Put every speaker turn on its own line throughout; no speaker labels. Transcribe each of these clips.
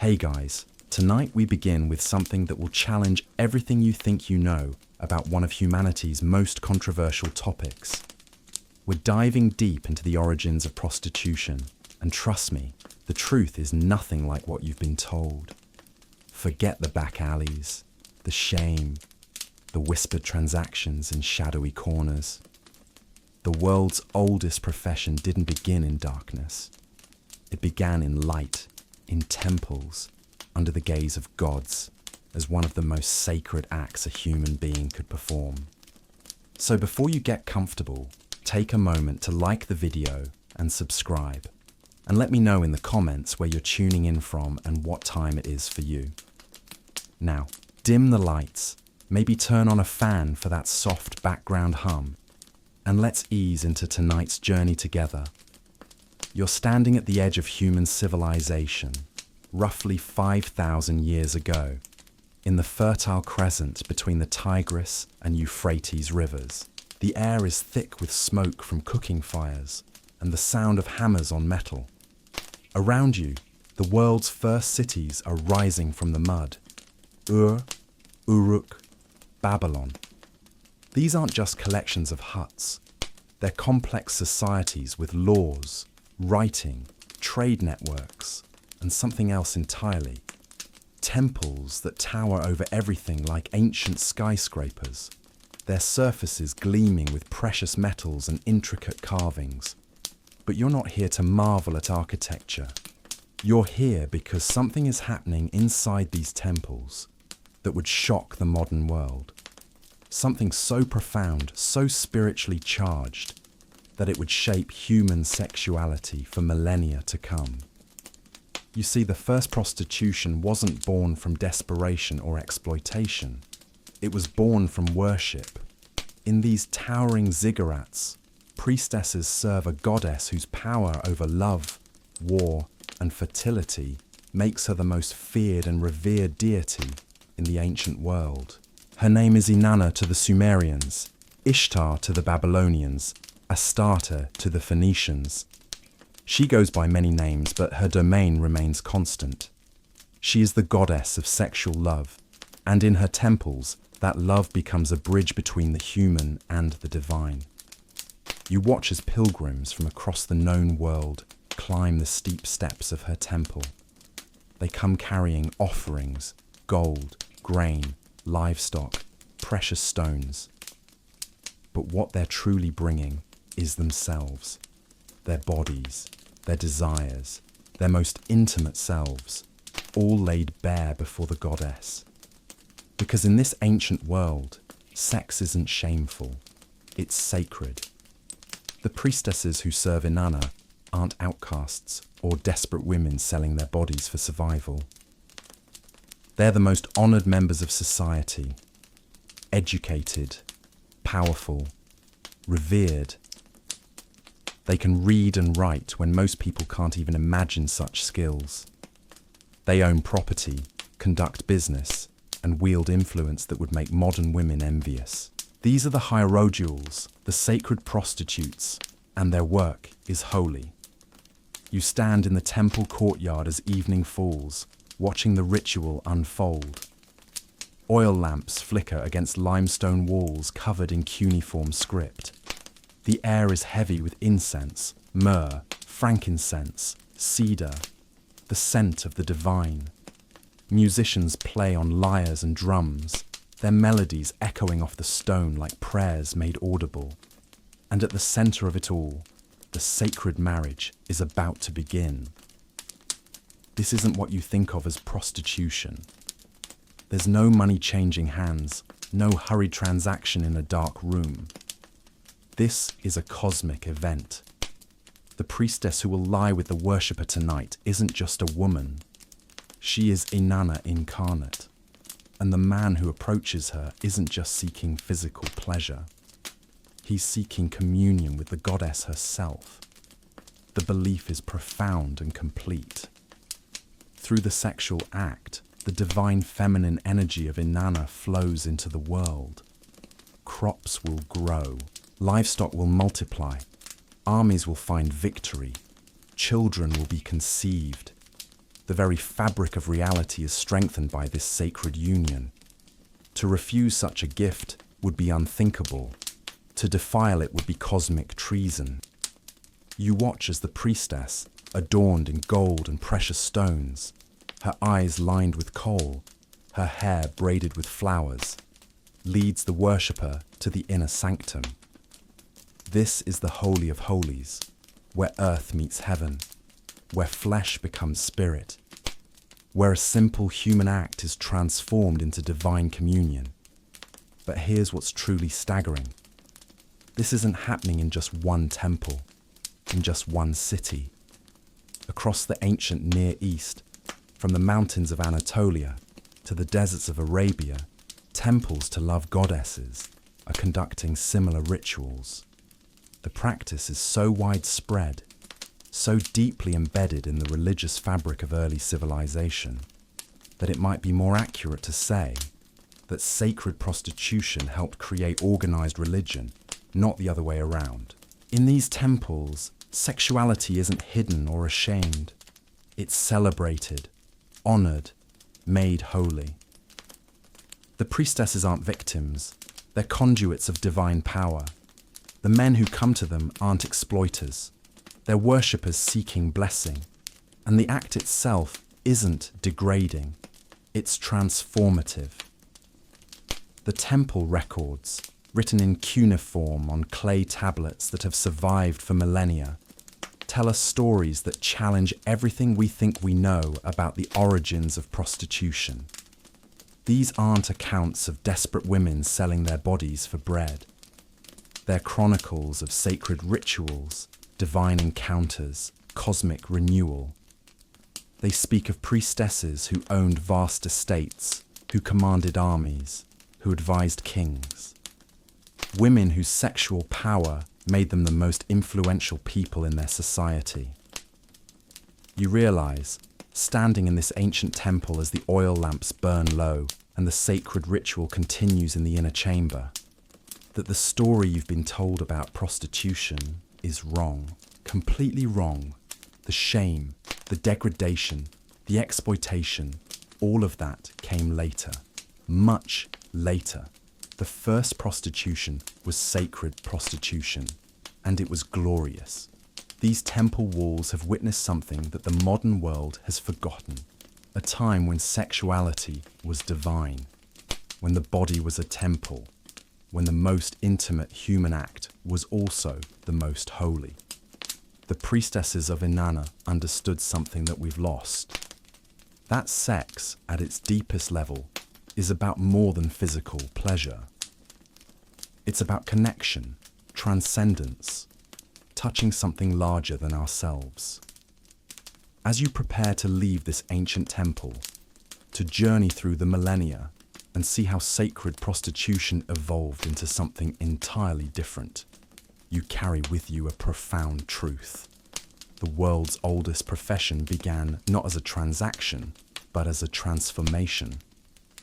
Hey guys, tonight we begin with something that will challenge everything you think you know about one of humanity's most controversial topics. We're diving deep into the origins of prostitution, and trust me, the truth is nothing like what you've been told. Forget the back alleys, the shame, the whispered transactions in shadowy corners. The world's oldest profession didn't begin in darkness. It began in light, in temples, under the gaze of gods, as one of the most sacred acts a human being could perform. So before you get comfortable, take a moment to like the video and subscribe, and let me know in the comments where you're tuning in from and what time it is for you. Now, dim the lights, maybe turn on a fan for that soft background hum, and let's ease into tonight's journey together. You're standing at the edge of human civilization, roughly 5,000 years ago, in the Fertile Crescent between the Tigris and Euphrates rivers. The air is thick with smoke from cooking fires and the sound of hammers on metal. Around you, the world's first cities are rising from the mud. Ur, Uruk, Babylon. These aren't just collections of huts. They're complex societies with laws, writing, trade networks, and something else entirely. Temples that tower over everything like ancient skyscrapers, their surfaces gleaming with precious metals and intricate carvings. But you're not here to marvel at architecture. You're here because something is happening inside these temples that would shock the modern world. Something so profound, so spiritually charged, that it would shape human sexuality for millennia to come. You see, the first prostitution wasn't born from desperation or exploitation. It was born from worship. In these towering ziggurats, priestesses serve a goddess whose power over love, war, and fertility makes her the most feared and revered deity in the ancient world. Her name is Inanna to the Sumerians, Ishtar to the Babylonians, Astarte to the Phoenicians. She goes by many names, but her domain remains constant. She is the goddess of sexual love, and in her temples, that love becomes a bridge between the human and the divine. You watch as pilgrims from across the known world climb the steep steps of her temple. They come carrying offerings, gold, grain, livestock, precious stones. But what they're truly bringing is themselves, their bodies, their desires, their most intimate selves, all laid bare before the goddess. Because in this ancient world, sex isn't shameful, it's sacred. The priestesses who serve Inanna aren't outcasts or desperate women selling their bodies for survival. They're the most honored members of society, educated, powerful, revered. They can read and write when most people can't even imagine such skills. They own property, conduct business, and wield influence that would make modern women envious. These are the hierodules, the sacred prostitutes, and their work is holy. You stand in the temple courtyard as evening falls, watching the ritual unfold. Oil lamps flicker against limestone walls covered in cuneiform script. The air is heavy with incense, myrrh, frankincense, cedar, the scent of the divine. Musicians play on lyres and drums, their melodies echoing off the stone like prayers made audible. And at the center of it all, the sacred marriage is about to begin. This isn't what you think of as prostitution. There's no money changing hands, no hurried transaction in a dark room. This is a cosmic event. The priestess who will lie with the worshipper tonight isn't just a woman. She is Inanna incarnate. And the man who approaches her isn't just seeking physical pleasure. He's seeking communion with the goddess herself. The belief is profound and complete. Through the sexual act, the divine feminine energy of Inanna flows into the world. Crops will grow. Livestock will multiply, armies will find victory, children will be conceived. The very fabric of reality is strengthened by this sacred union. To refuse such a gift would be unthinkable. To defile it would be cosmic treason. You watch as the priestess, adorned in gold and precious stones, her eyes lined with kohl, her hair braided with flowers, leads the worshipper to the inner sanctum. This is the Holy of Holies, where earth meets heaven, where flesh becomes spirit, where a simple human act is transformed into divine communion. But here's what's truly staggering. This isn't happening in just one temple, in just one city. Across the ancient Near East, from the mountains of Anatolia to the deserts of Arabia, temples to love goddesses are conducting similar rituals. The practice is so widespread, so deeply embedded in the religious fabric of early civilization, that it might be more accurate to say that sacred prostitution helped create organized religion, not the other way around. In these temples, sexuality isn't hidden or ashamed. It's celebrated, honored, made holy. The priestesses aren't victims, they're conduits of divine power. The men who come to them aren't exploiters, they're worshippers seeking blessing. And the act itself isn't degrading, it's transformative. The temple records, written in cuneiform on clay tablets that have survived for millennia, tell us stories that challenge everything we think we know about the origins of prostitution. These aren't accounts of desperate women selling their bodies for bread. They're chronicles of sacred rituals, divine encounters, cosmic renewal. They speak of priestesses who owned vast estates, who commanded armies, who advised kings. Women whose sexual power made them the most influential people in their society. You realize, standing in this ancient temple as the oil lamps burn low and the sacred ritual continues in the inner chamber, that the story you've been told about prostitution is wrong, completely wrong. The shame, the degradation, the exploitation, all of that came later, much later. The first prostitution was sacred prostitution, and it was glorious. These temple walls have witnessed something that the modern world has forgotten, a time when sexuality was divine, when the body was a temple, when the most intimate human act was also the most holy. The priestesses of Inanna understood something that we've lost. That sex, at its deepest level, is about more than physical pleasure. It's about connection, transcendence, touching something larger than ourselves. As you prepare to leave this ancient temple, to journey through the millennia and see how sacred prostitution evolved into something entirely different, you carry with you a profound truth. The world's oldest profession began not as a transaction, but as a transformation.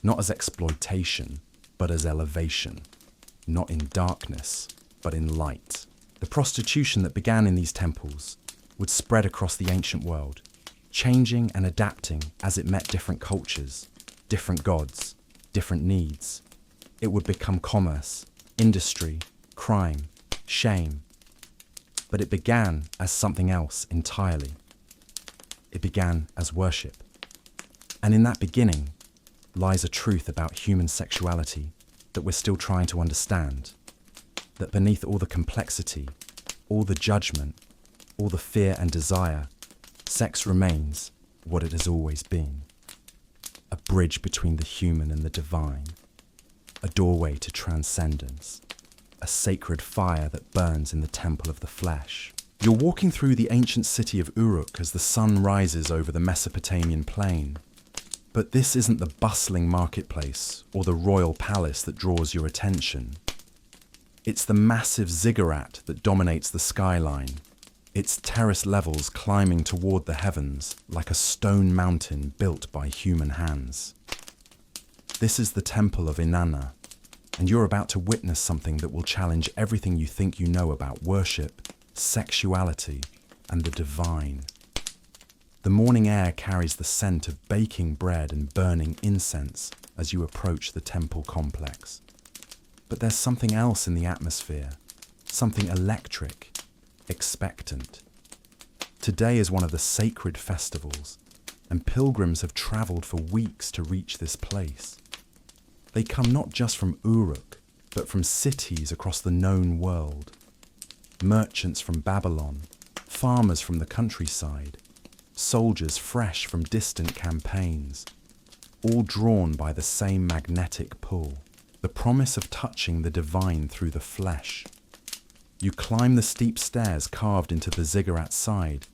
Not as exploitation, but as elevation. Not in darkness, but in light. The prostitution that began in these temples would spread across the ancient world, changing and adapting as it met different cultures, different gods, different needs. It would become commerce, industry, crime, shame. But it began as something else entirely. It began as worship. And in that beginning lies a truth about human sexuality that we're still trying to understand. That beneath all the complexity, all the judgment, all the fear and desire, sex remains what it has always been. A bridge between the human and the divine. A doorway to transcendence. A sacred fire that burns in the temple of the flesh. You're walking through the ancient city of Uruk as the sun rises over the Mesopotamian plain. But this isn't the bustling marketplace or the royal palace that draws your attention. It's the massive ziggurat that dominates the skyline, its terrace levels climbing toward the heavens like a stone mountain built by human hands. This is the temple of Inanna, and you're about to witness something that will challenge everything you think you know about worship, sexuality, and the divine. The morning air carries the scent of baking bread and burning incense as you approach the temple complex. But there's something else in the atmosphere, something electric, expectant. Today is one of the sacred festivals, and pilgrims have travelled for weeks to reach this place. They come not just from Uruk, but from cities across the known world. Merchants from Babylon, farmers from the countryside, soldiers fresh from distant campaigns, all drawn by the same magnetic pull, the promise of touching the divine through the flesh. You climb the steep stairs carved into the ziggurat side,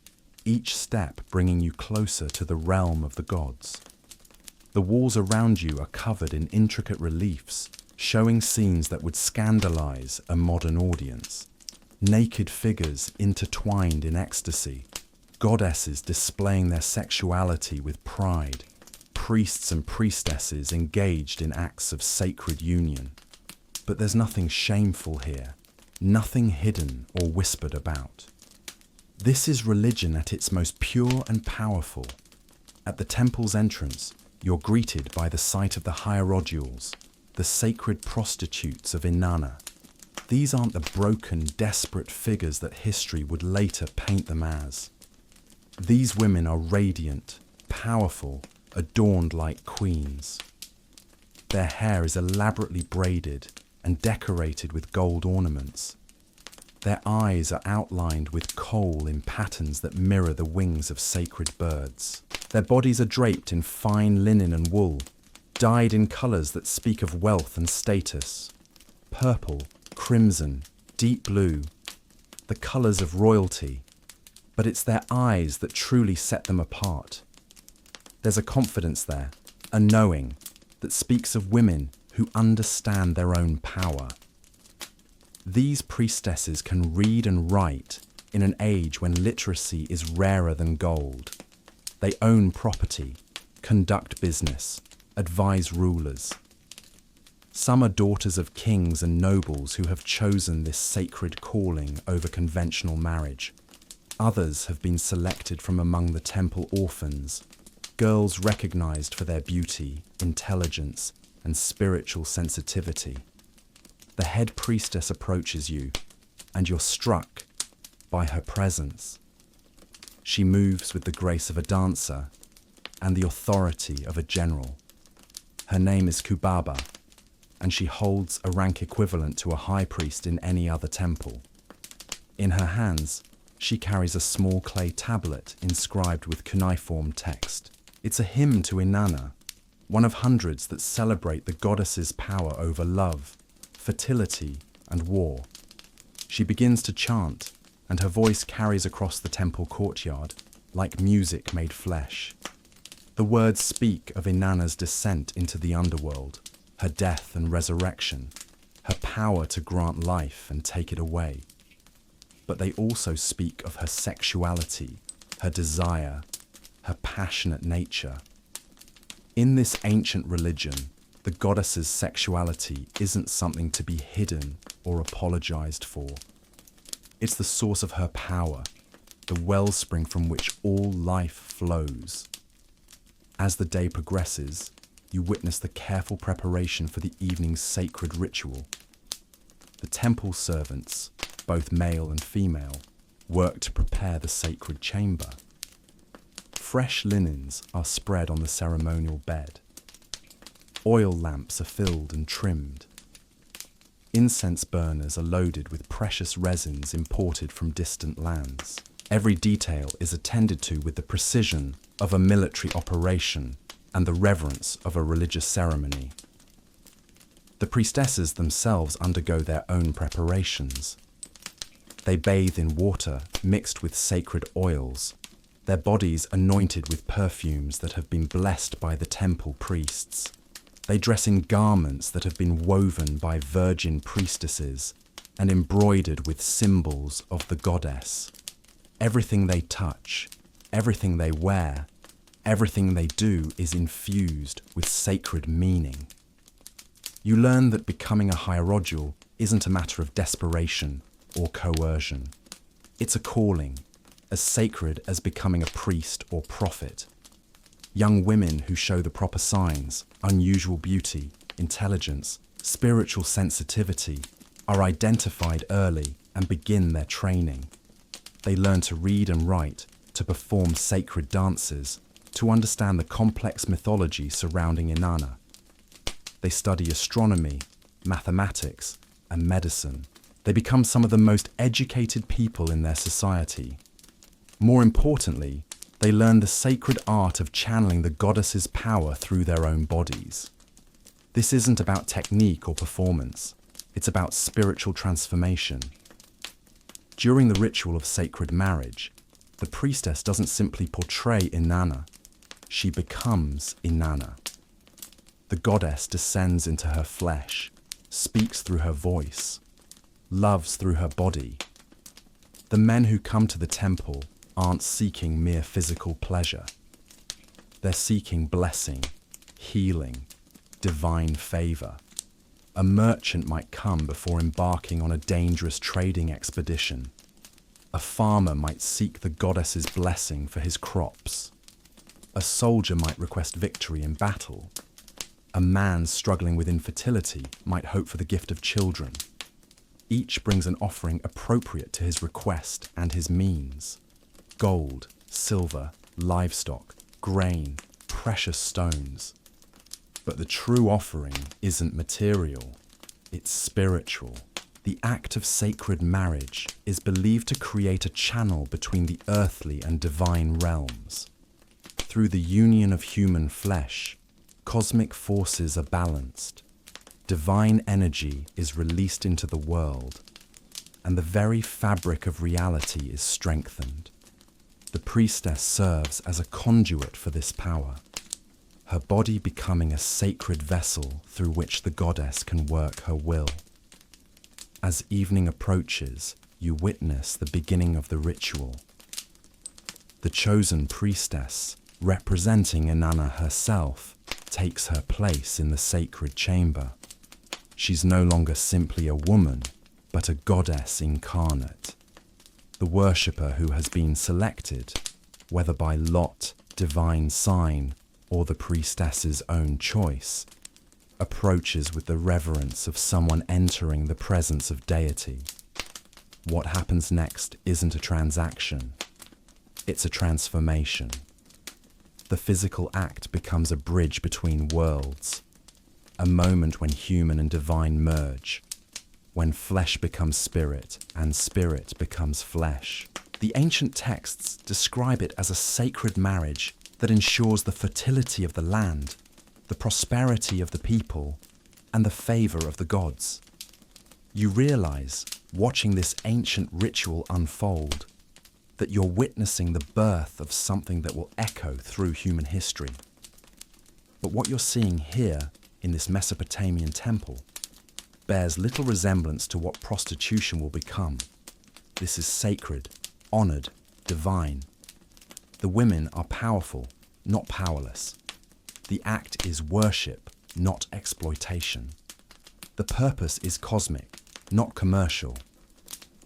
each step bringing you closer to the realm of the gods. The walls around you are covered in intricate reliefs, showing scenes that would scandalize a modern audience. Naked figures intertwined in ecstasy, goddesses displaying their sexuality with pride, priests and priestesses engaged in acts of sacred union. But there's nothing shameful here, nothing hidden or whispered about. This is religion at its most pure and powerful. At the temple's entrance, you're greeted by the sight of the hierodules, the sacred prostitutes of Inanna. These aren't the broken, desperate figures that history would later paint them as. These women are radiant, powerful, adorned like queens. Their hair is elaborately braided and decorated with gold ornaments. Their eyes are outlined with kohl in patterns that mirror the wings of sacred birds. Their bodies are draped in fine linen and wool, dyed in colours that speak of wealth and status. Purple, crimson, deep blue, the colours of royalty. But it's their eyes that truly set them apart. There's a confidence there, a knowing, that speaks of women who understand their own power. These priestesses can read and write in an age when literacy is rarer than gold. They own property, conduct business, advise rulers. Some are daughters of kings and nobles who have chosen this sacred calling over conventional marriage. Others have been selected from among the temple orphans, girls recognized for their beauty, intelligence, and spiritual sensitivity. The head priestess approaches you, and you're struck by her presence. She moves with the grace of a dancer and the authority of a general. Her name is Kubaba, and she holds a rank equivalent to a high priest in any other temple. In her hands, she carries a small clay tablet inscribed with cuneiform text. It's a hymn to Inanna, one of hundreds that celebrate the goddess's power over love, fertility, and war. She begins to chant, and her voice carries across the temple courtyard, like music made flesh. The words speak of Inanna's descent into the underworld, her death and resurrection, her power to grant life and take it away. But they also speak of her sexuality, her desire, her passionate nature. In this ancient religion, the goddess's sexuality isn't something to be hidden or apologized for. It's the source of her power, the wellspring from which all life flows. As the day progresses, you witness the careful preparation for the evening's sacred ritual. The temple servants, both male and female, work to prepare the sacred chamber. Fresh linens are spread on the ceremonial bed. Oil lamps are filled and trimmed. Incense burners are loaded with precious resins imported from distant lands. Every detail is attended to with the precision of a military operation and the reverence of a religious ceremony. The priestesses themselves undergo their own preparations. They bathe in water mixed with sacred oils, their bodies anointed with perfumes that have been blessed by the temple priests. They dress in garments that have been woven by virgin priestesses and embroidered with symbols of the goddess. Everything they touch, everything they wear, everything they do is infused with sacred meaning. You learn that becoming a hierodule isn't a matter of desperation or coercion. It's a calling, as sacred as becoming a priest or prophet. Young women who show the proper signs, unusual beauty, intelligence, spiritual sensitivity, are identified early and begin their training. They learn to read and write, to perform sacred dances, to understand the complex mythology surrounding Inanna. They study astronomy, mathematics, and medicine. They become some of the most educated people in their society. More importantly, they learn the sacred art of channeling the goddess's power through their own bodies. This isn't about technique or performance. It's about spiritual transformation. During the ritual of sacred marriage, the priestess doesn't simply portray Inanna. She becomes Inanna. The goddess descends into her flesh, speaks through her voice, loves through her body. The men who come to the temple aren't seeking mere physical pleasure. They're seeking blessing, healing, divine favor. A merchant might come before embarking on a dangerous trading expedition. A farmer might seek the goddess's blessing for his crops. A soldier might request victory in battle. A man struggling with infertility might hope for the gift of children. Each brings an offering appropriate to his request and his means. Gold, silver, livestock, grain, precious stones. But the true offering isn't material, it's spiritual. The act of sacred marriage is believed to create a channel between the earthly and divine realms. Through the union of human flesh, cosmic forces are balanced. Divine energy is released into the world, and the very fabric of reality is strengthened. The priestess serves as a conduit for this power, her body becoming a sacred vessel through which the goddess can work her will. As evening approaches, you witness the beginning of the ritual. The chosen priestess, representing Inanna herself, takes her place in the sacred chamber. She's no longer simply a woman, but a goddess incarnate. The worshipper who has been selected, whether by lot, divine sign, or the priestess's own choice, approaches with the reverence of someone entering the presence of deity. What happens next isn't a transaction, it's a transformation. The physical act becomes a bridge between worlds, a moment when human and divine merge, when flesh becomes spirit and spirit becomes flesh. The ancient texts describe it as a sacred marriage that ensures the fertility of the land, the prosperity of the people, and the favor of the gods. You realize, watching this ancient ritual unfold, that you're witnessing the birth of something that will echo through human history. But what you're seeing here in this Mesopotamian temple bears little resemblance to what prostitution will become. This is sacred, honored, divine. The women are powerful, not powerless. The act is worship, not exploitation. The purpose is cosmic, not commercial.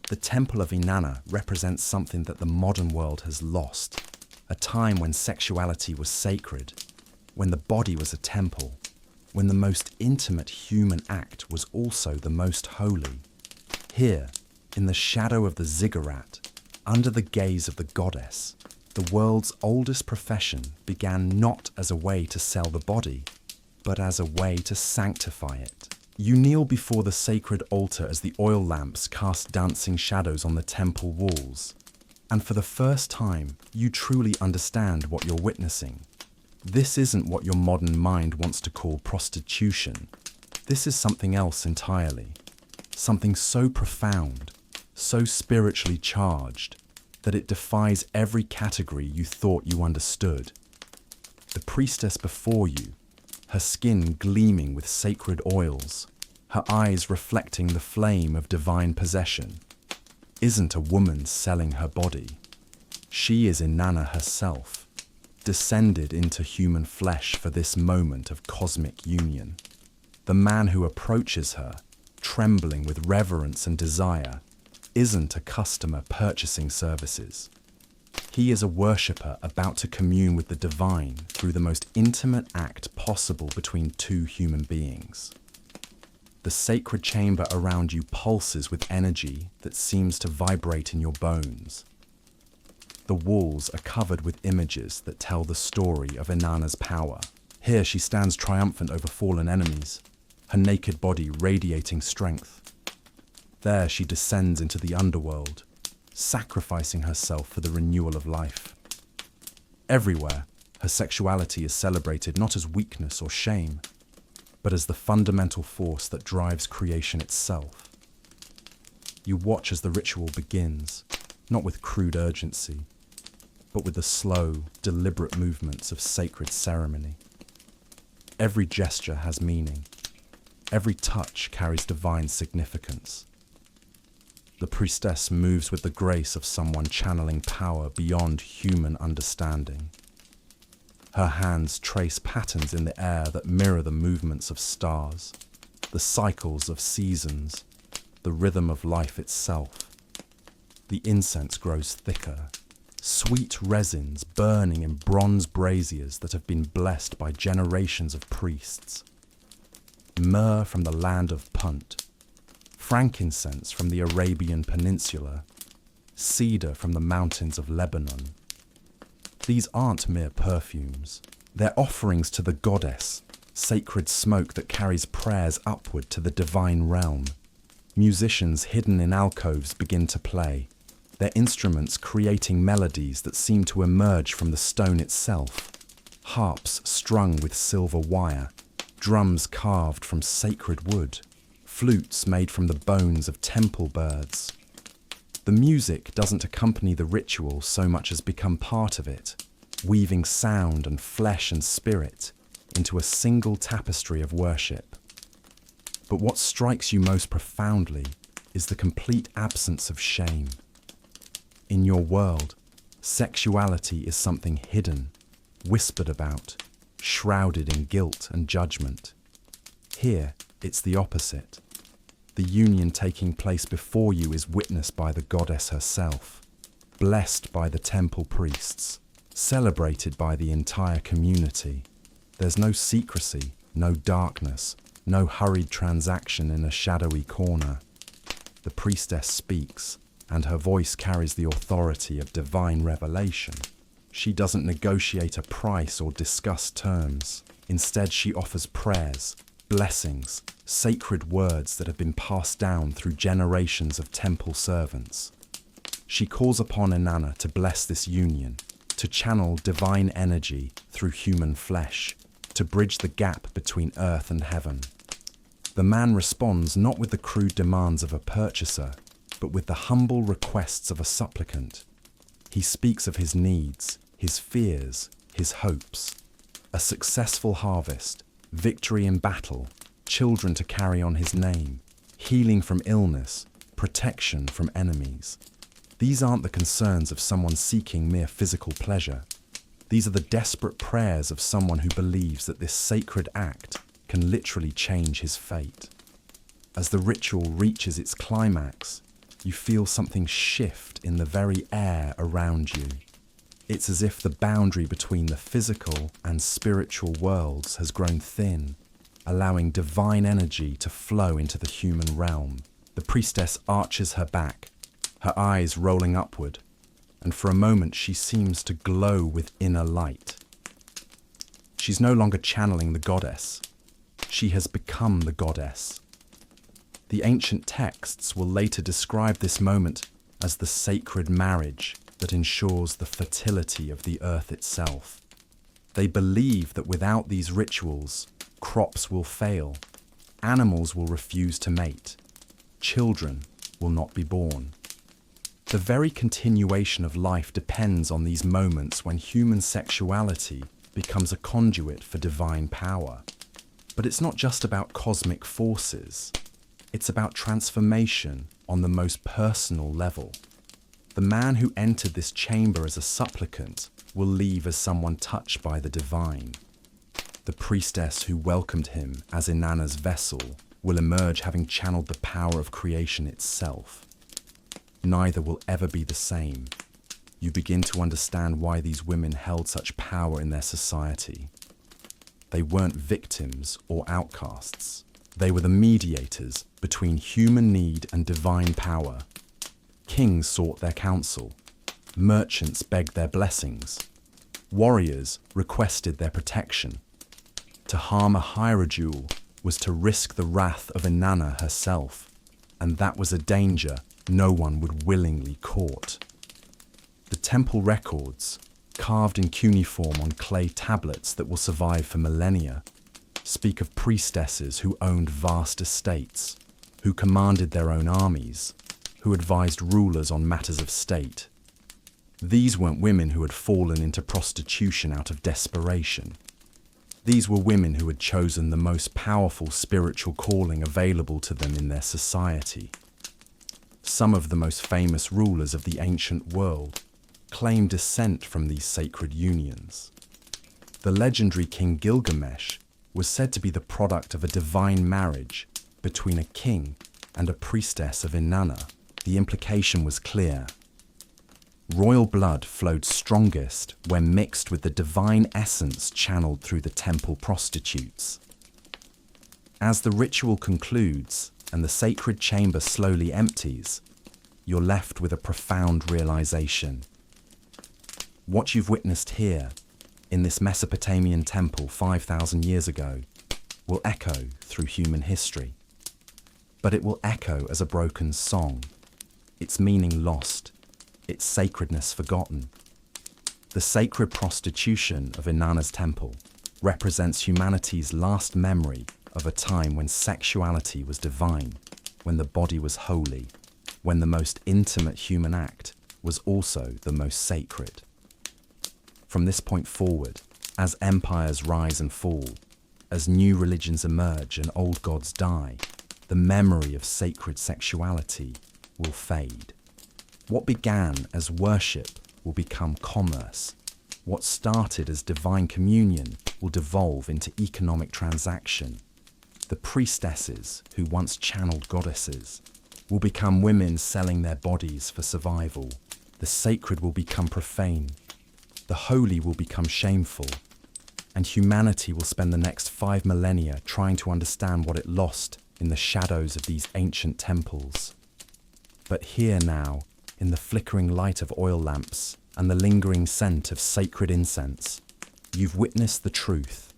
The Temple of Inanna represents something that the modern world has lost, a time when sexuality was sacred, when the body was a temple, when the most intimate human act was also the most holy. Here, in the shadow of the ziggurat, under the gaze of the goddess, the world's oldest profession began not as a way to sell the body, but as a way to sanctify it. You kneel before the sacred altar as the oil lamps cast dancing shadows on the temple walls, and for the first time, you truly understand what you're witnessing. This isn't what your modern mind wants to call prostitution. This is something else entirely. Something so profound, so spiritually charged, that it defies every category you thought you understood. The priestess before you, her skin gleaming with sacred oils, her eyes reflecting the flame of divine possession, isn't a woman selling her body. She is Inanna herself, descended into human flesh for this moment of cosmic union. The man who approaches her, trembling with reverence and desire, isn't a customer purchasing services. He is a worshipper about to commune with the divine through the most intimate act possible between two human beings. The sacred chamber around you pulses with energy that seems to vibrate in your bones. The walls are covered with images that tell the story of Inanna's power. Here she stands triumphant over fallen enemies, her naked body radiating strength. There she descends into the underworld, sacrificing herself for the renewal of life. Everywhere, her sexuality is celebrated not as weakness or shame, but as the fundamental force that drives creation itself. You watch as the ritual begins, not with crude urgency, but with the slow, deliberate movements of sacred ceremony. Every gesture has meaning. Every touch carries divine significance. The priestess moves with the grace of someone channeling power beyond human understanding. Her hands trace patterns in the air that mirror the movements of stars, the cycles of seasons, the rhythm of life itself. The incense grows thicker, sweet resins burning in bronze braziers that have been blessed by generations of priests. Myrrh from the land of Punt, frankincense from the Arabian Peninsula, cedar from the mountains of Lebanon. These aren't mere perfumes. They're offerings to the goddess, sacred smoke that carries prayers upward to the divine realm. Musicians hidden in alcoves begin to play, their instruments creating melodies that seem to emerge from the stone itself. Harps strung with silver wire, drums carved from sacred wood, flutes made from the bones of temple birds. The music doesn't accompany the ritual so much as become part of it, weaving sound and flesh and spirit into a single tapestry of worship. But what strikes you most profoundly is the complete absence of shame. In your world, sexuality is something hidden, whispered about, shrouded in guilt and judgment. Here, it's the opposite. The union taking place before you is witnessed by the goddess herself, blessed by the temple priests, celebrated by the entire community. There's no secrecy, no darkness, no hurried transaction in a shadowy corner. The priestess speaks, and her voice carries the authority of divine revelation. She doesn't negotiate a price or discuss terms. Instead, she offers prayers, blessings, sacred words that have been passed down through generations of temple servants. She calls upon Inanna to bless this union, to channel divine energy through human flesh, to bridge the gap between earth and heaven. The man responds not with the crude demands of a purchaser, but with the humble requests of a supplicant. He speaks of his needs, his fears, his hopes. A successful harvest, victory in battle, children to carry on his name, healing from illness, protection from enemies. These aren't the concerns of someone seeking mere physical pleasure. These are the desperate prayers of someone who believes that this sacred act can literally change his fate. As the ritual reaches its climax, you feel something shift in the very air around you. It's as if the boundary between the physical and spiritual worlds has grown thin, allowing divine energy to flow into the human realm. The priestess arches her back, her eyes rolling upward, and for a moment she seems to glow with inner light. She's no longer channeling the goddess. She has become the goddess. The ancient texts will later describe this moment as the sacred marriage that ensures the fertility of the earth itself. They believe that without these rituals, crops will fail, animals will refuse to mate, children will not be born. The very continuation of life depends on these moments when human sexuality becomes a conduit for divine power. But it's not just about cosmic forces. It's about transformation on the most personal level. The man who entered this chamber as a supplicant will leave as someone touched by the divine. The priestess who welcomed him as Inanna's vessel will emerge having channeled the power of creation itself. Neither will ever be the same. you begin to understand why these women held such power in their society. They weren't victims or outcasts. They were the mediators between human need and divine power. Kings sought their counsel. Merchants begged their blessings. Warriors requested their protection. To harm a hierodule was to risk the wrath of Inanna herself, and that was a danger no one would willingly court. The temple records, carved in cuneiform on clay tablets that will survive for millennia, speak of priestesses who owned vast estates, who commanded their own armies, who advised rulers on matters of state. These weren't women who had fallen into prostitution out of desperation. These were women who had chosen the most powerful spiritual calling available to them in their society. Some of the most famous rulers of the ancient world claim descent from these sacred unions. The legendary King Gilgamesh was said to be the product of a divine marriage between a king and a priestess of Inanna. The implication was clear. Royal blood flowed strongest when mixed with the divine essence channeled through the temple prostitutes. As the ritual concludes and the sacred chamber slowly empties, you're left with a profound realization. What you've witnessed here, in this Mesopotamian temple 5,000 years ago, will echo through human history. But it will echo as a broken song, its meaning lost, its sacredness forgotten. The sacred prostitution of Inanna's temple represents humanity's last memory of a time when sexuality was divine, when the body was holy, when the most intimate human act was also the most sacred. From this point forward, as empires rise and fall, as new religions emerge and old gods die, the memory of sacred sexuality will fade. What began as worship will become commerce. What started as divine communion will devolve into economic transaction. The priestesses, who once channeled goddesses, will become women selling their bodies for survival. The sacred will become profane. The holy will become shameful. And humanity will spend the next 5 millennia trying to understand what it lost in the shadows of these ancient temples. But here now, in the flickering light of oil lamps and the lingering scent of sacred incense, you've witnessed the truth.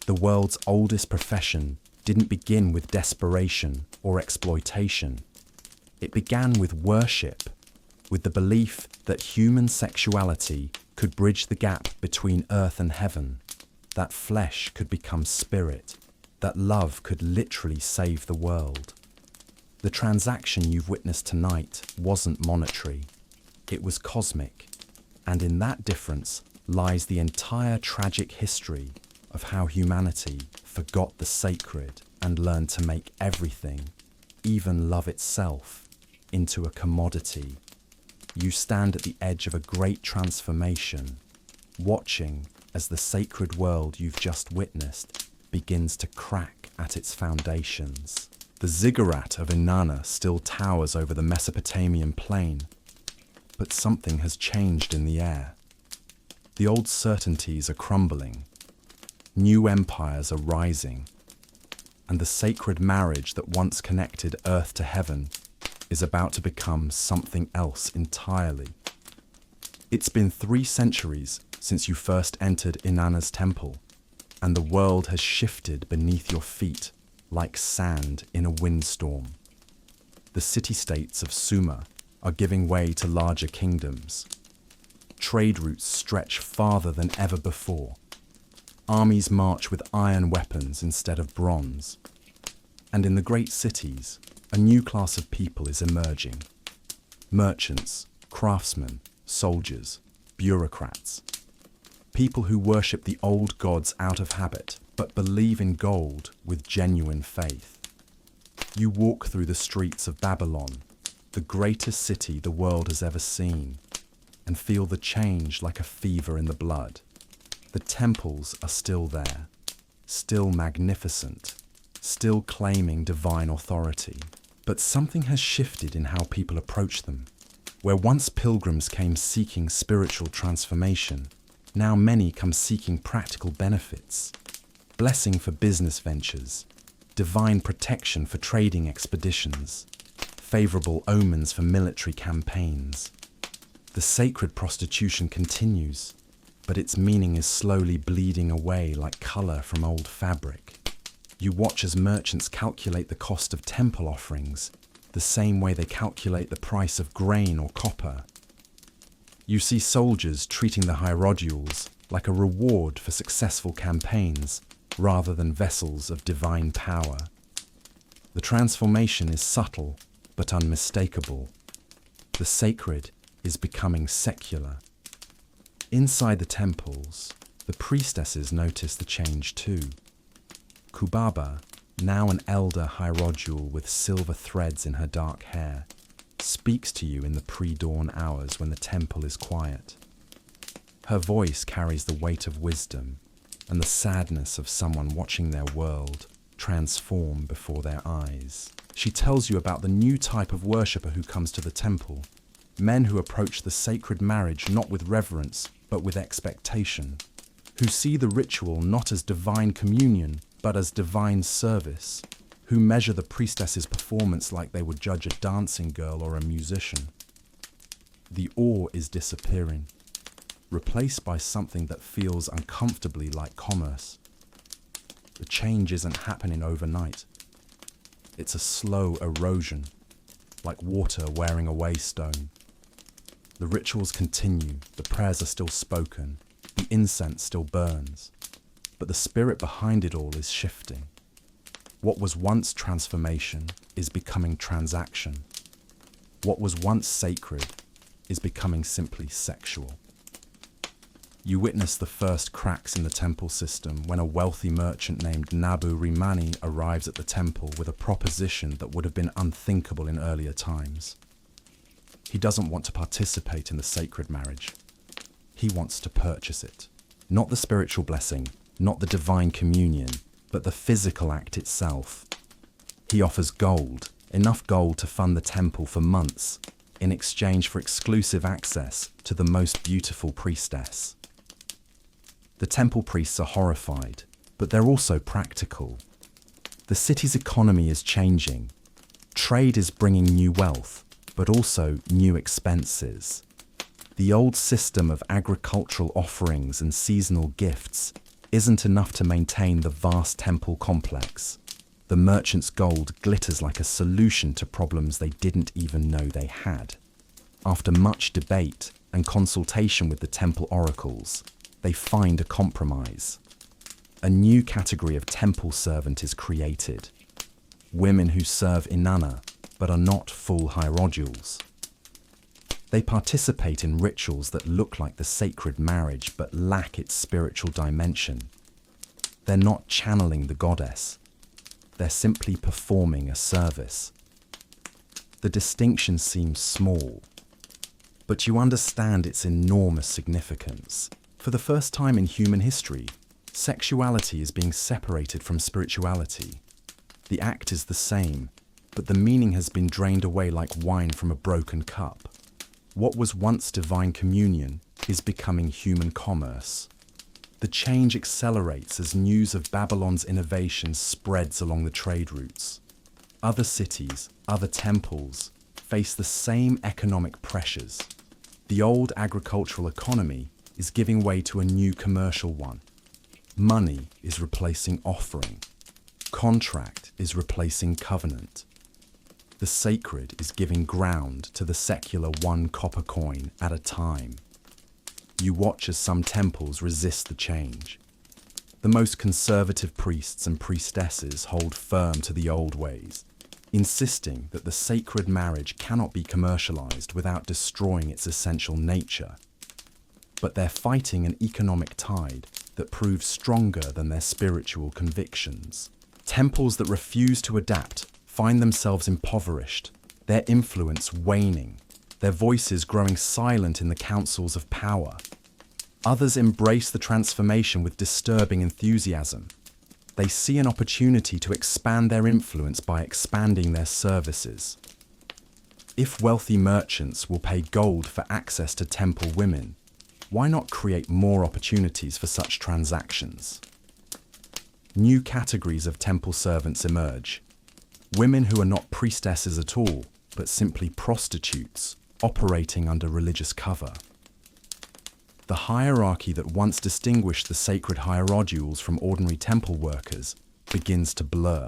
The world's oldest profession didn't begin with desperation or exploitation. It began with worship, with the belief that human sexuality could bridge the gap between earth and heaven, that flesh could become spirit, that love could literally save the world. The transaction you've witnessed tonight wasn't monetary, it was cosmic, and in that difference lies the entire tragic history of how humanity forgot the sacred and learned to make everything, even love itself, into a commodity. You stand at the edge of a great transformation, watching as the sacred world you've just witnessed begins to crack at its foundations. The ziggurat of Inanna still towers over the Mesopotamian plain, but something has changed in the air. The old certainties are crumbling, new empires are rising, and the sacred marriage that once connected earth to heaven is about to become something else entirely. It's been 3 centuries since you first entered Inanna's temple, and the world has shifted beneath your feet like sand in a windstorm. The city-states of Sumer are giving way to larger kingdoms. Trade routes stretch farther than ever before. Armies march with iron weapons instead of bronze. And in the great cities, a new class of people is emerging. Merchants, craftsmen, soldiers, bureaucrats. People who worship the old gods out of habit, but believe in gold with genuine faith. You walk through the streets of Babylon, the greatest city the world has ever seen, and feel the change like a fever in the blood. The temples are still there, still magnificent, still claiming divine authority. But something has shifted in how people approach them. Where once pilgrims came seeking spiritual transformation, now many come seeking practical benefits, blessing for business ventures, divine protection for trading expeditions, favorable omens for military campaigns. The sacred prostitution continues, but its meaning is slowly bleeding away like color from old fabric. You watch as merchants calculate the cost of temple offerings, the same way they calculate the price of grain or copper. You see soldiers treating the hierodules like a reward for successful campaigns, rather than vessels of divine power. The transformation is subtle, but unmistakable. The sacred is becoming secular. Inside the temples, the priestesses notice the change too. Kubaba, now an elder hierodule with silver threads in her dark hair, speaks to you in the pre-dawn hours when the temple is quiet. Her voice carries the weight of wisdom and the sadness of someone watching their world transform before their eyes. She tells you about the new type of worshipper who comes to the temple, men who approach the sacred marriage not with reverence, but with expectation, who see the ritual not as divine communion, but as divine service, who measure the priestess's performance like they would judge a dancing girl or a musician. The awe is disappearing, replaced by something that feels uncomfortably like commerce. The change isn't happening overnight. It's a slow erosion, like water wearing away stone. The rituals continue, the prayers are still spoken, the incense still burns, but the spirit behind it all is shifting. What was once transformation is becoming transaction. What was once sacred is becoming simply sexual. You witness the first cracks in the temple system when a wealthy merchant named Nabu Rimani arrives at the temple with a proposition that would have been unthinkable in earlier times. He doesn't want to participate in the sacred marriage. He wants to purchase it. Not the spiritual blessing, not the divine communion, but the physical act itself. He offers gold, enough gold to fund the temple for months, in exchange for exclusive access to the most beautiful priestess. The temple priests are horrified, but they're also practical. The city's economy is changing. Trade is bringing new wealth, but also new expenses. The old system of agricultural offerings and seasonal gifts isn't enough to maintain the vast temple complex. The merchants' gold glitters like a solution to problems they didn't even know they had. After much debate and consultation with the temple oracles, they find a compromise. A new category of temple servant is created. Women who serve inanna, but are not full hierodules. They participate in rituals that look like the sacred marriage but lack its spiritual dimension. They're not channeling the goddess. They're simply performing a service. The distinction seems small, but you understand its enormous significance. For the first time in human history, sexuality is being separated from spirituality. The act is the same, but the meaning has been drained away like wine from a broken cup. What was once divine communion is becoming human commerce. The change accelerates as news of Babylon's innovation spreads along the trade routes. Other cities, other temples, face the same economic pressures. The old agricultural economy is giving way to a new commercial one. Money is replacing offering. Contract is replacing covenant. The sacred is giving ground to the secular one copper coin at a time. You watch as some temples resist the change. The most conservative priests and priestesses hold firm to the old ways, insisting that the sacred marriage cannot be commercialized without destroying its essential nature. But they're fighting an economic tide that proves stronger than their spiritual convictions. Temples that refuse to adapt find themselves impoverished, their influence waning, their voices growing silent in the councils of power. Others embrace the transformation with disturbing enthusiasm. They see an opportunity to expand their influence by expanding their services. If wealthy merchants will pay gold for access to temple women, why not create more opportunities for such transactions? New categories of temple servants emerge. Women who are not priestesses at all, but simply prostitutes, operating under religious cover. The hierarchy that once distinguished the sacred hieroglyphs from ordinary temple workers begins to blur.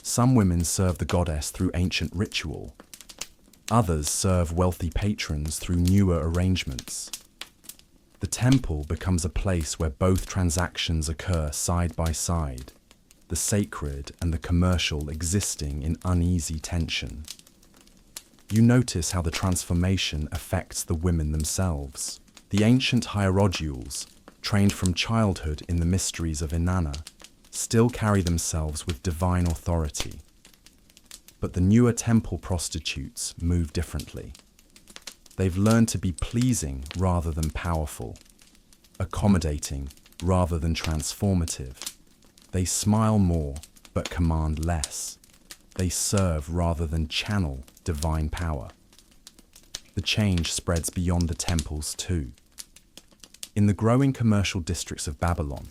Some women serve the goddess through ancient ritual. Others serve wealthy patrons through newer arrangements. The temple becomes a place where both transactions occur side by side, the sacred and the commercial existing in uneasy tension. You notice how the transformation affects the women themselves. The ancient hieroglyphs, trained from childhood in the mysteries of Inanna, still carry themselves with divine authority. But the newer temple prostitutes move differently. They've learned to be pleasing rather than powerful, accommodating rather than transformative. They smile more but command less. They serve rather than channel divine power. The change spreads beyond the temples too. In the growing commercial districts of Babylon,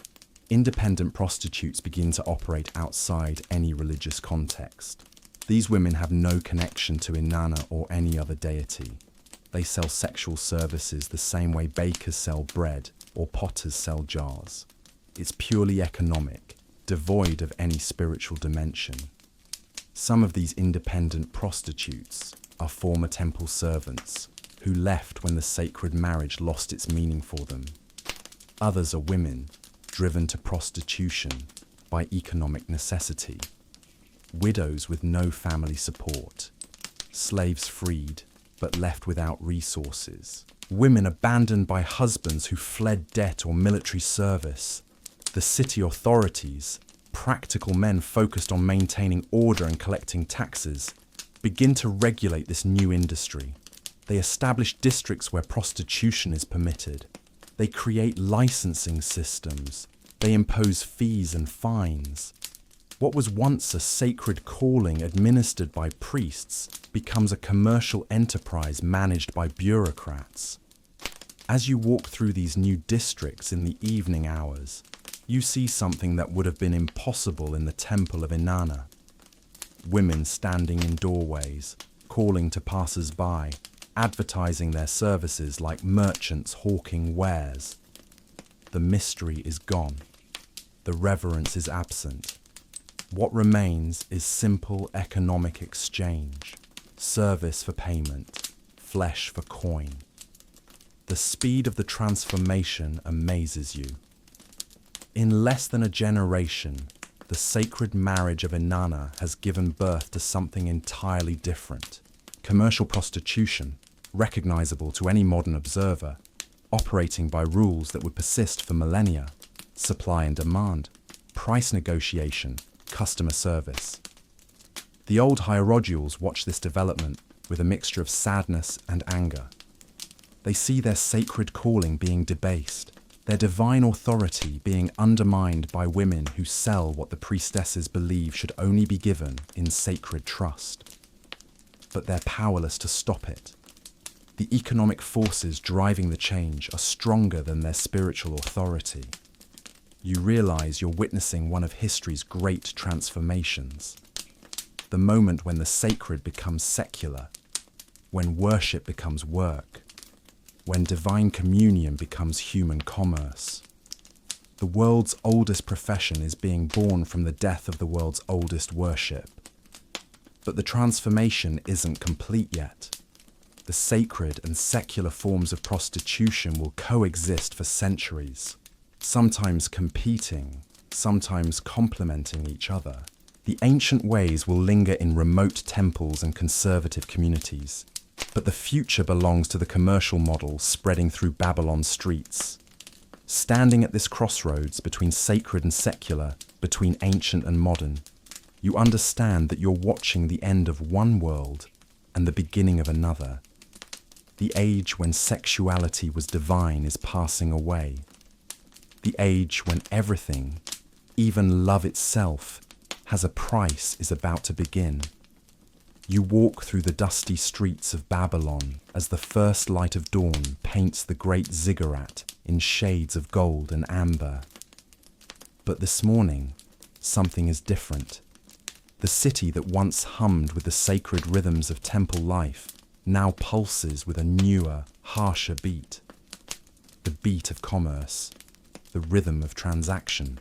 independent prostitutes begin to operate outside any religious context. These women have no connection to Inanna or any other deity. They sell sexual services the same way bakers sell bread or potters sell jars. It's purely economic, devoid of any spiritual dimension. Some of these independent prostitutes are former temple servants who left when the sacred marriage lost its meaning for them. Others are women driven to prostitution by economic necessity. Widows with no family support. Slaves freed but left without resources. Women abandoned by husbands who fled debt or military service. The city authorities, practical men focused on maintaining order and collecting taxes, begin to regulate this new industry. They establish districts where prostitution is permitted. They create licensing systems. They impose fees and fines. What was once a sacred calling administered by priests becomes a commercial enterprise managed by bureaucrats. As you walk through these new districts in the evening hours, you see something that would have been impossible in the temple of Inanna. Women standing in doorways, calling to passers-by, advertising their services like merchants hawking wares. The mystery is gone. The reverence is absent. What remains is simple economic exchange, service for payment, flesh for coin. The speed of the transformation amazes you. In less than a generation, the sacred marriage of Inanna has given birth to something entirely different. Commercial prostitution, recognizable to any modern observer, operating by rules that would persist for millennia, supply and demand, price negotiation, customer service. The old hieroglyphs watch this development with a mixture of sadness and anger. They see their sacred calling being debased, their divine authority being undermined by women who sell what the priestesses believe should only be given in sacred trust. But they're powerless to stop it. The economic forces driving the change are stronger than their spiritual authority. You realize you're witnessing one of history's great transformations. The moment when the sacred becomes secular, when worship becomes work, when divine communion becomes human commerce. The world's oldest profession is being born from the death of the world's oldest worship. But the transformation isn't complete yet. The sacred and secular forms of prostitution will coexist for centuries, sometimes competing, sometimes complementing each other. The ancient ways will linger in remote temples and conservative communities, but the future belongs to the commercial model spreading through Babylon's streets. Standing at this crossroads between sacred and secular, between ancient and modern, you understand that you're watching the end of one world and the beginning of another. The age when sexuality was divine is passing away. The age when everything, even love itself, has a price is about to begin. You walk through the dusty streets of Babylon as the first light of dawn paints the great ziggurat in shades of gold and amber. But this morning, something is different. The city that once hummed with the sacred rhythms of temple life now pulses with a newer, harsher beat. The beat of commerce, the rhythm of transaction,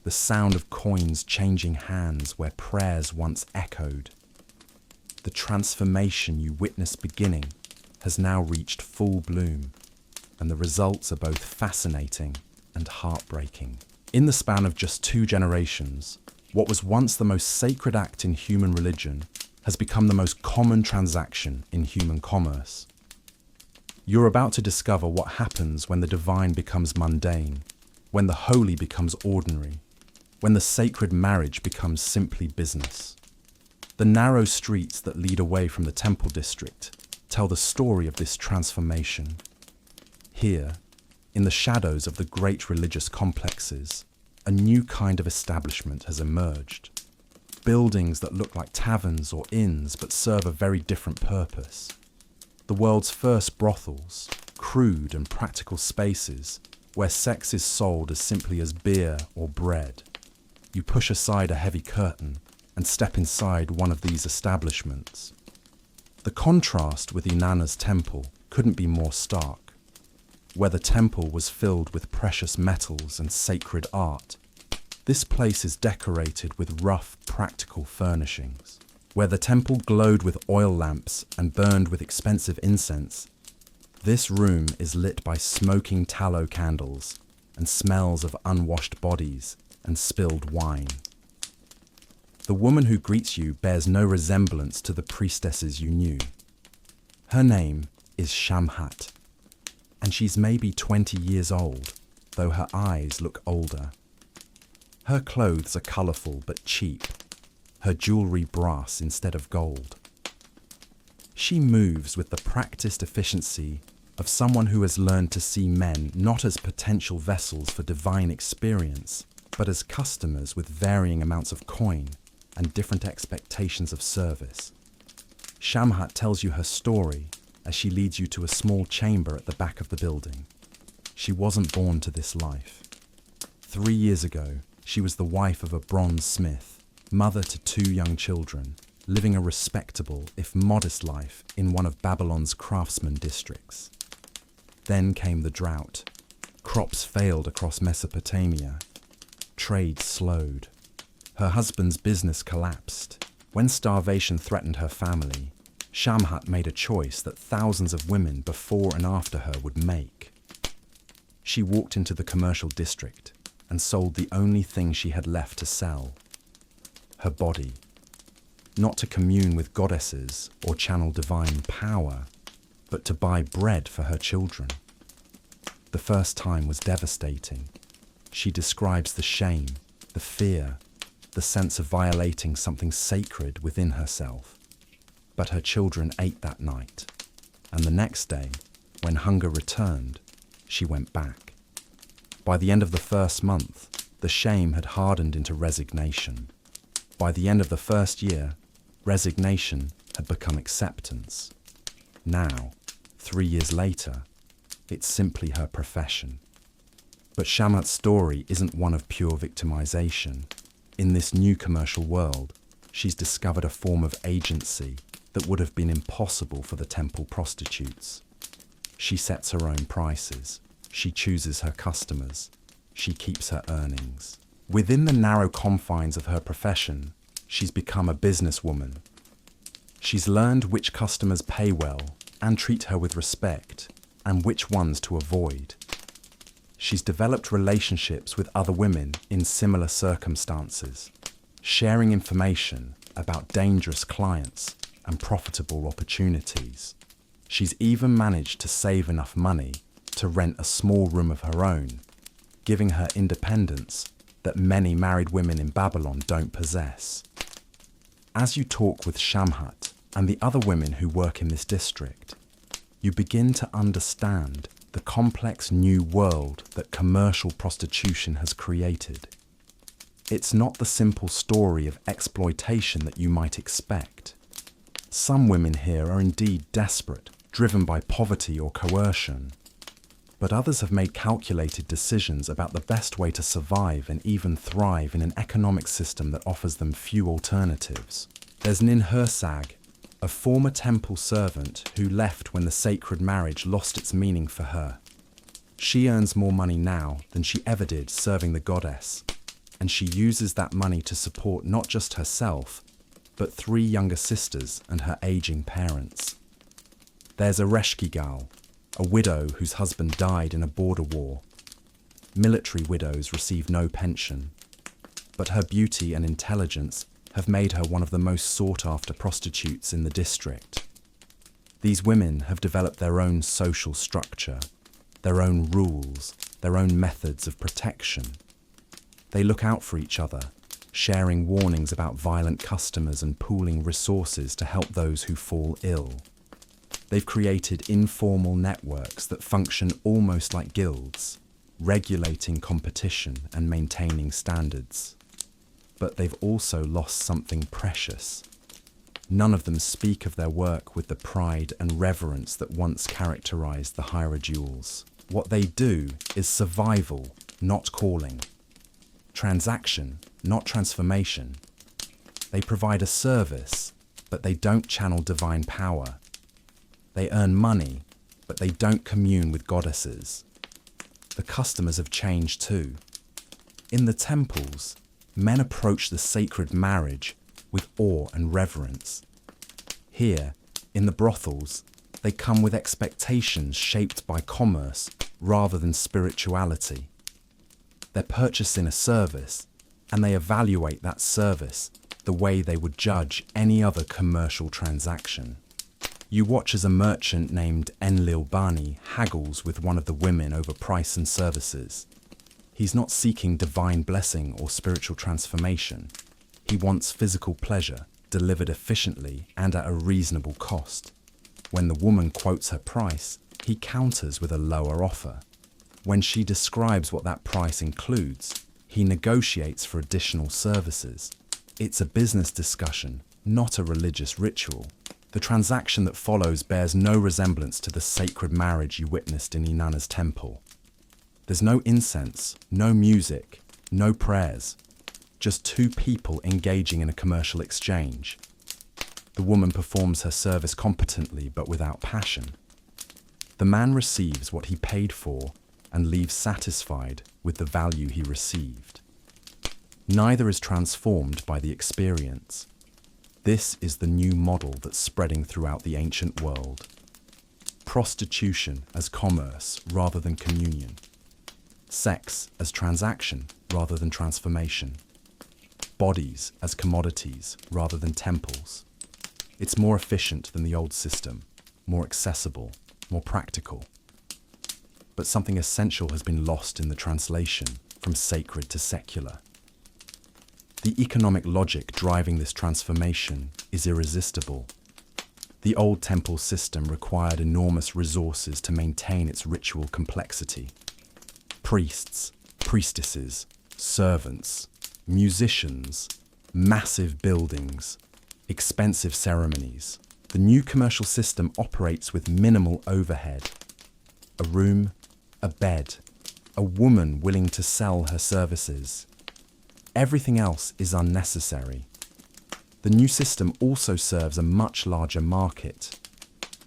the sound of coins changing hands where prayers once echoed. The transformation you witnessed beginning has now reached full bloom, and the results are both fascinating and heartbreaking. In the span of just 2 generations, what was once the most sacred act in human religion has become the most common transaction in human commerce. You're about to discover what happens when the divine becomes mundane, when the holy becomes ordinary, when the sacred marriage becomes simply business. The narrow streets that lead away from the temple district tell the story of this transformation. Here, in the shadows of the great religious complexes, a new kind of establishment has emerged. Buildings that look like taverns or inns but serve a very different purpose. The world's first brothels, crude and practical spaces where sex is sold as simply as beer or bread. You push aside a heavy curtain and step inside one of these establishments. The contrast with Inanna's temple couldn't be more stark. Where the temple was filled with precious metals and sacred art, this place is decorated with rough, practical furnishings. Where the temple glowed with oil lamps and burned with expensive incense, this room is lit by smoking tallow candles and smells of unwashed bodies and spilled wine. The woman who greets you bears no resemblance to the priestesses you knew. Her name is Shamhat, and she's maybe 20 years old, though her eyes look older. Her clothes are colourful but cheap, her jewellery brass instead of gold. She moves with the practiced efficiency of someone who has learned to see men not as potential vessels for divine experience, but as customers with varying amounts of coin and different expectations of service. Shamhat tells you her story as she leads you to a small chamber at the back of the building. She wasn't born to this life. 3 years ago, she was the wife of a bronze smith, mother to 2 young children, living a respectable, if modest life in one of Babylon's craftsman districts. Then came the drought. Crops failed across Mesopotamia. Trade slowed. Her husband's business collapsed. When starvation threatened her family, Shamhat made a choice that thousands of women before and after her would make. She walked into the commercial district and sold the only thing she had left to sell: her body. Not to commune with goddesses or channel divine power, but to buy bread for her children. The first time was devastating. She describes the shame, the fear, the sense of violating something sacred within herself. But her children ate that night, and the next day, when hunger returned, she went back. By the end of the first month, the shame had hardened into resignation. By the end of the first year, resignation had become acceptance. Now, 3 years later, it's simply her profession. But Shamhat's story isn't one of pure victimization. In this new commercial world, she's discovered a form of agency that would have been impossible for the temple prostitutes. She sets her own prices. She chooses her customers. She keeps her earnings. Within the narrow confines of her profession, she's become a businesswoman. She's learned which customers pay well and treat her with respect, and which ones to avoid. She's developed relationships with other women in similar circumstances, sharing information about dangerous clients and profitable opportunities. She's even managed to save enough money to rent a small room of her own, giving her independence that many married women in Babylon don't possess. As you talk with Shamhat and the other women who work in this district, you begin to understand the complex new world that commercial prostitution has created. It's not the simple story of exploitation that you might expect. Some women here are indeed desperate, driven by poverty or coercion. But others have made calculated decisions about the best way to survive and even thrive in an economic system that offers them few alternatives. There's Nin Hersag, a former temple servant who left when the sacred marriage lost its meaning for her. She earns more money now than she ever did serving the goddess, and she uses that money to support not just herself, but 3 younger sisters and her aging parents. There's Ereshkigal, a widow whose husband died in a border war. Military widows receive no pension, but her beauty and intelligence have made her one of the most sought-after prostitutes in the district. These women have developed their own social structure, their own rules, their own methods of protection. They look out for each other, sharing warnings about violent customers and pooling resources to help those who fall ill. They've created informal networks that function almost like guilds, regulating competition and maintaining standards. But they've also lost something precious. None of them speak of their work with the pride and reverence that once characterized the hierodules. What they do is survival, not calling. Transaction, not transformation. They provide a service, but they don't channel divine power. They earn money, but they don't commune with goddesses. The customers have changed too. In the temples, men approach the sacred marriage with awe and reverence. Here, in the brothels, they come with expectations shaped by commerce rather than spirituality. They're purchasing a service, and they evaluate that service the way they would judge any other commercial transaction. You watch as a merchant named Enlil Bani haggles with one of the women over price and services. He's not seeking divine blessing or spiritual transformation. He wants physical pleasure, delivered efficiently and at a reasonable cost. When the woman quotes her price, he counters with a lower offer. When she describes what that price includes, he negotiates for additional services. It's a business discussion, not a religious ritual. The transaction that follows bears no resemblance to the sacred marriage you witnessed in Inanna's temple. There's no incense, no music, no prayers, just 2 people engaging in a commercial exchange. The woman performs her service competently but without passion. The man receives what he paid for and leaves satisfied with the value he received. Neither is transformed by the experience. This is the new model that's spreading throughout the ancient world. Prostitution as commerce rather than communion. Sex as transaction rather than transformation. Bodies as commodities rather than temples. It's more efficient than the old system, more accessible, more practical. But something essential has been lost in the translation from sacred to secular. The economic logic driving this transformation is irresistible. The old temple system required enormous resources to maintain its ritual complexity. Priests, priestesses, servants, musicians, massive buildings, expensive ceremonies. The new commercial system operates with minimal overhead. A room, a bed, a woman willing to sell her services. Everything else is unnecessary. The new system also serves a much larger market.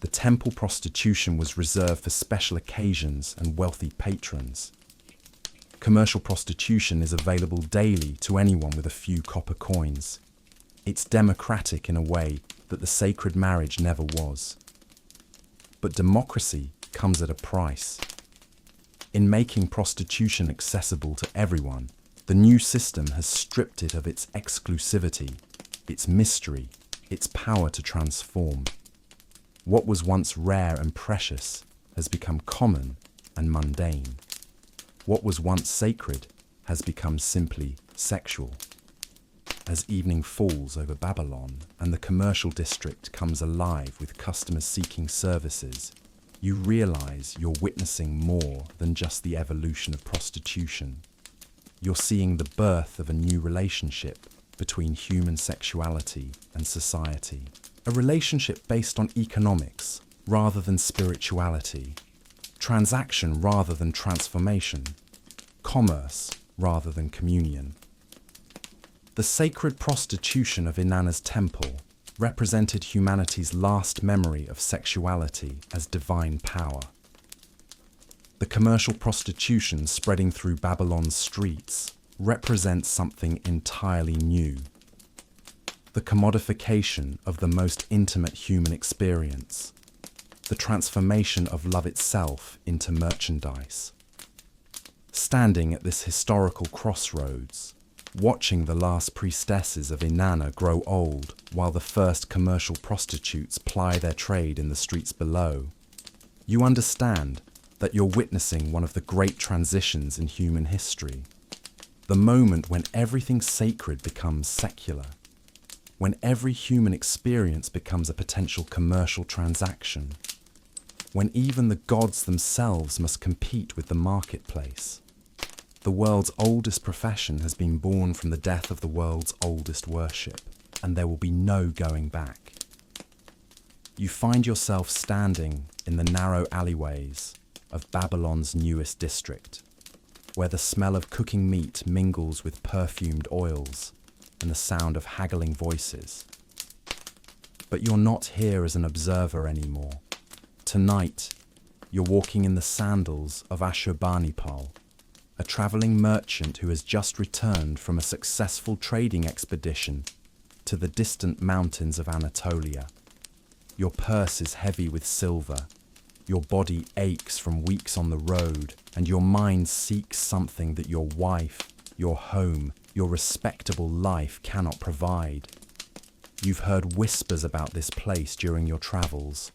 The temple prostitution was reserved for special occasions and wealthy patrons. Commercial prostitution is available daily to anyone with a few copper coins. It's democratic in a way that the sacred marriage never was. But democracy comes at a price. In making prostitution accessible to everyone, the new system has stripped it of its exclusivity, its mystery, its power to transform. What was once rare and precious has become common and mundane. What was once sacred has become simply sexual. As evening falls over Babylon and the commercial district comes alive with customers seeking services, you realize you're witnessing more than just the evolution of prostitution. You're seeing the birth of a new relationship between human sexuality and society, A relationship based on economics rather than spirituality, transaction rather than transformation, commerce rather than communion. The sacred prostitution of Inanna's temple represented humanity's last memory of sexuality as divine power. The commercial prostitution spreading through Babylon's streets represents something entirely new. The commodification of the most intimate human experience, the transformation of love itself into merchandise. Standing at this historical crossroads, watching the last priestesses of Inanna grow old while the first commercial prostitutes ply their trade in the streets below, you understand that you're witnessing one of the great transitions in human history. The moment when everything sacred becomes secular, when every human experience becomes a potential commercial transaction, when even the gods themselves must compete with the marketplace. The world's oldest profession has been born from the death of the world's oldest worship, and there will be no going back. You find yourself standing in the narrow alleyways of Babylon's newest district, where the smell of cooking meat mingles with perfumed oils and the sound of haggling voices. But you're not here as an observer anymore. Tonight, you're walking in the sandals of Ashurbanipal, a travelling merchant who has just returned from a successful trading expedition to the distant mountains of Anatolia. Your purse is heavy with silver, your body aches from weeks on the road, and your mind seeks something that your wife, your home, your respectable life cannot provide. You've heard whispers about this place during your travels.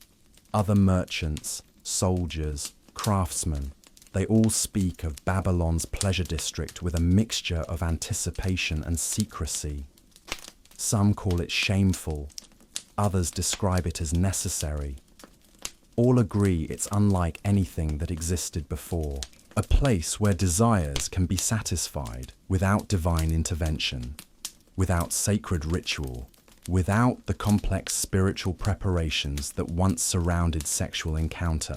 Other merchants, soldiers, craftsmen, they all speak of Babylon's pleasure district with a mixture of anticipation and secrecy. Some call it shameful, others describe it as necessary. All agree it's unlike anything that existed before, a place where desires can be satisfied without divine intervention, without sacred ritual, without the complex spiritual preparations that once surrounded sexual encounter.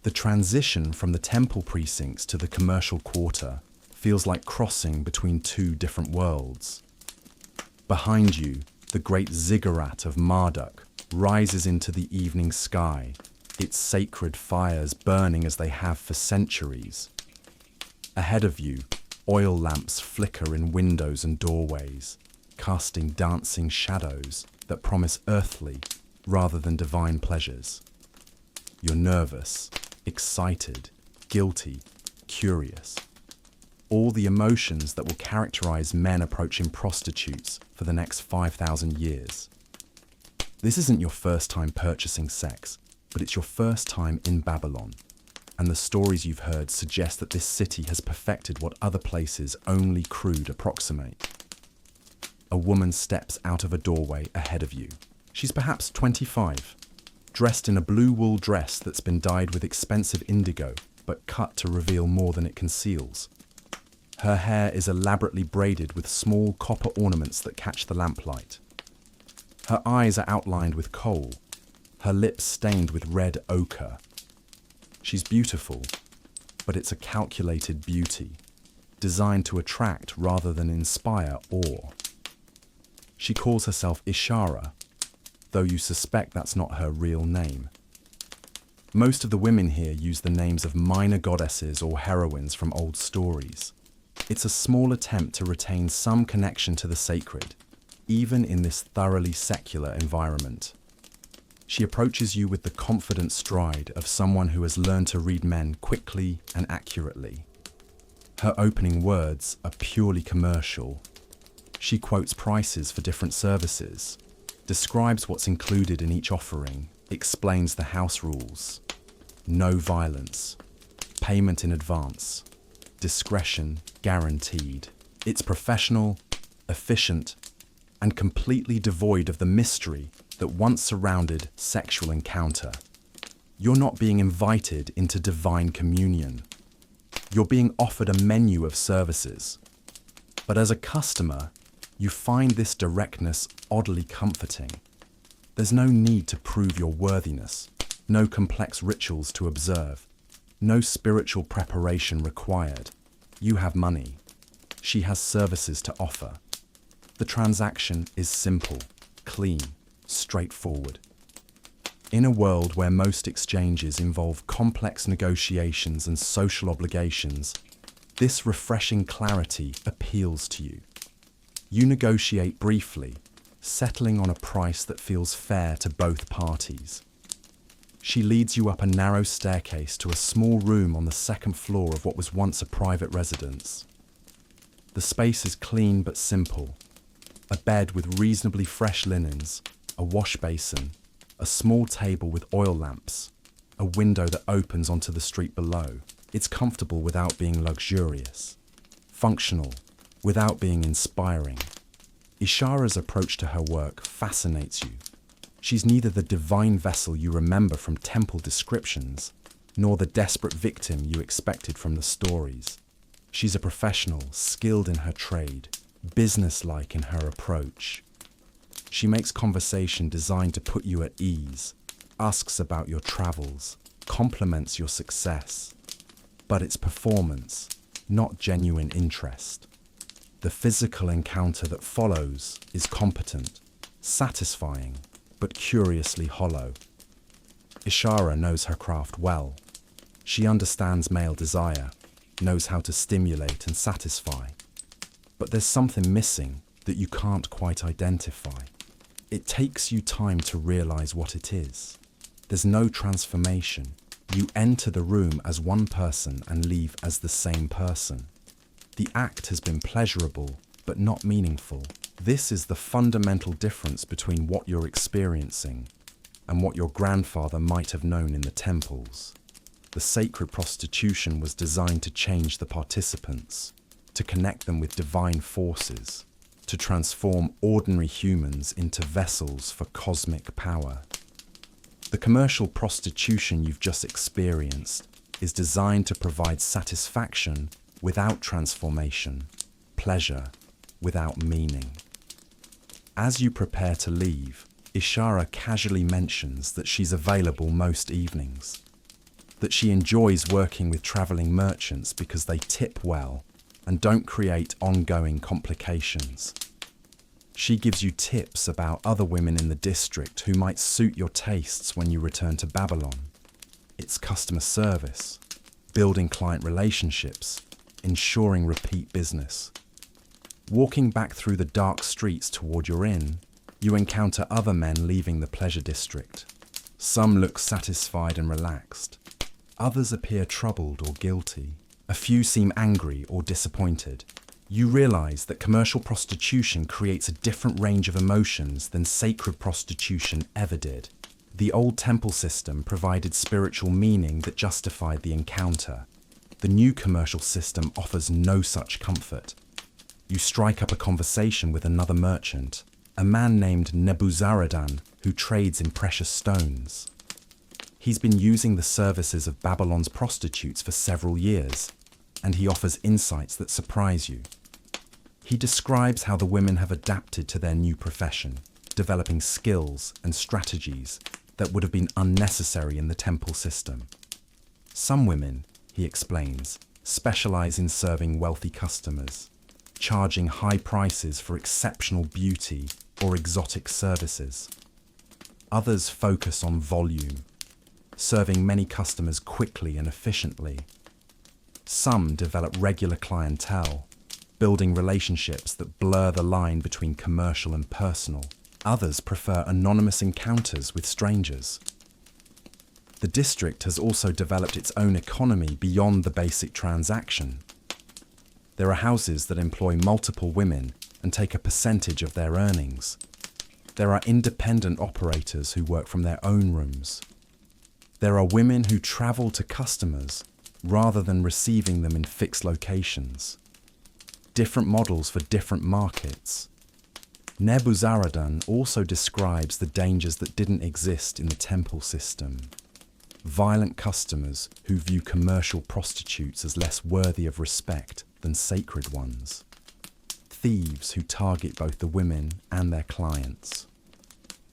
The transition from the temple precincts to the commercial quarter feels like crossing between two different worlds. Behind you, the great ziggurat of Marduk rises into the evening sky, its sacred fires burning as they have for centuries. Ahead of you, oil lamps flicker in windows and doorways, casting dancing shadows that promise earthly rather than divine pleasures. You're nervous, excited, guilty, curious. All the emotions that will characterize men approaching prostitutes for the next 5,000 years. This isn't your first time purchasing sex, but it's your first time in Babylon. And the stories you've heard suggest that this city has perfected what other places only crude approximate. A woman steps out of a doorway ahead of you. She's perhaps 25, dressed in a blue wool dress that's been dyed with expensive indigo, but cut to reveal more than it conceals. Her hair is elaborately braided with small copper ornaments that catch the lamplight. Her eyes are outlined with kohl, her lips stained with red ochre. She's beautiful, but it's a calculated beauty, designed to attract rather than inspire awe. She calls herself Ishara, though you suspect that's not her real name. Most of the women here use the names of minor goddesses or heroines from old stories. It's a small attempt to retain some connection to the sacred, even in this thoroughly secular environment. She approaches you with the confident stride of someone who has learned to read men quickly and accurately. Her opening words are purely commercial. She quotes prices for different services, describes what's included in each offering, explains the house rules. No violence, payment in advance, discretion guaranteed. It's professional, efficient, and completely devoid of the mystery that once surrounded sexual encounter. You're not being invited into divine communion. You're being offered a menu of services. But as a customer, you find this directness oddly comforting. There's no need to prove your worthiness, no complex rituals to observe, no spiritual preparation required. You have money. She has services to offer. The transaction is simple, clean, straightforward. In a world where most exchanges involve complex negotiations and social obligations, this refreshing clarity appeals to you. You negotiate briefly, settling on a price that feels fair to both parties. She leads you up a narrow staircase to a small room on the second floor of what was once a private residence. The space is clean but simple. A bed with reasonably fresh linens, a wash basin, a small table with oil lamps, a window that opens onto the street below. It's comfortable without being luxurious, functional without being inspiring. Ishara's approach to her work fascinates you. She's neither the divine vessel you remember from temple descriptions, nor the desperate victim you expected from the stories. She's a professional, skilled in her trade, businesslike in her approach. She makes conversation designed to put you at ease, asks about your travels, compliments your success. But it's performance, not genuine interest. The physical encounter that follows is competent, satisfying, but curiously hollow. Ishara knows her craft well. She understands male desire, knows how to stimulate and satisfy. But there's something missing that you can't quite identify. It takes you time to realize what it is. There's no transformation. You enter the room as one person and leave as the same person. The act has been pleasurable, but not meaningful. This is the fundamental difference between what you're experiencing and what your grandfather might have known in the temples. The sacred prostitution was designed to change the participants, to connect them with divine forces, to transform ordinary humans into vessels for cosmic power. The commercial prostitution you've just experienced is designed to provide satisfaction without transformation, pleasure without meaning. As you prepare to leave, Ishara casually mentions that she's available most evenings, that she enjoys working with traveling merchants because they tip well and don't create ongoing complications. She gives you tips about other women in the district who might suit your tastes when you return to Babylon. It's customer service, building client relationships, ensuring repeat business. Walking back through the dark streets toward your inn, you encounter other men leaving the pleasure district. Some look satisfied and relaxed. Others appear troubled or guilty. A few seem angry or disappointed. You realize that commercial prostitution creates a different range of emotions than sacred prostitution ever did. The old temple system provided spiritual meaning that justified the encounter. The new commercial system offers no such comfort. You strike up a conversation with another merchant, a man named Nebuzaradan who trades in precious stones. He's been using the services of Babylon's prostitutes for several years, and he offers insights that surprise you. He describes how the women have adapted to their new profession, developing skills and strategies that would have been unnecessary in the temple system. Some women, he explains, specialize in serving wealthy customers, charging high prices for exceptional beauty or exotic services. Others focus on volume, serving many customers quickly and efficiently. Some develop regular clientele, building relationships that blur the line between commercial and personal. Others prefer anonymous encounters with strangers. The district has also developed its own economy beyond the basic transaction. There are houses that employ multiple women and take a percentage of their earnings. There are independent operators who work from their own rooms. There are women who travel to customers rather than receiving them in fixed locations. Different models for different markets. Nebuzaradan also describes the dangers that didn't exist in the temple system. Violent customers who view commercial prostitutes as less worthy of respect than sacred ones. Thieves who target both the women and their clients.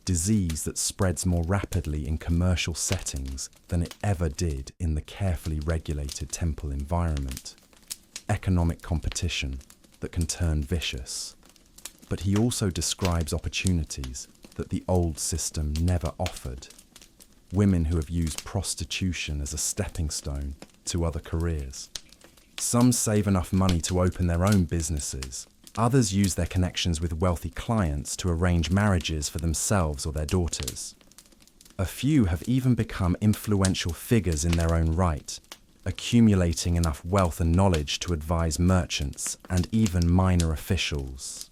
disease that spreads more rapidly in commercial settings than it ever did in the carefully regulated temple environment. Economic competition that can turn vicious. But he also describes opportunities that the old system never offered. Women who have used prostitution as a stepping stone to other careers. Some save enough money to open their own businesses. Others use their connections with wealthy clients to arrange marriages for themselves or their daughters. A few have even become influential figures in their own right, accumulating enough wealth and knowledge to advise merchants and even minor officials.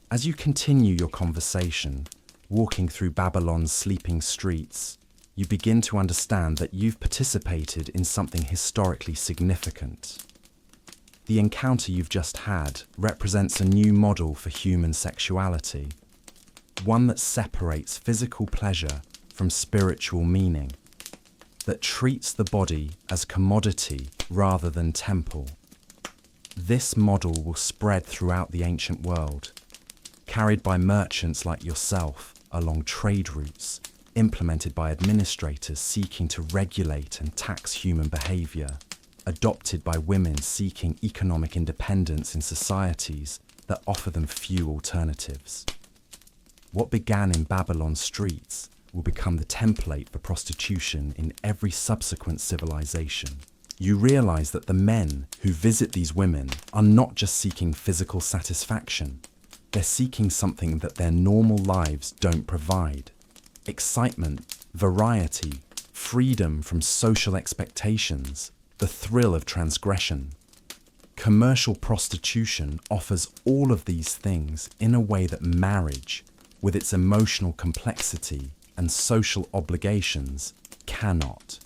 As you continue your conversation, walking through Babylon's sleeping streets, you begin to understand that you've participated in something historically significant. The encounter you've just had represents a new model for human sexuality, one that separates physical pleasure from spiritual meaning, that treats the body as commodity rather than temple. This model will spread throughout the ancient world, carried by merchants like yourself along trade routes, implemented by administrators seeking to regulate and tax human behavior, adopted by women seeking economic independence in societies that offer them few alternatives. What began in Babylon's streets will become the template for prostitution in every subsequent civilization. You realize that the men who visit these women are not just seeking physical satisfaction. They're seeking something that their normal lives don't provide. Excitement, variety, freedom from social expectations, the thrill of transgression. Commercial prostitution offers all of these things in a way that marriage, with its emotional complexity and social obligations, cannot.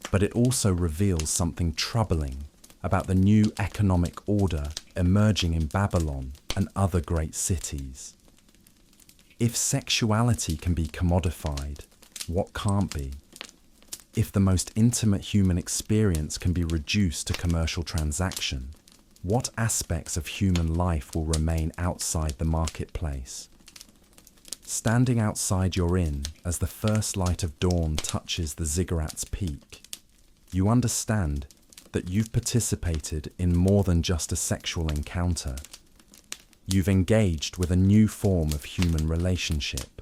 But it also reveals something troubling about the new economic order emerging in Babylon and other great cities. If sexuality can be commodified, what can't be? If the most intimate human experience can be reduced to commercial transaction, what aspects of human life will remain outside the marketplace? Standing outside your inn as the first light of dawn touches the ziggurat's peak, you understand that you've participated in more than just a sexual encounter. You've engaged with a new form of human relationship,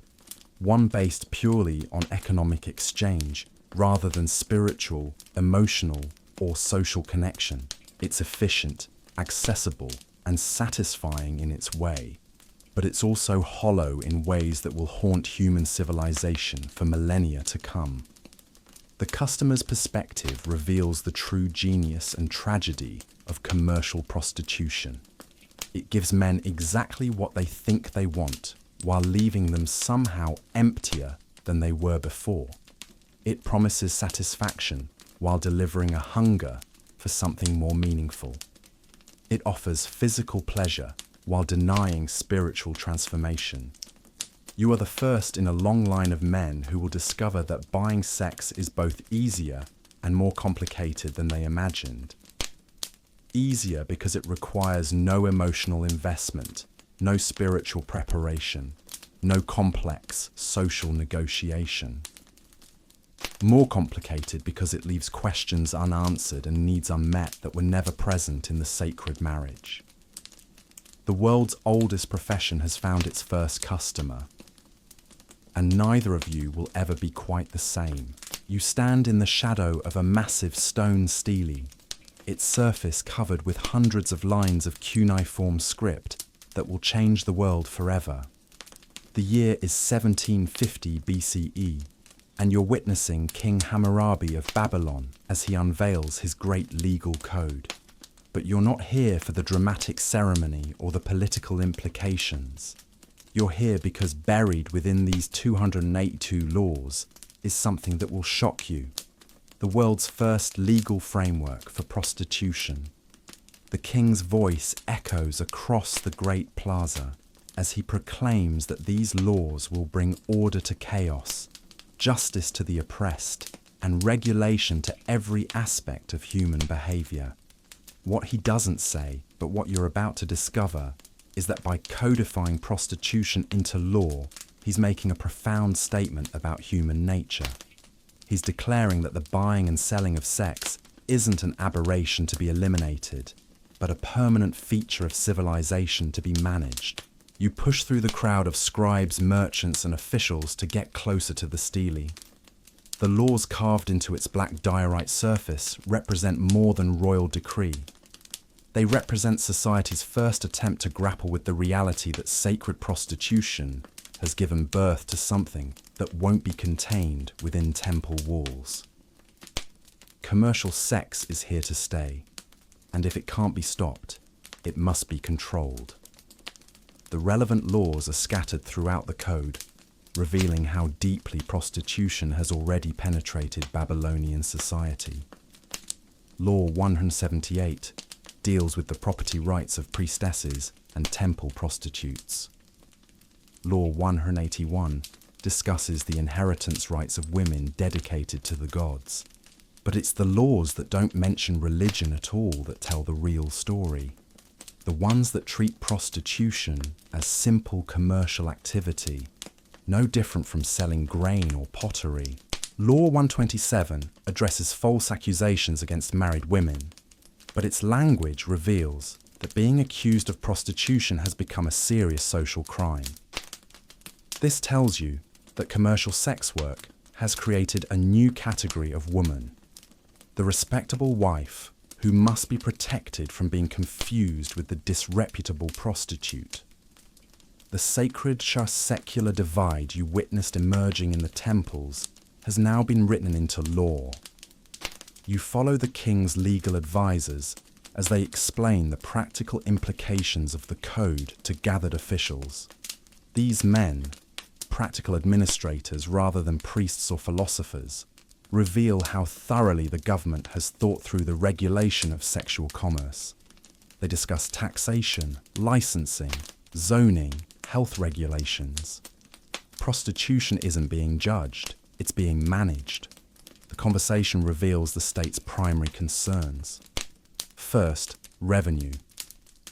one based purely on economic exchange rather than spiritual, emotional, or social connection. It's efficient, accessible, and satisfying in its way, but it's also hollow in ways that will haunt human civilization for millennia to come. The customer's perspective reveals the true genius and tragedy of commercial prostitution. It gives men exactly what they think they want, while leaving them somehow emptier than they were before. It promises satisfaction while delivering a hunger for something more meaningful. It offers physical pleasure while denying spiritual transformation. You are the first in a long line of men who will discover that buying sex is both easier and more complicated than they imagined. Easier because it requires no emotional investment, no spiritual preparation, no complex social negotiation. More complicated because it leaves questions unanswered and needs unmet that were never present in the sacred marriage. The world's oldest profession has found its first customer, and neither of you will ever be quite the same. You stand in the shadow of a massive stone stele, its surface covered with hundreds of lines of cuneiform script that will change the world forever. The year is 1750 BCE, and you're witnessing King Hammurabi of Babylon as he unveils his great legal code. But you're not here for the dramatic ceremony or the political implications. You're here because buried within these 282 laws is something that will shock you. The world's first legal framework for prostitution. The king's voice echoes across the great plaza as he proclaims that these laws will bring order to chaos, justice to the oppressed, and regulation to every aspect of human behavior. What he doesn't say, but what you're about to discover, is that by codifying prostitution into law, He's making a profound statement about human nature. He's declaring that the buying and selling of sex isn't an aberration to be eliminated, but a permanent feature of civilization to be managed. You push through the crowd of scribes, merchants, and officials to get closer to the stele. The laws carved into its black diorite surface represent more than royal decree. They represent society's first attempt to grapple with the reality that sacred prostitution has given birth to something that won't be contained within temple walls. Commercial sex is here to stay, and if it can't be stopped, it must be controlled. The relevant laws are scattered throughout the code, revealing how deeply prostitution has already penetrated Babylonian society. Law 178 deals with the property rights of priestesses and temple prostitutes. Law 181 discusses the inheritance rights of women dedicated to the gods. But it's the laws that don't mention religion at all that tell the real story. The ones that treat prostitution as simple commercial activity, no different from selling grain or pottery. Law 127 addresses false accusations against married women, but its language reveals that being accused of prostitution has become a serious social crime. This tells you that commercial sex work has created a new category of woman, the respectable wife who must be protected from being confused with the disreputable prostitute. The sacred secular divide you witnessed emerging in the temples has now been written into law. You follow the king's legal advisors as they explain the practical implications of the code to gathered officials. These men, practical administrators rather than priests or philosophers, reveal how thoroughly the government has thought through the regulation of sexual commerce. They discuss taxation, licensing, zoning, health regulations. Prostitution isn't being judged, it's being managed. The conversation reveals the state's primary concerns. First, revenue.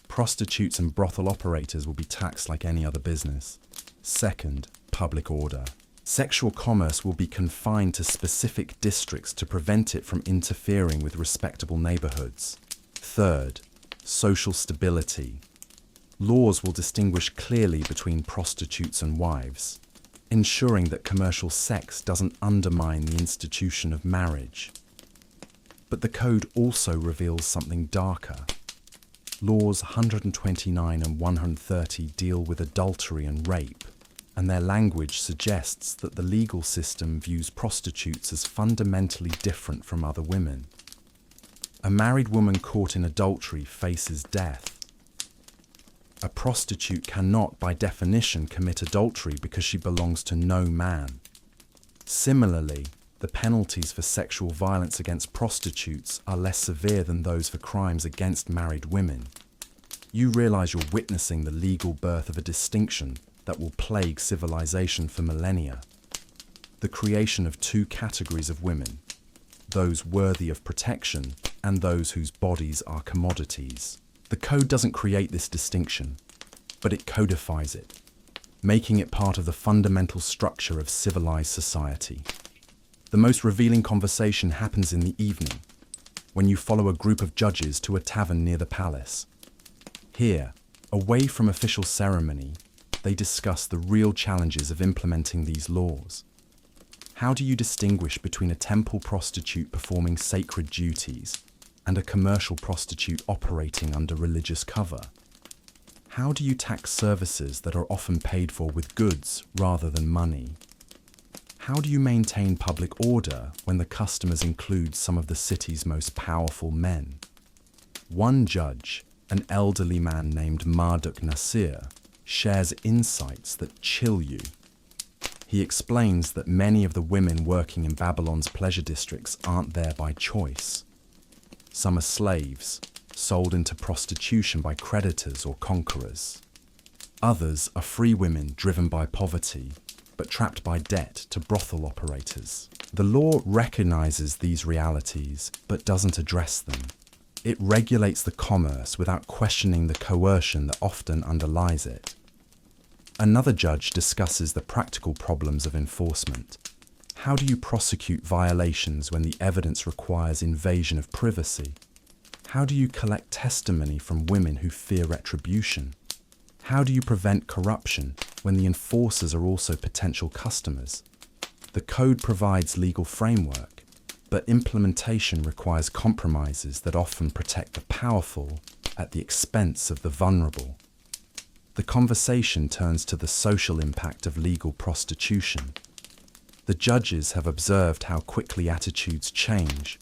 Prostitutes and brothel operators will be taxed like any other business. Second, public order. Sexual commerce will be confined to specific districts to prevent it from interfering with respectable neighborhoods. Third, social stability. Laws will distinguish clearly between prostitutes and wives, ensuring that commercial sex doesn't undermine the institution of marriage. But the code also reveals something darker. Laws 129 and 130 deal with adultery and rape, and their language suggests that the legal system views prostitutes as fundamentally different from other women. A married woman caught in adultery faces death. A prostitute cannot, by definition, commit adultery because she belongs to no man. Similarly, the penalties for sexual violence against prostitutes are less severe than those for crimes against married women. You realize you're witnessing the legal birth of a distinction that will plague civilization for millennia. The creation of two categories of women, those worthy of protection and those whose bodies are commodities. The code doesn't create this distinction, but it codifies it, making it part of the fundamental structure of civilized society. The most revealing conversation happens in the evening, when you follow a group of judges to a tavern near the palace. Here, away from official ceremony, they discuss the real challenges of implementing these laws. How do you distinguish between a temple prostitute performing sacred duties and a commercial prostitute operating under religious cover? How do you tax services that are often paid for with goods rather than money? How do you maintain public order when the customers include some of the city's most powerful men? One judge, an elderly man named Marduk Nasir, shares insights that chill you. He explains that many of the women working in Babylon's pleasure districts aren't there by choice. Some are slaves, sold into prostitution by creditors or conquerors. Others are free women driven by poverty, but trapped by debt to brothel operators. The law recognizes these realities, but doesn't address them. It regulates the commerce without questioning the coercion that often underlies it. Another judge discusses the practical problems of enforcement. How do you prosecute violations when the evidence requires invasion of privacy? How do you collect testimony from women who fear retribution? How do you prevent corruption when the enforcers are also potential customers? The code provides legal framework, but implementation requires compromises that often protect the powerful at the expense of the vulnerable. The conversation turns to the social impact of legal prostitution. The judges have observed how quickly attitudes change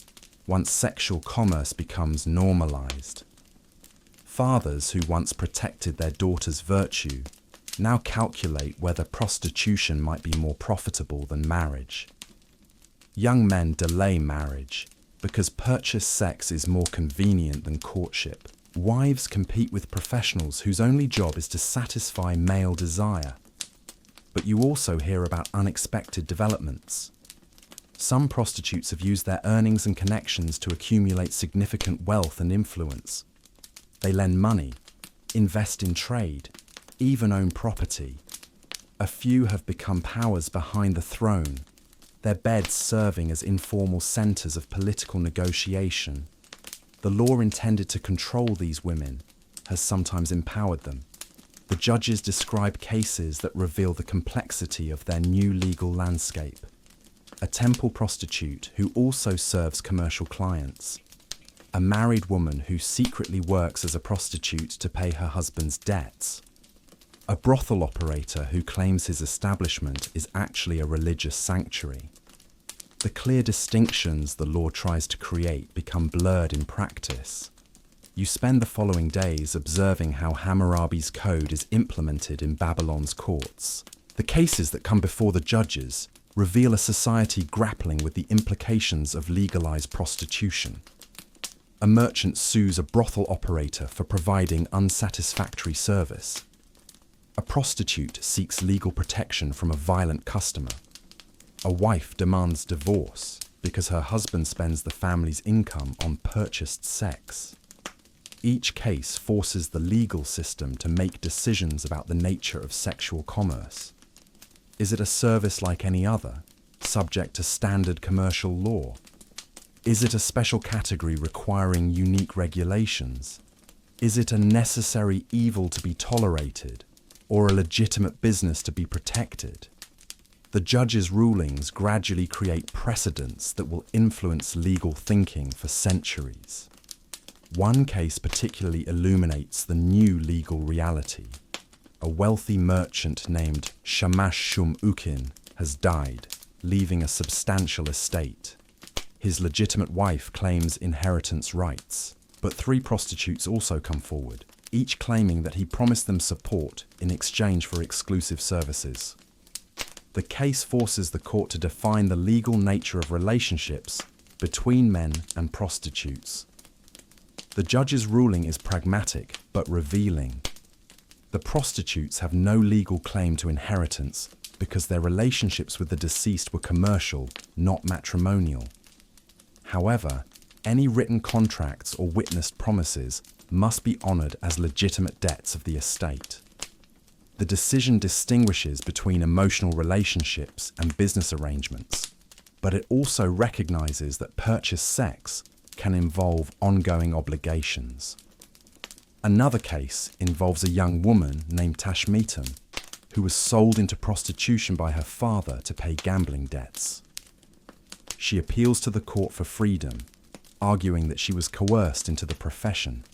once sexual commerce becomes normalized. Fathers who once protected their daughter's virtue now calculate whether prostitution might be more profitable than marriage. Young men delay marriage because purchased sex is more convenient than courtship. Wives compete with professionals whose only job is to satisfy male desire. But you also hear about unexpected developments. Some prostitutes have used their earnings and connections to accumulate significant wealth and influence. They lend money, invest in trade, even own property. A few have become powers behind the throne, their beds serving as informal centers of political negotiation. The law intended to control these women has sometimes empowered them. The judges describe cases that reveal the complexity of their new legal landscape. A temple prostitute who also serves commercial clients. A married woman who secretly works as a prostitute to pay her husband's debts. A brothel operator who claims his establishment is actually a religious sanctuary. The clear distinctions the law tries to create become blurred in practice. You spend the following days observing how Hammurabi's code is implemented in Babylon's courts. The cases that come before the judges reveal a society grappling with the implications of legalized prostitution. A merchant sues a brothel operator for providing unsatisfactory service. A prostitute seeks legal protection from a violent customer. A wife demands divorce because her husband spends the family's income on purchased sex. Each case forces the legal system to make decisions about the nature of sexual commerce. Is it a service like any other, subject to standard commercial law? Is it a special category requiring unique regulations? Is it a necessary evil to be tolerated, or a legitimate business to be protected? The judges' rulings gradually create precedents that will influence legal thinking for centuries. One case particularly illuminates the new legal reality. A wealthy merchant named Shamash Shum Ukin has died, leaving a substantial estate. His legitimate wife claims inheritance rights, but 3 prostitutes also come forward, each claiming that he promised them support in exchange for exclusive services. The case forces the court to define the legal nature of relationships between men and prostitutes. The judge's ruling is pragmatic but revealing. The prostitutes have no legal claim to inheritance because their relationships with the deceased were commercial, not matrimonial. However, any written contracts or witnessed promises must be honoured as legitimate debts of the estate. The decision distinguishes between emotional relationships and business arrangements, but it also recognises that purchased sex can involve ongoing obligations. Another case involves a young woman named Tashmitam, who was sold into prostitution by her father to pay gambling debts. She appeals to the court for freedom, arguing that she was coerced into the profession.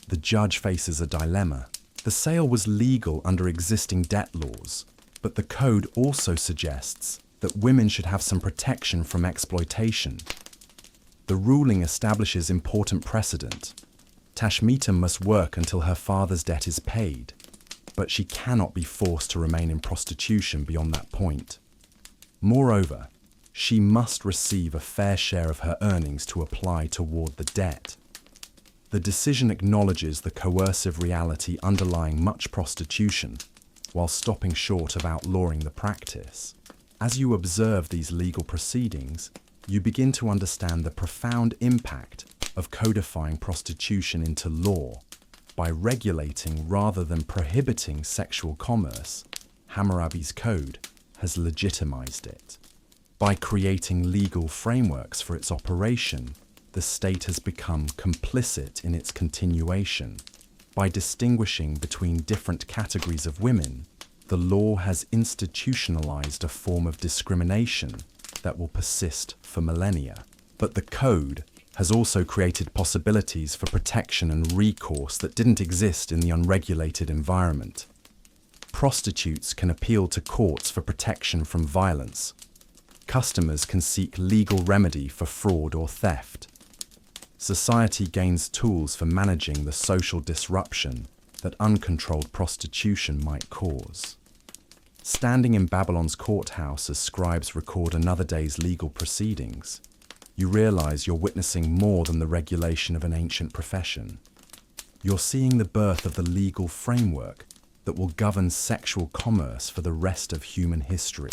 The judge faces a dilemma. The sale was legal under existing debt laws, but the code also suggests that women should have some protection from exploitation. The ruling establishes important precedent. Tashmitam must work until her father's debt is paid, but she cannot be forced to remain in prostitution beyond that point. Moreover, she must receive a fair share of her earnings to apply toward the debt. The decision acknowledges the coercive reality underlying much prostitution, while stopping short of outlawing the practice. As you observe these legal proceedings, you begin to understand the profound impact of codifying prostitution into law. By regulating rather than prohibiting sexual commerce, Hammurabi's code has legitimized it. By creating legal frameworks for its operation, the state has become complicit in its continuation. By distinguishing between different categories of women, the law has institutionalized a form of discrimination that will persist for millennia. But the code has also created possibilities for protection and recourse that didn't exist in the unregulated environment. Prostitutes can appeal to courts for protection from violence. Customers can seek legal remedy for fraud or theft. Society gains tools for managing the social disruption that uncontrolled prostitution might cause. Standing in Babylon's courthouse as scribes record another day's legal proceedings, you realize you're witnessing more than the regulation of an ancient profession. You're seeing the birth of the legal framework that will govern sexual commerce for the rest of human history.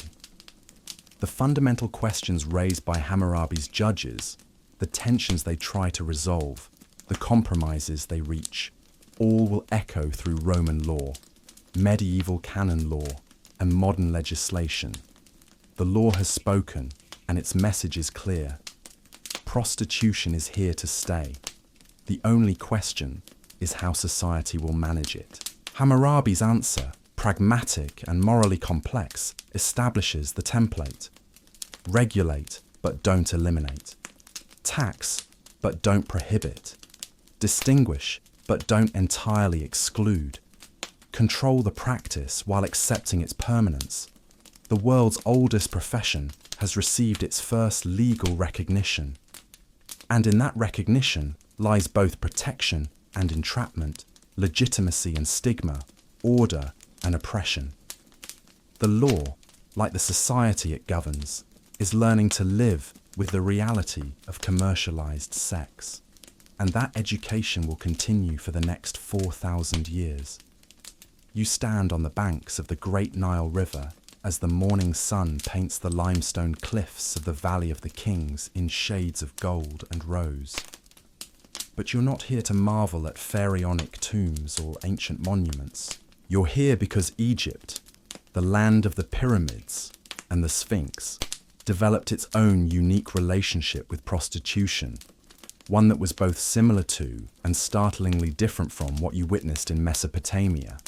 The fundamental questions raised by Hammurabi's judges, the tensions they try to resolve, the compromises they reach, all will echo through Roman law, medieval canon law, and modern legislation. The law has spoken, and its message is clear. Prostitution is here to stay. The only question is how society will manage it. Hammurabi's answer, pragmatic and morally complex, establishes the template. Regulate, but don't eliminate. Tax, but don't prohibit. Distinguish, but don't entirely exclude. Control the practice while accepting its permanence. The world's oldest profession has received its first legal recognition. And in that recognition lies both protection and entrapment, legitimacy and stigma, order and oppression. The law, like the society it governs, is learning to live with the reality of commercialized sex. And that education will continue for the next 4,000 years. You stand on the banks of the Great Nile River as the morning sun paints the limestone cliffs of the Valley of the Kings in shades of gold and rose. But you're not here to marvel at pharaonic tombs or ancient monuments. You're here because Egypt, the land of the pyramids and the Sphinx, developed its own unique relationship with prostitution, one that was both similar to and startlingly different from what you witnessed in Mesopotamia.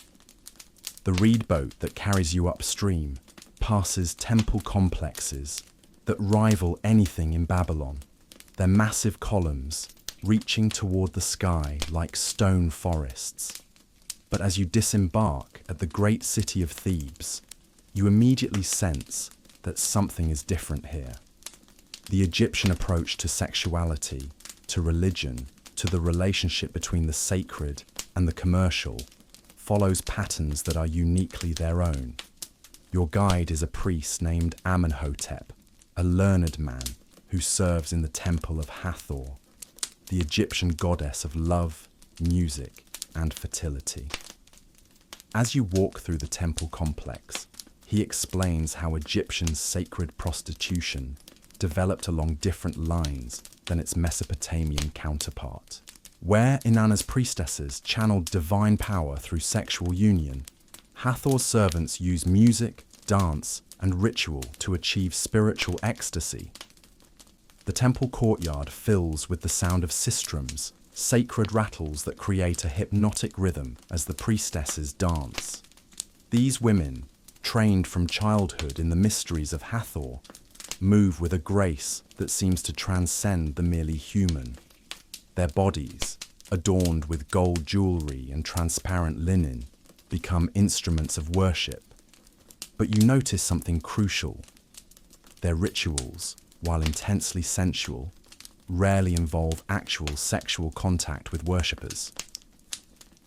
The reed boat that carries you upstream passes temple complexes that rival anything in Babylon, their massive columns reaching toward the sky like stone forests. But as you disembark at the great city of Thebes, you immediately sense that something is different here. The Egyptian approach to sexuality, to religion, to the relationship between the sacred and the commercial follows patterns that are uniquely their own. Your guide is a priest named Amenhotep, a learned man who serves in the temple of Hathor, the Egyptian goddess of love, music, and fertility. As you walk through the temple complex, he explains how Egyptian sacred prostitution developed along different lines than its Mesopotamian counterpart. Where Inanna's priestesses channeled divine power through sexual union, Hathor's servants use music, dance, and ritual to achieve spiritual ecstasy. The temple courtyard fills with the sound of sistrums, sacred rattles that create a hypnotic rhythm as the priestesses dance. These women, trained from childhood in the mysteries of Hathor, move with a grace that seems to transcend the merely human. Their bodies, adorned with gold jewelry and transparent linen, become instruments of worship. But you notice something crucial. Their rituals, while intensely sensual, rarely involve actual sexual contact with worshippers.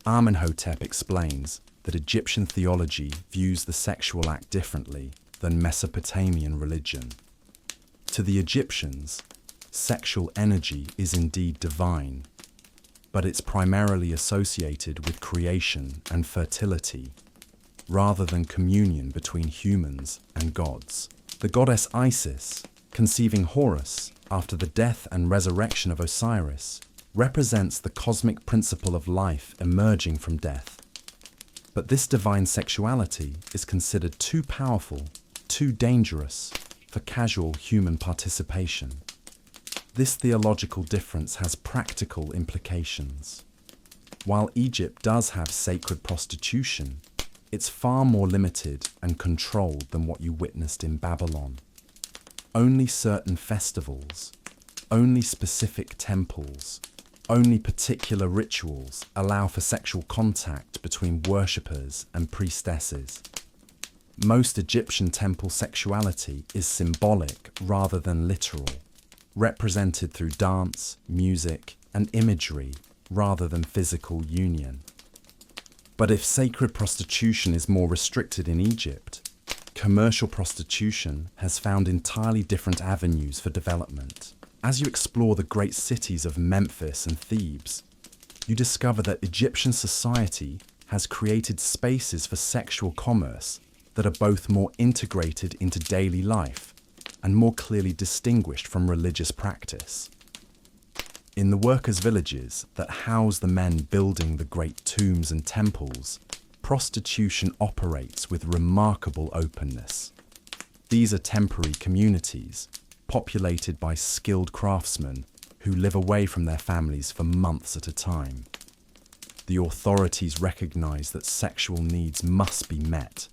Amenhotep explains that Egyptian theology views the sexual act differently than Mesopotamian religion. To the Egyptians, sexual energy is indeed divine, but it's primarily associated with creation and fertility, rather than communion between humans and gods. The goddess Isis, conceiving Horus after the death and resurrection of Osiris, represents the cosmic principle of life emerging from death. But this divine sexuality is considered too powerful, too dangerous for casual human participation. This theological difference has practical implications. While Egypt does have sacred prostitution, it's far more limited and controlled than what you witnessed in Babylon. Only certain festivals, only specific temples, only particular rituals allow for sexual contact between worshippers and priestesses. Most Egyptian temple sexuality is symbolic rather than literal, represented through dance, music, and imagery rather than physical union. But if sacred prostitution is more restricted in Egypt, commercial prostitution has found entirely different avenues for development. As you explore the great cities of Memphis and Thebes, you discover that Egyptian society has created spaces for sexual commerce that are both more integrated into daily life and more clearly distinguished from religious practice. In the workers' villages that house the men building the great tombs and temples, prostitution operates with remarkable openness. These are temporary communities, populated by skilled craftsmen who live away from their families for months at a time. The authorities recognize that sexual needs must be met,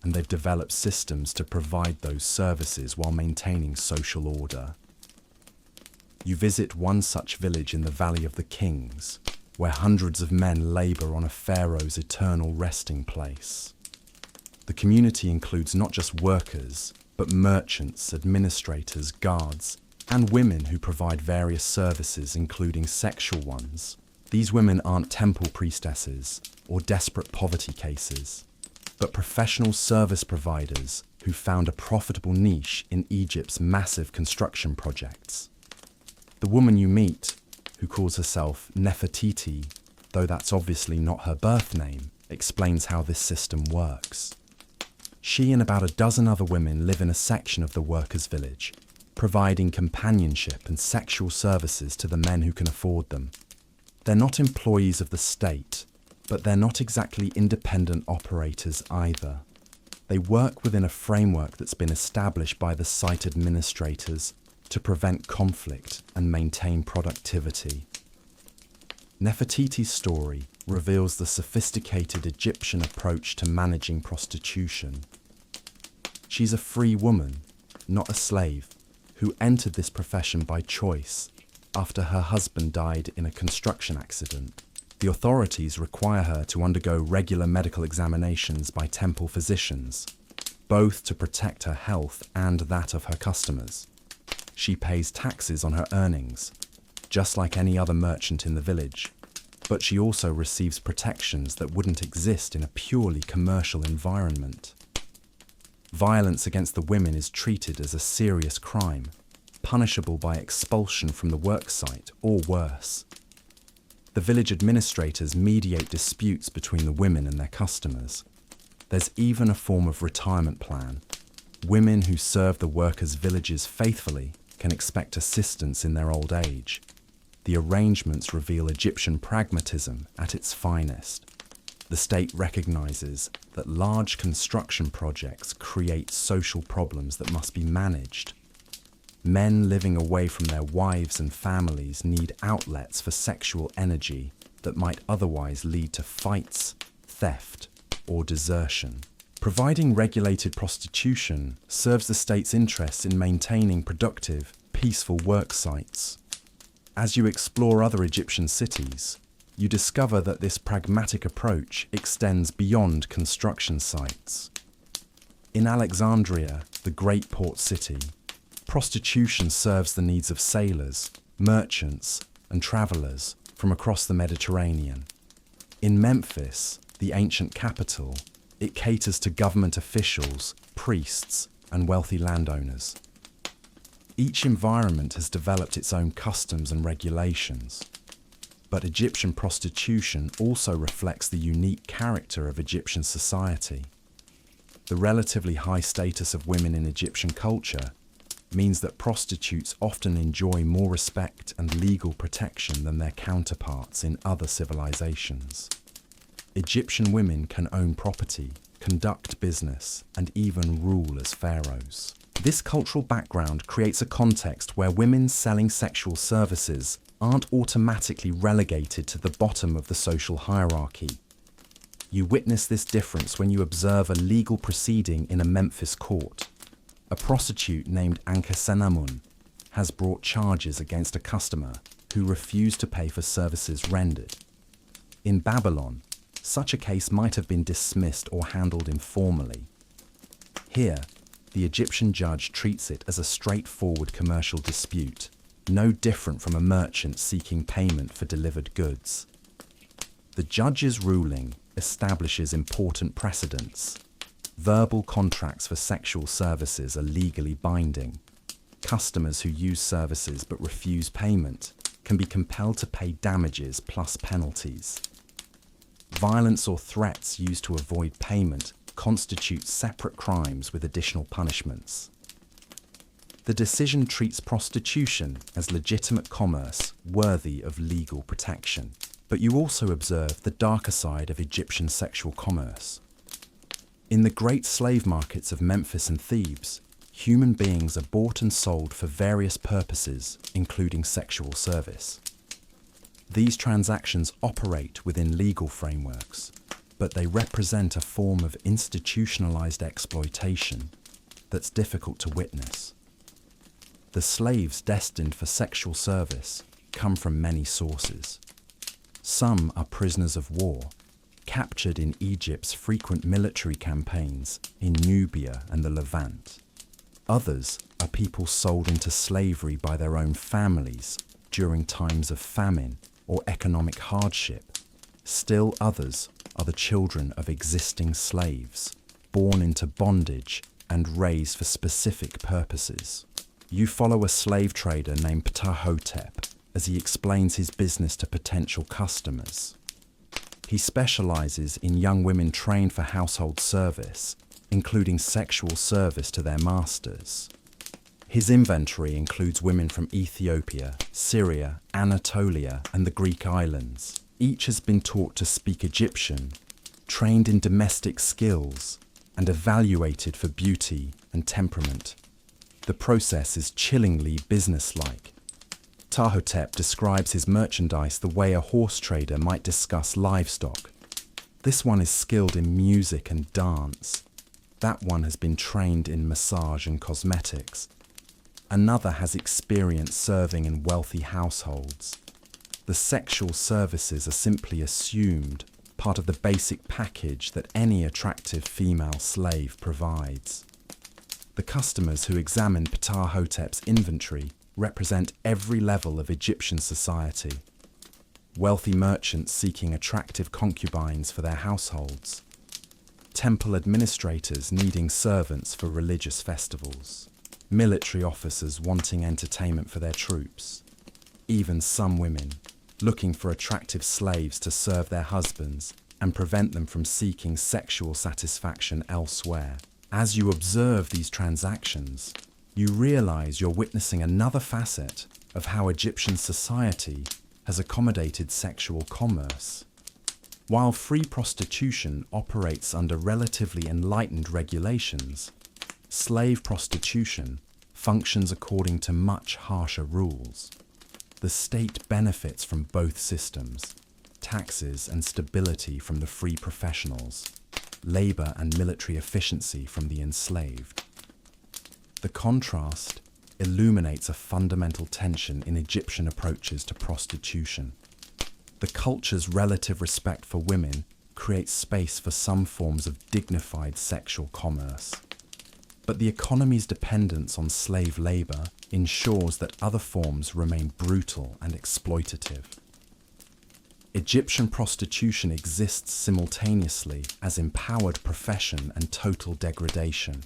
and they've developed systems to provide those services while maintaining social order. You visit one such village in the Valley of the Kings, where hundreds of men labor on a pharaoh's eternal resting place. The community includes not just workers, but merchants, administrators, guards, and women who provide various services, including sexual ones. These women aren't temple priestesses or desperate poverty cases, but professional service providers who found a profitable niche in Egypt's massive construction projects. The woman you meet, who calls herself Nefertiti, though that's obviously not her birth name, explains how this system works. She and about a dozen other women live in a section of the workers' village, providing companionship and sexual services to the men who can afford them. They're not employees of the state, but they're not exactly independent operators either. They work within a framework that's been established by the site administrators to prevent conflict and maintain productivity. Nefertiti's story reveals the sophisticated Egyptian approach to managing prostitution. She's a free woman, not a slave, who entered this profession by choice after her husband died in a construction accident. The authorities require her to undergo regular medical examinations by temple physicians, both to protect her health and that of her customers. She pays taxes on her earnings, just like any other merchant in the village, but she also receives protections that wouldn't exist in a purely commercial environment. Violence against the women is treated as a serious crime, punishable by expulsion from the worksite or worse. The village administrators mediate disputes between the women and their customers. There's even a form of retirement plan. Women who serve the workers' villages faithfully can expect assistance in their old age. The arrangements reveal Egyptian pragmatism at its finest. The state recognizes that large construction projects create social problems that must be managed. Men living away from their wives and families need outlets for sexual energy that might otherwise lead to fights, theft, or desertion. Providing regulated prostitution serves the state's interests in maintaining productive, peaceful work sites. As you explore other Egyptian cities, you discover that this pragmatic approach extends beyond construction sites. In Alexandria, the great port city, prostitution serves the needs of sailors, merchants, and travelers from across the Mediterranean. In Memphis, the ancient capital, it caters to government officials, priests, and wealthy landowners. Each environment has developed its own customs and regulations. But Egyptian prostitution also reflects the unique character of Egyptian society. The relatively high status of women in Egyptian culture means that prostitutes often enjoy more respect and legal protection than their counterparts in other civilizations. Egyptian women can own property, conduct business, and even rule as pharaohs. This cultural background creates a context where women selling sexual services aren't automatically relegated to the bottom of the social hierarchy. You witness this difference when you observe a legal proceeding in a Memphis court. A prostitute named Anka has brought charges against a customer who refused to pay for services rendered. In Babylon, such a case might have been dismissed or handled informally. Here, the Egyptian judge treats it as a straightforward commercial dispute, no different from a merchant seeking payment for delivered goods. The judge's ruling establishes important precedents. Verbal contracts for sexual services are legally binding. Customers who use services but refuse payment can be compelled to pay damages plus penalties. Violence or threats used to avoid payment constitute separate crimes with additional punishments. The decision treats prostitution as legitimate commerce worthy of legal protection. But you also observe the darker side of Egyptian sexual commerce. In the great slave markets of Memphis and Thebes, human beings are bought and sold for various purposes, including sexual service. These transactions operate within legal frameworks, but they represent a form of institutionalized exploitation that's difficult to witness. The slaves destined for sexual service come from many sources. Some are prisoners of war, captured in Egypt's frequent military campaigns in Nubia and the Levant. Others are people sold into slavery by their own families during times of famine or economic hardship. Still others are the children of existing slaves, born into bondage and raised for specific purposes. You follow a slave trader named Ptahhotep as he explains his business to potential customers. He specializes in young women trained for household service, including sexual service to their masters. His inventory includes women from Ethiopia, Syria, Anatolia, and the Greek islands. Each has been taught to speak Egyptian, trained in domestic skills, and evaluated for beauty and temperament. The process is chillingly businesslike. Ptahhotep describes his merchandise the way a horse trader might discuss livestock. This one is skilled in music and dance. That one has been trained in massage and cosmetics. Another has experience serving in wealthy households. The sexual services are simply assumed, part of the basic package that any attractive female slave provides. The customers who examine Ptahhotep's inventory represent every level of Egyptian society. Wealthy merchants seeking attractive concubines for their households. Temple administrators needing servants for religious festivals. Military officers wanting entertainment for their troops. Even some women looking for attractive slaves to serve their husbands and prevent them from seeking sexual satisfaction elsewhere. As you observe these transactions, you realize you're witnessing another facet of how Egyptian society has accommodated sexual commerce. While free prostitution operates under relatively enlightened regulations, slave prostitution functions according to much harsher rules. The state benefits from both systems, taxes and stability from the free professionals, labor and military efficiency from the enslaved. The contrast illuminates a fundamental tension in Egyptian approaches to prostitution. The culture's relative respect for women creates space for some forms of dignified sexual commerce. But the economy's dependence on slave labor ensures that other forms remain brutal and exploitative. Egyptian prostitution exists simultaneously as empowered profession and total degradation.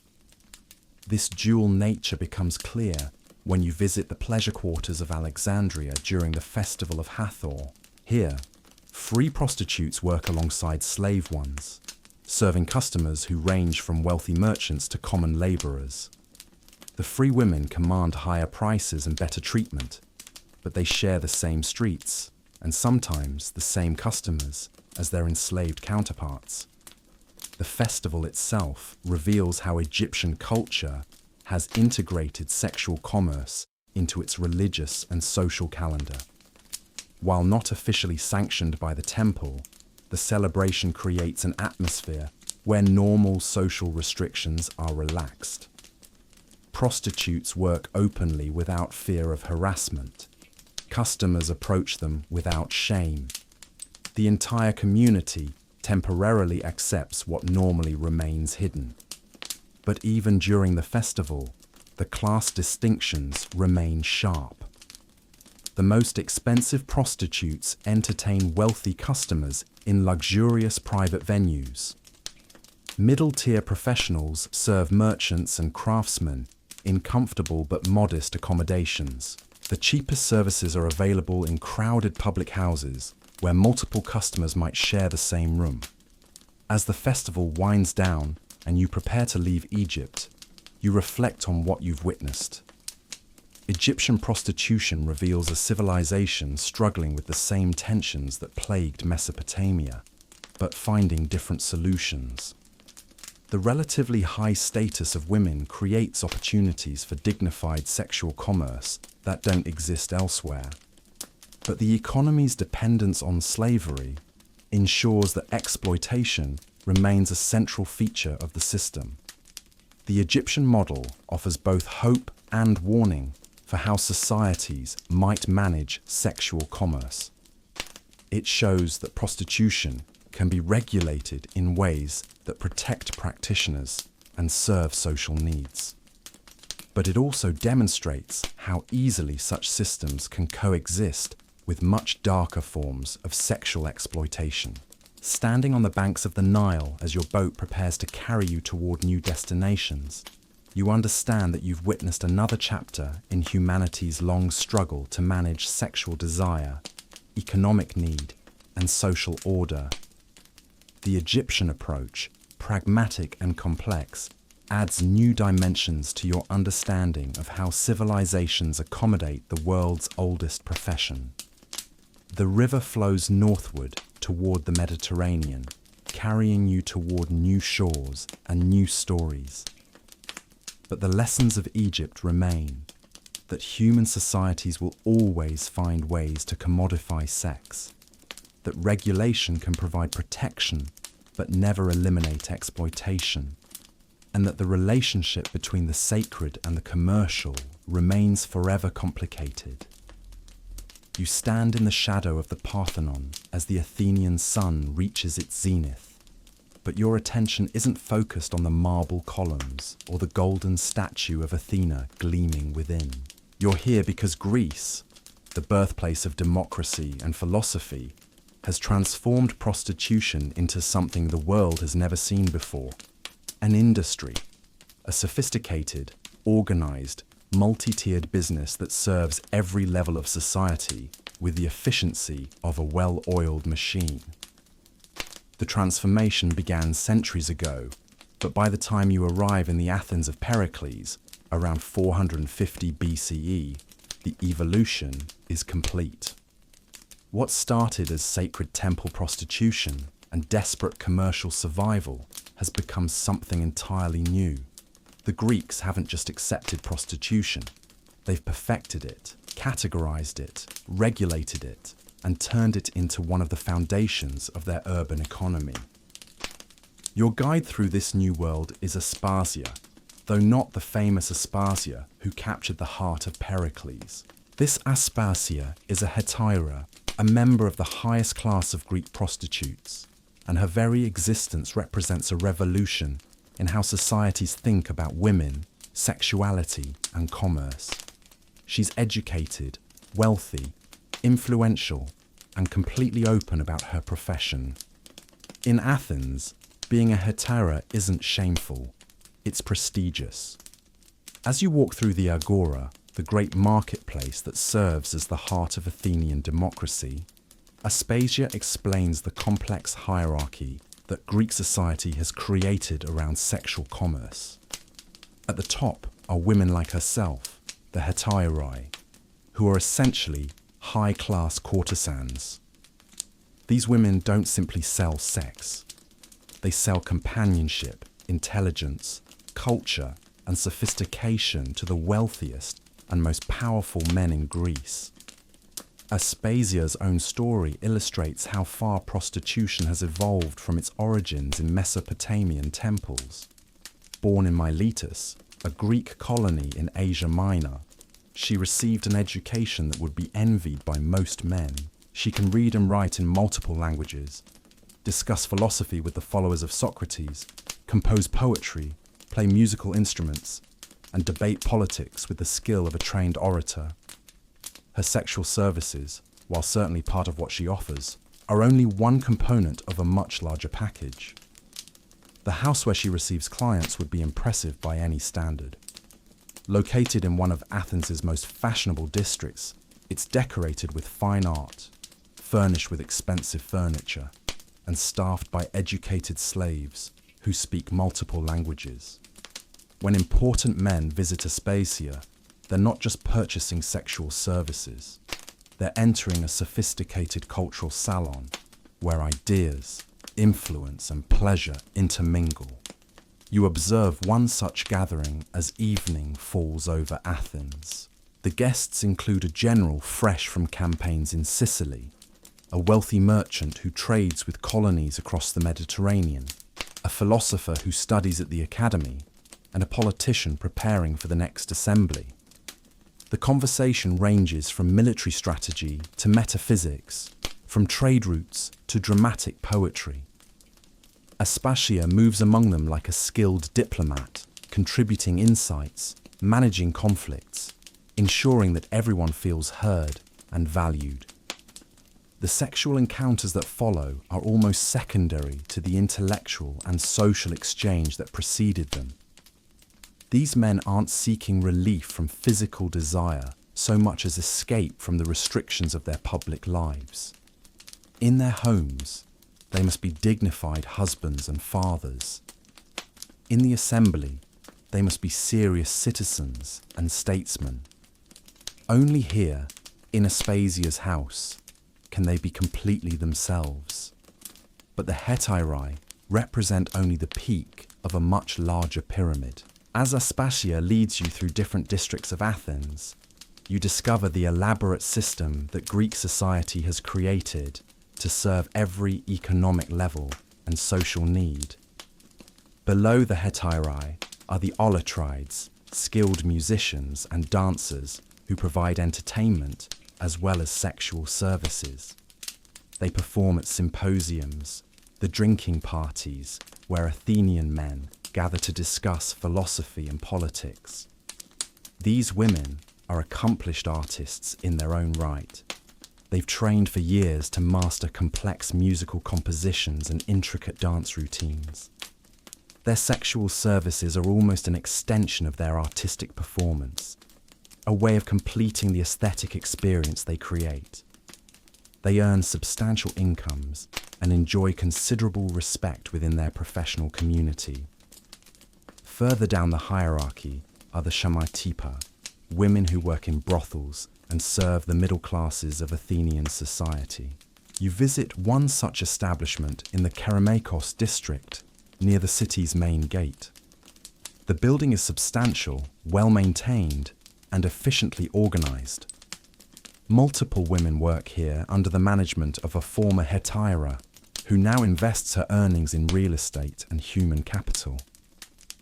This dual nature becomes clear when you visit the pleasure quarters of Alexandria during the Festival of Hathor. Here, free prostitutes work alongside slave ones, serving customers who range from wealthy merchants to common laborers. The free women command higher prices and better treatment, but they share the same streets and sometimes the same customers as their enslaved counterparts. The festival itself reveals how Egyptian culture has integrated sexual commerce into its religious and social calendar. While not officially sanctioned by the temple, the celebration creates an atmosphere where normal social restrictions are relaxed. Prostitutes work openly without fear of harassment. Customers approach them without shame. The entire community temporarily accepts what normally remains hidden. But even during the festival, the class distinctions remain sharp. The most expensive prostitutes entertain wealthy customers in luxurious private venues. Middle-tier professionals serve merchants and craftsmen in comfortable but modest accommodations. The cheapest services are available in crowded public houses where multiple customers might share the same room. As the festival winds down and you prepare to leave Egypt, you reflect on what you've witnessed. Egyptian prostitution reveals a civilization struggling with the same tensions that plagued Mesopotamia, but finding different solutions. The relatively high status of women creates opportunities for dignified sexual commerce that don't exist elsewhere. But the economy's dependence on slavery ensures that exploitation remains a central feature of the system. The Egyptian model offers both hope and warning for how societies might manage sexual commerce. It shows that prostitution can be regulated in ways that protect practitioners and serve social needs. But it also demonstrates how easily such systems can coexist with much darker forms of sexual exploitation. Standing on the banks of the Nile as your boat prepares to carry you toward new destinations, you understand that you've witnessed another chapter in humanity's long struggle to manage sexual desire, economic need, and social order. The Egyptian approach, pragmatic and complex, adds new dimensions to your understanding of how civilizations accommodate the world's oldest profession. The river flows northward toward the Mediterranean, carrying you toward new shores and new stories. But the lessons of Egypt remain, that human societies will always find ways to commodify sex, that regulation can provide protection but never eliminate exploitation, and that the relationship between the sacred and the commercial remains forever complicated. You stand in the shadow of the Parthenon as the Athenian sun reaches its zenith, but your attention isn't focused on the marble columns or the golden statue of Athena gleaming within. You're here because Greece, the birthplace of democracy and philosophy, has transformed prostitution into something the world has never seen before. An industry, a sophisticated, organized, multi-tiered business that serves every level of society with the efficiency of a well-oiled machine. The transformation began centuries ago, but by the time you arrive in the Athens of Pericles, around 450 BCE, the evolution is complete. What started as sacred temple prostitution and desperate commercial survival has become something entirely new. The Greeks haven't just accepted prostitution, they've perfected it, categorized it, regulated it, and turned it into one of the foundations of their urban economy. Your guide through this new world is Aspasia, though not the famous Aspasia who captured the heart of Pericles. This Aspasia is a hetaira, a member of the highest class of Greek prostitutes, and her very existence represents a revolution in how societies think about women, sexuality, and commerce. She's educated, wealthy, influential, and completely open about her profession. In Athens, being a hetaira isn't shameful, it's prestigious. As you walk through the agora, the great marketplace that serves as the heart of Athenian democracy, Aspasia explains the complex hierarchy that Greek society has created around sexual commerce. At the top, are women like herself, the hetairai, who are essentially high-class courtesans. These women don't simply sell sex. They sell companionship, intelligence, culture, and sophistication to the wealthiest and most powerful men in Greece. Aspasia's own story illustrates how far prostitution has evolved from its origins in Mesopotamian temples. Born in Miletus, a Greek colony in Asia Minor, she received an education that would be envied by most men. She can read and write in multiple languages, discuss philosophy with the followers of Socrates, compose poetry, play musical instruments, and debate politics with the skill of a trained orator. Her sexual services, while certainly part of what she offers, are only one component of a much larger package. The house where she receives clients would be impressive by any standard. Located in one of Athens' most fashionable districts, it's decorated with fine art, furnished with expensive furniture, and staffed by educated slaves who speak multiple languages. When important men visit Aspasia, they're not just purchasing sexual services. They're entering a sophisticated cultural salon where ideas, influence, and pleasure intermingle. You observe one such gathering as evening falls over Athens. The guests include a general fresh from campaigns in Sicily, a wealthy merchant who trades with colonies across the Mediterranean, a philosopher who studies at the academy, and a politician preparing for the next assembly. The conversation ranges from military strategy to metaphysics, from trade routes to dramatic poetry. Aspasia moves among them like a skilled diplomat, contributing insights, managing conflicts, ensuring that everyone feels heard and valued. The sexual encounters that follow are almost secondary to the intellectual and social exchange that preceded them. These men aren't seeking relief from physical desire so much as escape from the restrictions of their public lives. In their homes, they must be dignified husbands and fathers. In the assembly, they must be serious citizens and statesmen. Only here, in Aspasia's house, can they be completely themselves. But the hetairai represent only the peak of a much larger pyramid. As Aspasia leads you through different districts of Athens, you discover the elaborate system that Greek society has created to serve every economic level and social need. Below the hetairai are the olatrides, skilled musicians and dancers who provide entertainment as well as sexual services. They perform at symposiums, the drinking parties where Athenian men gather to discuss philosophy and politics. These women are accomplished artists in their own right. They've trained for years to master complex musical compositions and intricate dance routines. Their sexual services are almost an extension of their artistic performance, a way of completing the aesthetic experience they create. They earn substantial incomes and enjoy considerable respect within their professional community. Further down the hierarchy are the shamaitipa, women who work in brothels and serve the middle classes of Athenian society. You visit one such establishment in the Kerameikos district, near the city's main gate. The building is substantial, well-maintained, and efficiently organized. Multiple women work here under the management of a former hetaira, who now invests her earnings in real estate and human capital.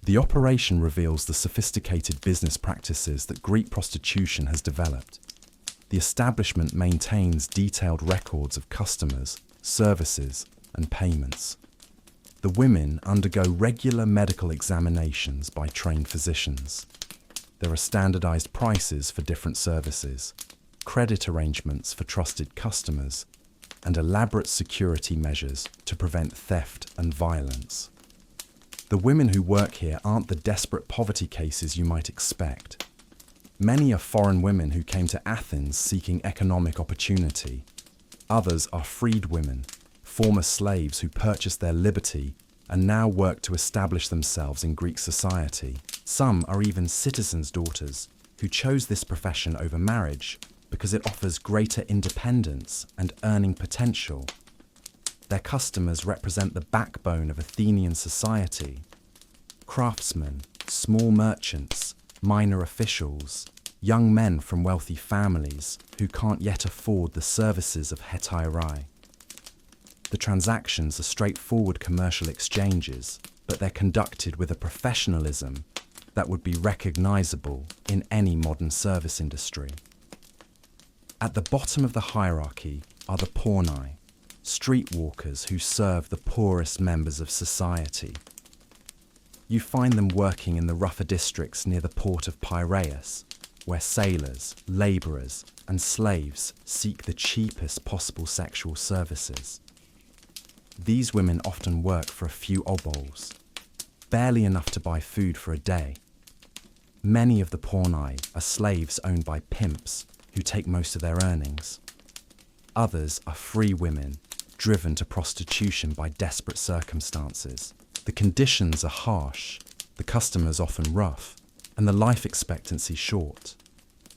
The operation reveals the sophisticated business practices that Greek prostitution has developed. The establishment maintains detailed records of customers, services, and payments. The women undergo regular medical examinations by trained physicians. There are standardized prices for different services, credit arrangements for trusted customers, and elaborate security measures to prevent theft and violence. The women who work here aren't the desperate poverty cases you might expect. Many are foreign women who came to Athens seeking economic opportunity. Others are freed women, former slaves who purchased their liberty and now work to establish themselves in Greek society. Some are even citizens' daughters who chose this profession over marriage because it offers greater independence and earning potential. Their customers represent the backbone of Athenian society: craftsmen, small merchants, minor officials, young men from wealthy families who can't yet afford the services of hetairai. The transactions are straightforward commercial exchanges, but they're conducted with a professionalism that would be recognizable in any modern service industry. At the bottom of the hierarchy are the pornai, streetwalkers who serve the poorest members of society. You find them working in the rougher districts near the port of Piraeus, where sailors, labourers, and slaves seek the cheapest possible sexual services. These women often work for a few obols, barely enough to buy food for a day. Many of the pornai are slaves owned by pimps who take most of their earnings. Others are free women, driven to prostitution by desperate circumstances. The conditions are harsh, the customers often rough, and the life expectancy short.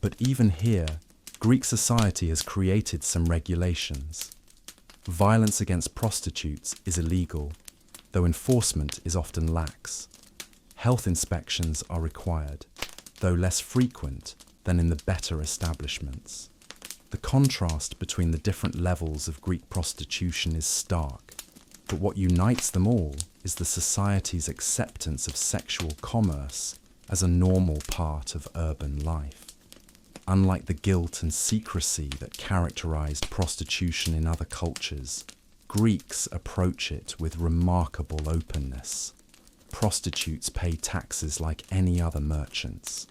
But even here, Greek society has created some regulations. Violence against prostitutes is illegal, though enforcement is often lax. Health inspections are required, though less frequent than in the better establishments. The contrast between the different levels of Greek prostitution is stark, but what unites them all is the society's acceptance of sexual commerce as a normal part of urban life. Unlike the guilt and secrecy that characterized prostitution in other cultures, Greeks approach it with remarkable openness. Prostitutes pay taxes like any other merchants.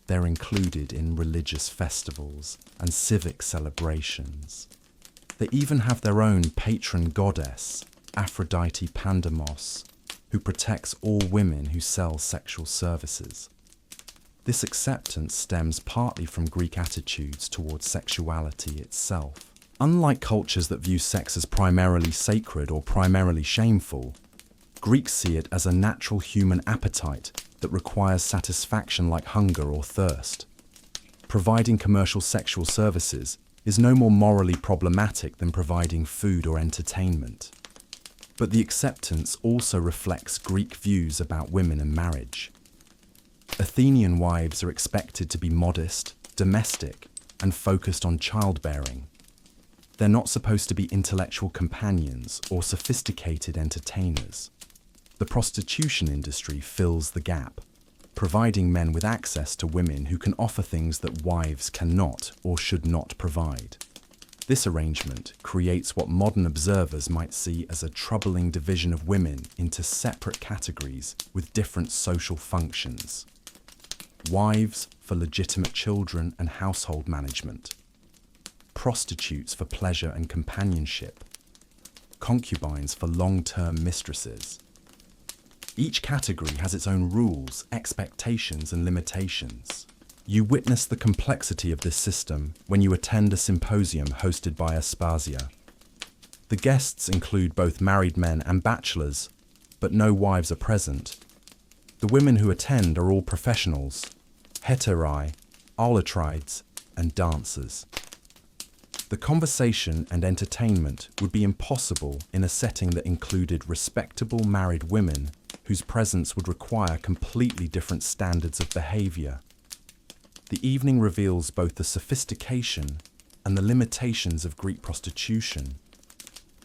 They're included in religious festivals and civic celebrations. They even have their own patron goddess, Aphrodite Pandemos, who protects all women who sell sexual services. This acceptance stems partly from Greek attitudes towards sexuality itself. Unlike cultures that view sex as primarily sacred or primarily shameful, Greeks see it as a natural human appetite that requires satisfaction like hunger or thirst. Providing commercial sexual services is no more morally problematic than providing food or entertainment. But the acceptance also reflects Greek views about women and marriage. Athenian wives are expected to be modest, domestic, and focused on childbearing. They're not supposed to be intellectual companions or sophisticated entertainers. The prostitution industry fills the gap, providing men with access to women who can offer things that wives cannot or should not provide. This arrangement creates what modern observers might see as a troubling division of women into separate categories with different social functions. Wives for legitimate children and household management. Prostitutes for pleasure and companionship. Concubines for long-term mistresses. Each category has its own rules, expectations, and limitations. You witness the complexity of this system when you attend a symposium hosted by Aspasia. The guests include both married men and bachelors, but no wives are present. The women who attend are all professionals, hetairai, aulatrides, and dancers. The conversation and entertainment would be impossible in a setting that included respectable married women whose presence would require completely different standards of behavior. The evening reveals both the sophistication and the limitations of Greek prostitution.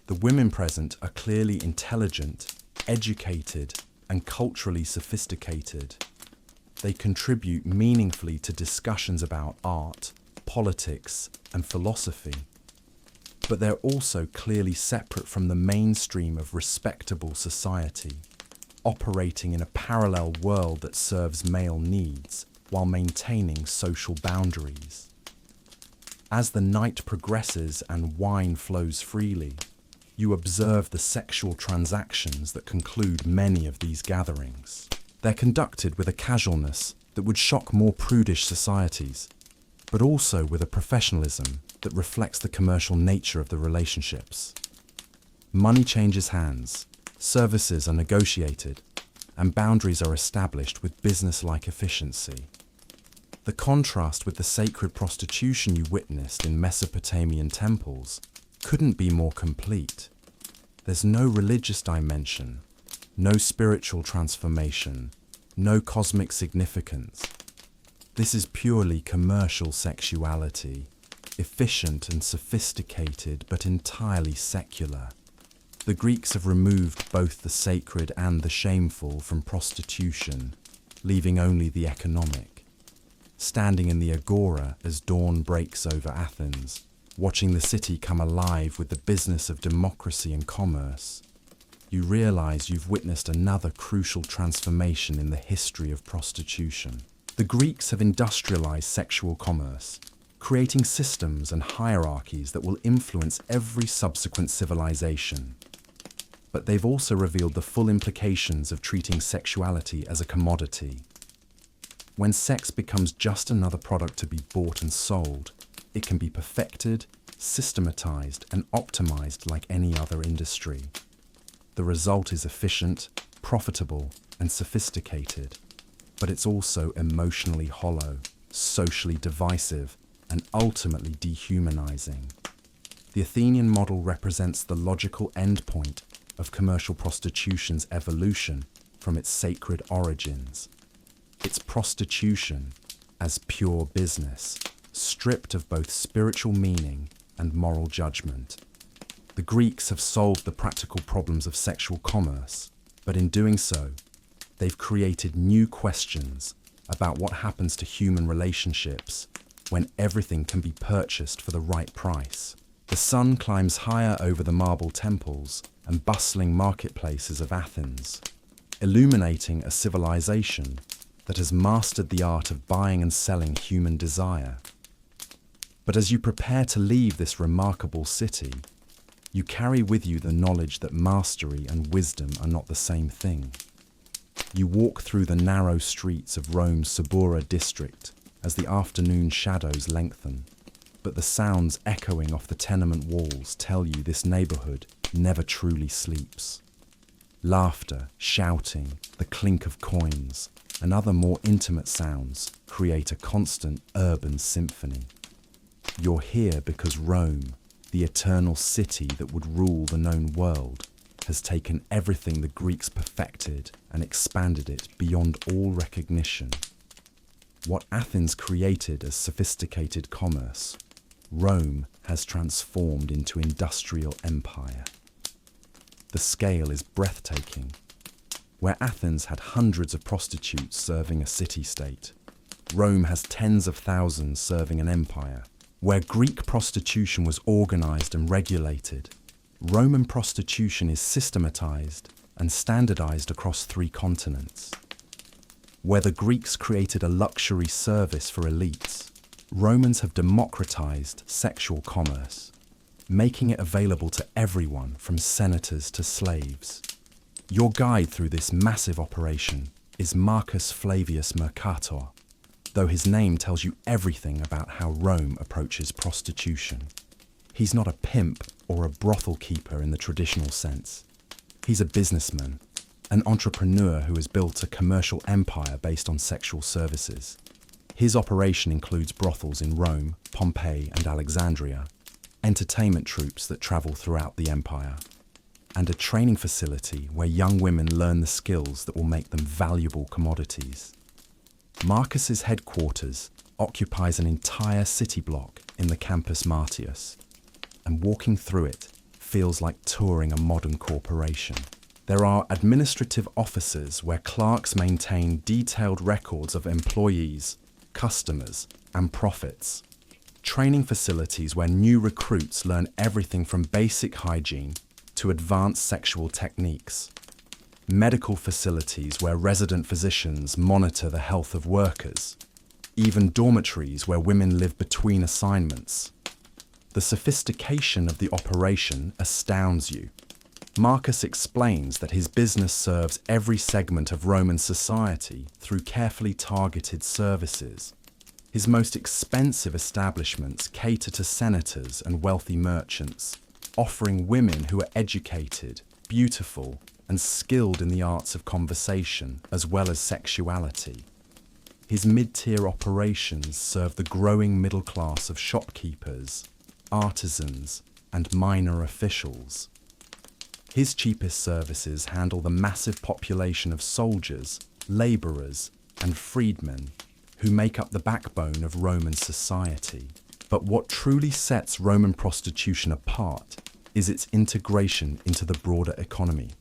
The women present are clearly intelligent, educated, and culturally sophisticated. They contribute meaningfully to discussions about art, politics, and philosophy. But they're also clearly separate from the mainstream of respectable society, operating in a parallel world that serves male needs while maintaining social boundaries. As the night progresses and wine flows freely, you observe the sexual transactions that conclude many of these gatherings. They're conducted with a casualness that would shock more prudish societies, but also with a professionalism that reflects the commercial nature of the relationships. Money changes hands, services are negotiated, and boundaries are established with business-like efficiency. The contrast with the sacred prostitution you witnessed in Mesopotamian temples couldn't be more complete. There's no religious dimension, no spiritual transformation, no cosmic significance. This is purely commercial sexuality, efficient and sophisticated but entirely secular. The Greeks have removed both the sacred and the shameful from prostitution, leaving only the economic. Standing in the agora as dawn breaks over Athens, watching the city come alive with the business of democracy and commerce, you realize you've witnessed another crucial transformation in the history of prostitution. The Greeks have industrialized sexual commerce, creating systems and hierarchies that will influence every subsequent civilization. But they've also revealed the full implications of treating sexuality as a commodity. When sex becomes just another product to be bought and sold, it can be perfected, systematized, and optimized like any other industry. The result is efficient, profitable, and sophisticated, but it's also emotionally hollow, socially divisive, and ultimately dehumanizing. The Athenian model represents the logical endpoint of commercial prostitution's evolution from its sacred origins. It's prostitution as pure business, stripped of both spiritual meaning and moral judgment. The Greeks have solved the practical problems of sexual commerce, but in doing so, they've created new questions about what happens to human relationships when everything can be purchased for the right price. The sun climbs higher over the marble temples and bustling marketplaces of Athens, illuminating a civilization that has mastered the art of buying and selling human desire. But as you prepare to leave this remarkable city, you carry with you the knowledge that mastery and wisdom are not the same thing. You walk through the narrow streets of Rome's Subura district as the afternoon shadows lengthen, but the sounds echoing off the tenement walls tell you this neighborhood never truly sleeps. Laughter, shouting, the clink of coins, and other more intimate sounds create a constant urban symphony. You're here because Rome, the eternal city that would rule the known world, has taken everything the Greeks perfected and expanded it beyond all recognition. What Athens created as sophisticated commerce, Rome has transformed into industrial empire. The scale is breathtaking. Where Athens had hundreds of prostitutes serving a city-state, Rome has tens of thousands serving an empire. Where Greek prostitution was organized and regulated, Roman prostitution is systematized and standardized across 3 continents. Where the Greeks created a luxury service for elites, Romans have democratized sexual commerce, making it available to everyone from senators to slaves. Your guide through this massive operation is Marcus Flavius Mercator, though his name tells you everything about how Rome approaches prostitution. He's not a pimp or a brothel keeper in the traditional sense. He's a businessman, an entrepreneur who has built a commercial empire based on sexual services. His operation includes brothels in Rome, Pompeii, and Alexandria, entertainment troupes that travel throughout the empire, and a training facility where young women learn the skills that will make them valuable commodities. Marcus's headquarters occupies an entire city block in the Campus Martius, and walking through it feels like touring a modern corporation. There are administrative offices where clerks maintain detailed records of employees, customers, and profits. Training facilities where new recruits learn everything from basic hygiene to advanced sexual techniques. Medical facilities where resident physicians monitor the health of workers. Even dormitories where women live between assignments. The sophistication of the operation astounds you. Marcus explains that his business serves every segment of Roman society through carefully targeted services. His most expensive establishments cater to senators and wealthy merchants, offering women who are educated, beautiful, and skilled in the arts of conversation as well as sexuality. His mid-tier operations serve the growing middle class of shopkeepers, artisans, and minor officials. His cheapest services handle the massive population of soldiers, labourers, and freedmen who make up the backbone of Roman society. But what truly sets Roman prostitution apart is its integration into the broader economy.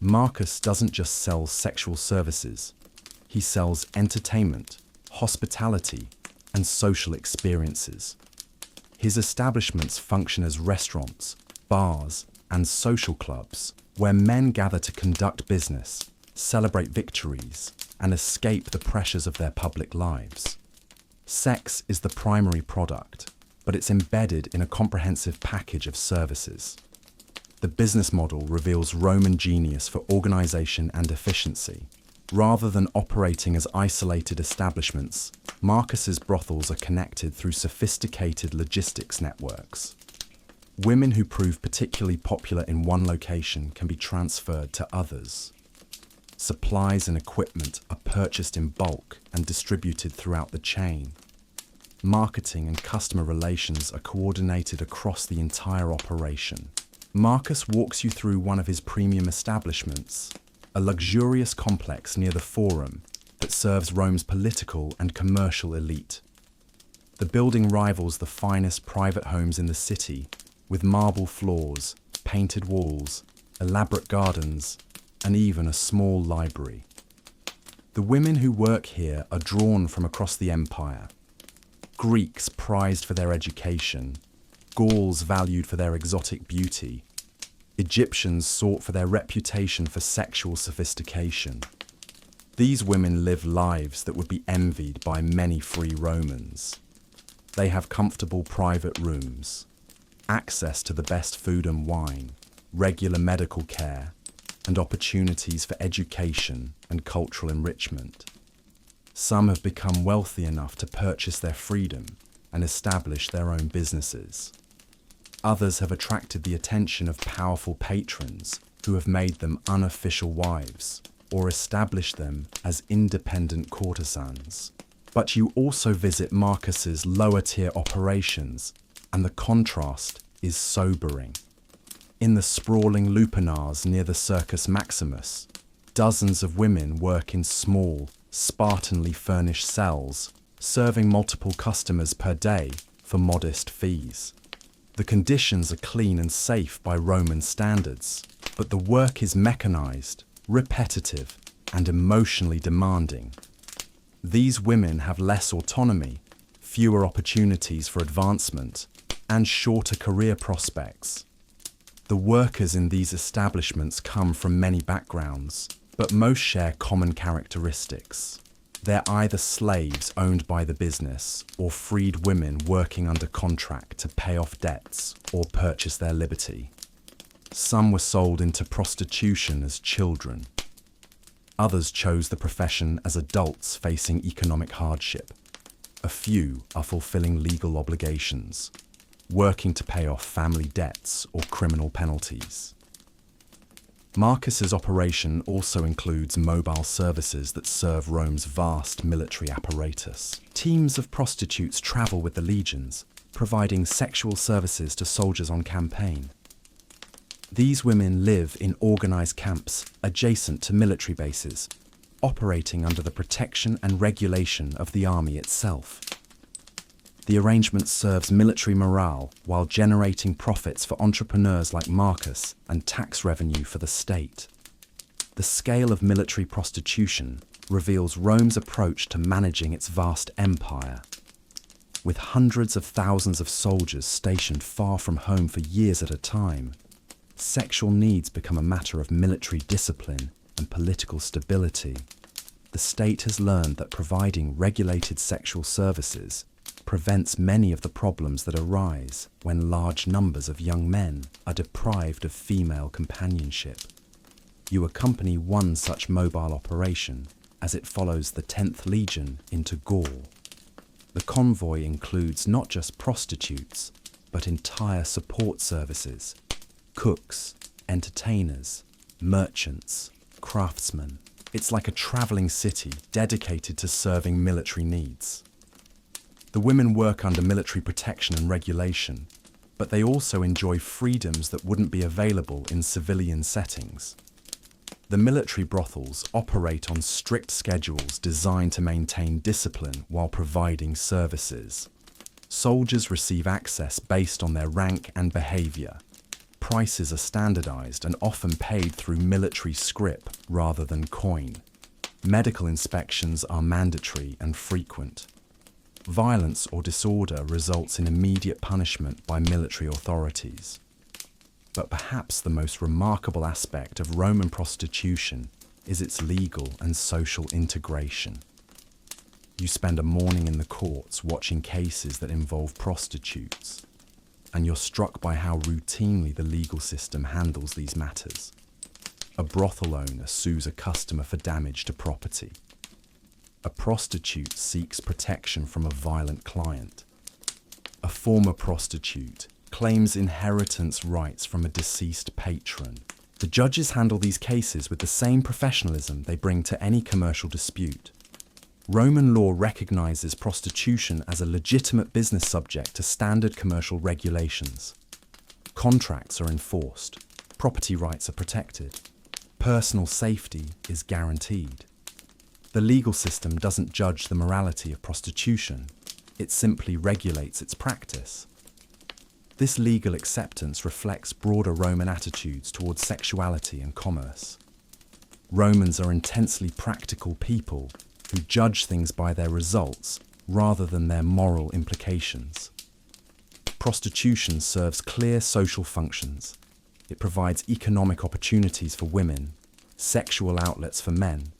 Marcus doesn't just sell sexual services. He sells entertainment, hospitality, and social experiences. His establishments function as restaurants, bars, and social clubs where men gather to conduct business, celebrate victories, and escape the pressures of their public lives. Sex is the primary product, but it's embedded in a comprehensive package of services. The business model reveals Roman genius for organization and efficiency. Rather than operating as isolated establishments, Marcus's brothels are connected through sophisticated logistics networks. Women who prove particularly popular in one location can be transferred to others. Supplies and equipment are purchased in bulk and distributed throughout the chain. Marketing and customer relations are coordinated across the entire operation. Marcus walks you through one of his premium establishments, a luxurious complex near the Forum that serves Rome's political and commercial elite. The building rivals the finest private homes in the city, with marble floors, painted walls, elaborate gardens, and even a small library. The women who work here are drawn from across the empire. Greeks prized for their education, Gauls valued for their exotic beauty, Egyptians sought for their reputation for sexual sophistication. These women live lives that would be envied by many free Romans. They have comfortable private rooms, access to the best food and wine, regular medical care, and opportunities for education and cultural enrichment. Some have become wealthy enough to purchase their freedom and establish their own businesses. Others have attracted the attention of powerful patrons who have made them unofficial wives or established them as independent courtesans. But you also visit Marcus's lower-tier operations, and the contrast is sobering. In the sprawling lupanars near the Circus Maximus, dozens of women work in small, spartanly furnished cells, serving multiple customers per day for modest fees. The conditions are clean and safe by Roman standards, but the work is mechanized, repetitive, and emotionally demanding. These women have less autonomy, fewer opportunities for advancement, and shorter career prospects. The workers in these establishments come from many backgrounds, but most share common characteristics. They're either slaves owned by the business or freed women working under contract to pay off debts or purchase their liberty. Some were sold into prostitution as children. Others chose the profession as adults facing economic hardship. A few are fulfilling legal obligations, working to pay off family debts or criminal penalties. Marcus's operation also includes mobile services that serve Rome's vast military apparatus. Teams of prostitutes travel with the legions, providing sexual services to soldiers on campaign. These women live in organized camps adjacent to military bases, operating under the protection and regulation of the army itself. The arrangement serves military morale while generating profits for entrepreneurs like Marcus and tax revenue for the state. The scale of military prostitution reveals Rome's approach to managing its vast empire. With hundreds of thousands of soldiers stationed far from home for years at a time, sexual needs become a matter of military discipline and political stability. The state has learned that providing regulated sexual services prevents many of the problems that arise when large numbers of young men are deprived of female companionship. You accompany one such mobile operation as it follows the 10th Legion into Gaul. The convoy includes not just prostitutes, but entire support services, cooks, entertainers, merchants, craftsmen. It's like a travelling city dedicated to serving military needs. The women work under military protection and regulation, but they also enjoy freedoms that wouldn't be available in civilian settings. The military brothels operate on strict schedules designed to maintain discipline while providing services. Soldiers receive access based on their rank and behaviour. Prices are standardised and often paid through military scrip rather than coin. Medical inspections are mandatory and frequent. Violence or disorder results in immediate punishment by military authorities. But perhaps the most remarkable aspect of Roman prostitution is its legal and social integration. You spend a morning in the courts watching cases that involve prostitutes, and you're struck by how routinely the legal system handles these matters. A brothel owner sues a customer for damage to property. A prostitute seeks protection from a violent client. A former prostitute claims inheritance rights from a deceased patron. The judges handle these cases with the same professionalism they bring to any commercial dispute. Roman law recognizes prostitution as a legitimate business subject to standard commercial regulations. Contracts are enforced, property rights are protected, personal safety is guaranteed. The legal system doesn't judge the morality of prostitution, it simply regulates its practice. This legal acceptance reflects broader Roman attitudes towards sexuality and commerce. Romans are intensely practical people who judge things by their results rather than their moral implications. Prostitution serves clear social functions. It provides economic opportunities for women, sexual outlets for men,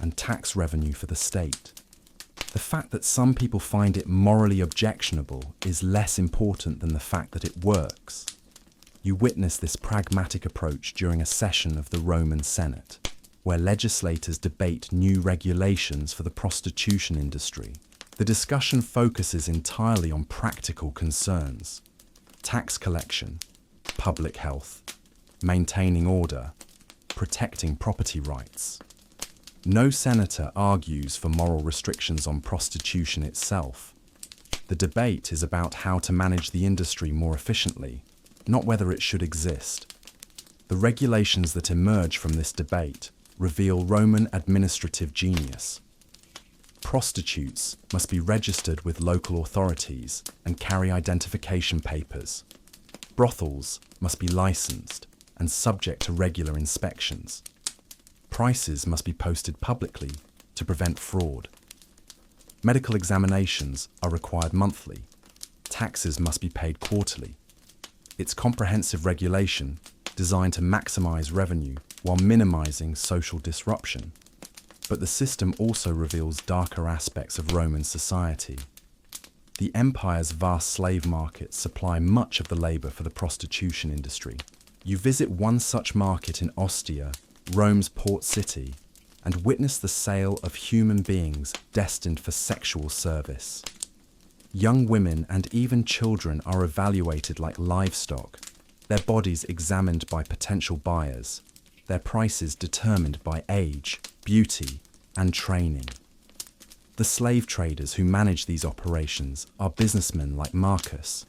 and tax revenue for the state. The fact that some people find it morally objectionable is less important than the fact that it works. You witness this pragmatic approach during a session of the Roman Senate, where legislators debate new regulations for the prostitution industry. The discussion focuses entirely on practical concerns: tax collection, public health, maintaining order, protecting property rights. No senator argues for moral restrictions on prostitution itself. The debate is about how to manage the industry more efficiently, not whether it should exist. The regulations that emerge from this debate reveal Roman administrative genius. Prostitutes must be registered with local authorities and carry identification papers. Brothels must be licensed and subject to regular inspections. Prices must be posted publicly to prevent fraud. Medical examinations are required monthly. Taxes must be paid quarterly. It's comprehensive regulation designed to maximize revenue while minimizing social disruption. But the system also reveals darker aspects of Roman society. The empire's vast slave markets supply much of the labor for the prostitution industry. You visit one such market in Ostia, Rome's port city, and witness the sale of human beings destined for sexual service. Young women and even children are evaluated like livestock, their bodies examined by potential buyers, their prices determined by age, beauty, and training. The slave traders who manage these operations are businessmen like Marcus,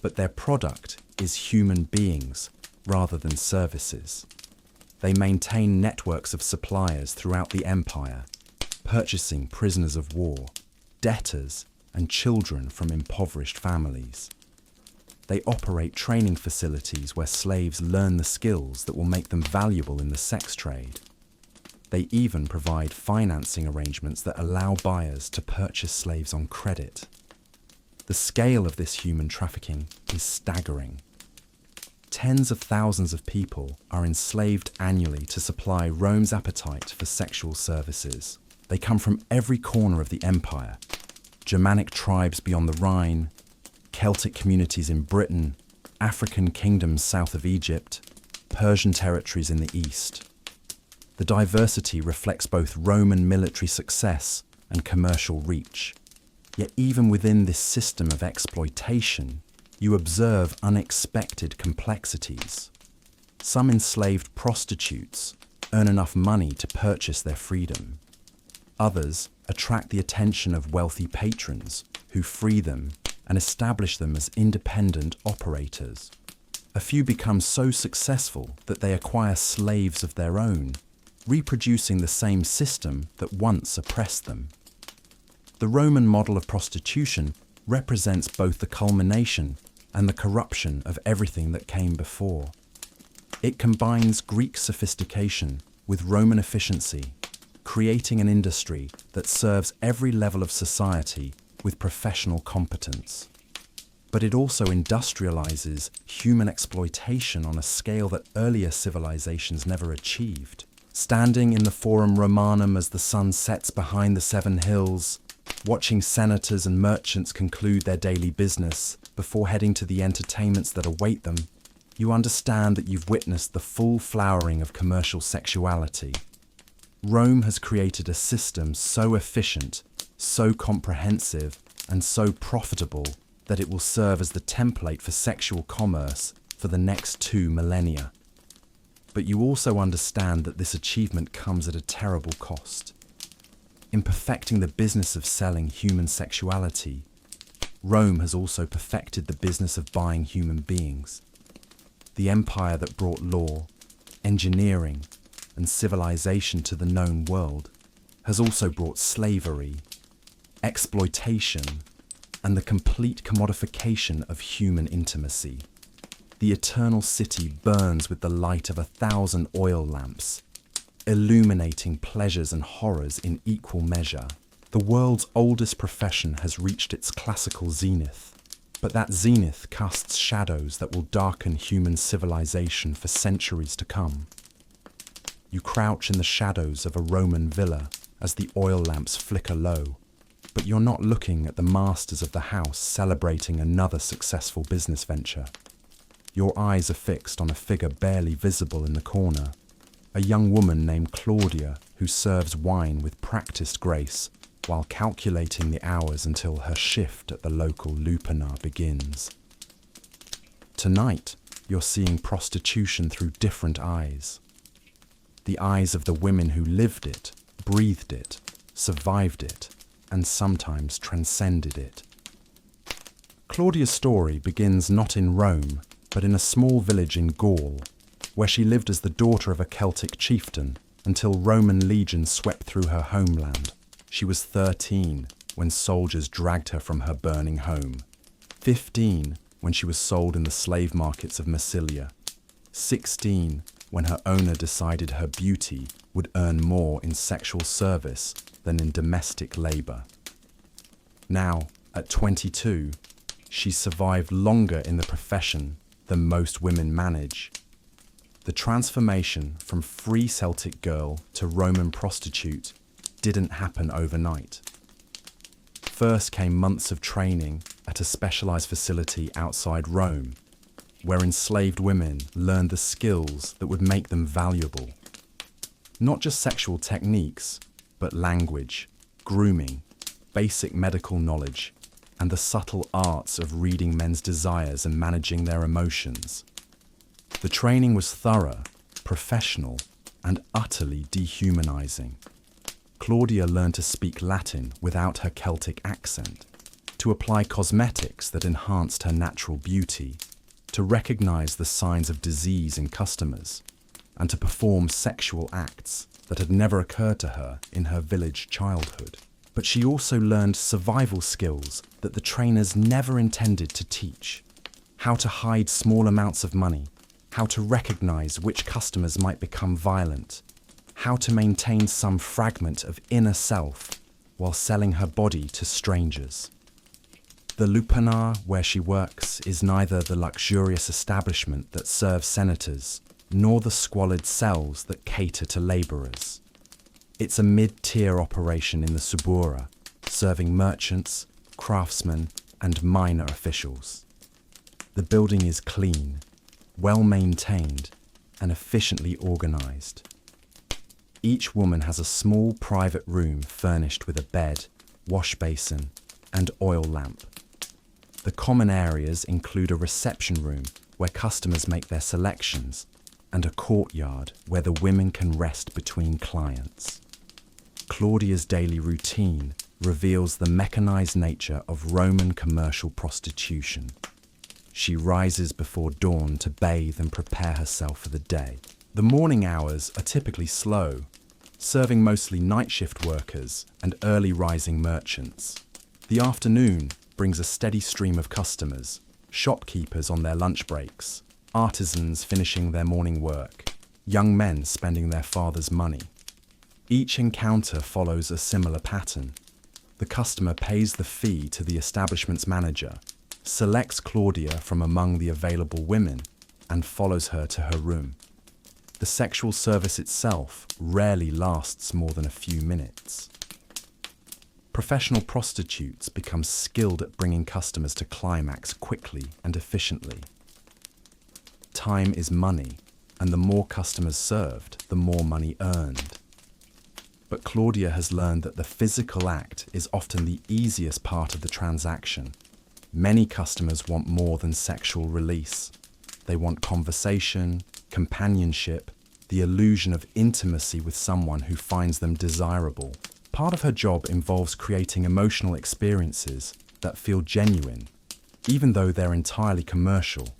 but their product is human beings rather than services. They maintain networks of suppliers throughout the empire, purchasing prisoners of war, debtors, and children from impoverished families. They operate training facilities where slaves learn the skills that will make them valuable in the sex trade. They even provide financing arrangements that allow buyers to purchase slaves on credit. The scale of this human trafficking is staggering. Tens of thousands of people are enslaved annually to supply Rome's appetite for sexual services. They come from every corner of the empire: Germanic tribes beyond the Rhine, Celtic communities in Britain, African kingdoms south of Egypt, Persian territories in the east. The diversity reflects both Roman military success and commercial reach. Yet even within this system of exploitation, you observe unexpected complexities. Some enslaved prostitutes earn enough money to purchase their freedom. Others attract the attention of wealthy patrons who free them and establish them as independent operators. A few become so successful that they acquire slaves of their own, reproducing the same system that once oppressed them. The Roman model of prostitution represents both the culmination and the corruption of everything that came before. It combines Greek sophistication with Roman efficiency, creating an industry that serves every level of society with professional competence. But it also industrializes human exploitation on a scale that earlier civilizations never achieved. Standing in the Forum Romanum as the sun sets behind the seven hills, watching senators and merchants conclude their daily business before heading to the entertainments that await them, you understand that you've witnessed the full flowering of commercial sexuality. Rome has created a system so efficient, so comprehensive, and so profitable that it will serve as the template for sexual commerce for the next 2 millennia. But you also understand that this achievement comes at a terrible cost. In perfecting the business of selling human sexuality, Rome has also perfected the business of buying human beings. The empire that brought law, engineering, and civilization to the known world has also brought slavery, exploitation, and the complete commodification of human intimacy. The eternal city burns with the light of 1,000 oil lamps, illuminating pleasures and horrors in equal measure. The world's oldest profession has reached its classical zenith, but that zenith casts shadows that will darken human civilization for centuries to come. You crouch in the shadows of a Roman villa as the oil lamps flicker low, but you're not looking at the masters of the house celebrating another successful business venture. Your eyes are fixed on a figure barely visible in the corner, a young woman named Claudia who serves wine with practiced grace while calculating the hours until her shift at the local lupanar begins. Tonight, you're seeing prostitution through different eyes. The eyes of the women who lived it, breathed it, survived it, and sometimes transcended it. Claudia's story begins not in Rome, but in a small village in Gaul, where she lived as the daughter of a Celtic chieftain until Roman legions swept through her homeland. She was 13 when soldiers dragged her from her burning home, 15 when she was sold in the slave markets of Massilia, 16 when her owner decided her beauty would earn more in sexual service than in domestic labor. Now, at 22, she's survived longer in the profession than most women manage. The transformation from free Celtic girl to Roman prostitute didn't happen overnight. First came months of training at a specialized facility outside Rome, where enslaved women learned the skills that would make them valuable. Not just sexual techniques, but language, grooming, basic medical knowledge, and the subtle arts of reading men's desires and managing their emotions. The training was thorough, professional, and utterly dehumanizing. Claudia learned to speak Latin without her Celtic accent, to apply cosmetics that enhanced her natural beauty, to recognize the signs of disease in customers, and to perform sexual acts that had never occurred to her in her village childhood. But she also learned survival skills that the trainers never intended to teach. How to hide small amounts of money, how to recognize which customers might become violent, how to maintain some fragment of inner self while selling her body to strangers. The lupanar where she works is neither the luxurious establishment that serves senators, nor the squalid cells that cater to labourers. It's a mid-tier operation in the Subura, serving merchants, craftsmen, and minor officials. The building is clean, well-maintained, and efficiently organised. Each woman has a small private room furnished with a bed, wash basin, and oil lamp. The common areas include a reception room where customers make their selections, and a courtyard where the women can rest between clients. Claudia's daily routine reveals the mechanized nature of Roman commercial prostitution. She rises before dawn to bathe and prepare herself for the day. The morning hours are typically slow, serving mostly night shift workers and early rising merchants. The afternoon brings a steady stream of customers, shopkeepers on their lunch breaks, artisans finishing their morning work, young men spending their father's money. Each encounter follows a similar pattern. The customer pays the fee to the establishment's manager, selects Claudia from among the available women, and follows her to her room. The sexual service itself rarely lasts more than a few minutes. Professional prostitutes become skilled at bringing customers to climax quickly and efficiently. Time is money, and the more customers served, the more money earned. But Claudia has learned that the physical act is often the easiest part of the transaction. Many customers want more than sexual release. They want conversation, companionship, the illusion of intimacy with someone who finds them desirable. Part of her job involves creating emotional experiences that feel genuine, even though they're entirely commercial.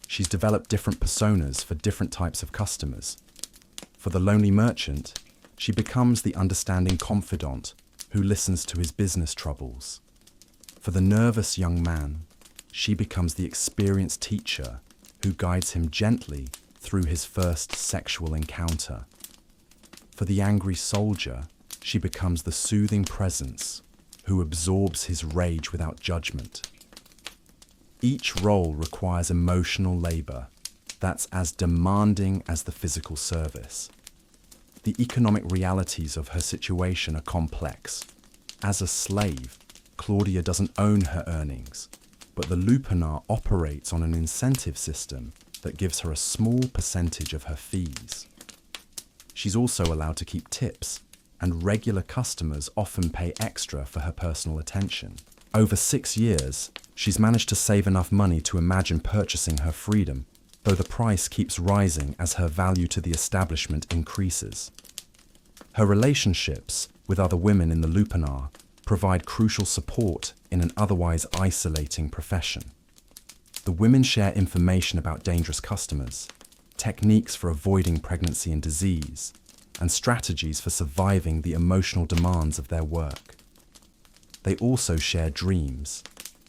She's developed different personas for different types of customers. For the lonely merchant, she becomes the understanding confidant who listens to his business troubles. For the nervous young man, she becomes the experienced teacher who guides him gently through his first sexual encounter. For the angry soldier, she becomes the soothing presence who absorbs his rage without judgment. Each role requires emotional labor that's as demanding as the physical service. The economic realities of her situation are complex. As a slave, Claudia doesn't own her earnings, but the lupanar operates on an incentive system that gives her a small percentage of her fees. She's also allowed to keep tips, and regular customers often pay extra for her personal attention. Over 6 years, she's managed to save enough money to imagine purchasing her freedom, though the price keeps rising as her value to the establishment increases. Her relationships with other women in the lupanar provide crucial support in an otherwise isolating profession. The women share information about dangerous customers, techniques for avoiding pregnancy and disease, and strategies for surviving the emotional demands of their work. They also share dreams,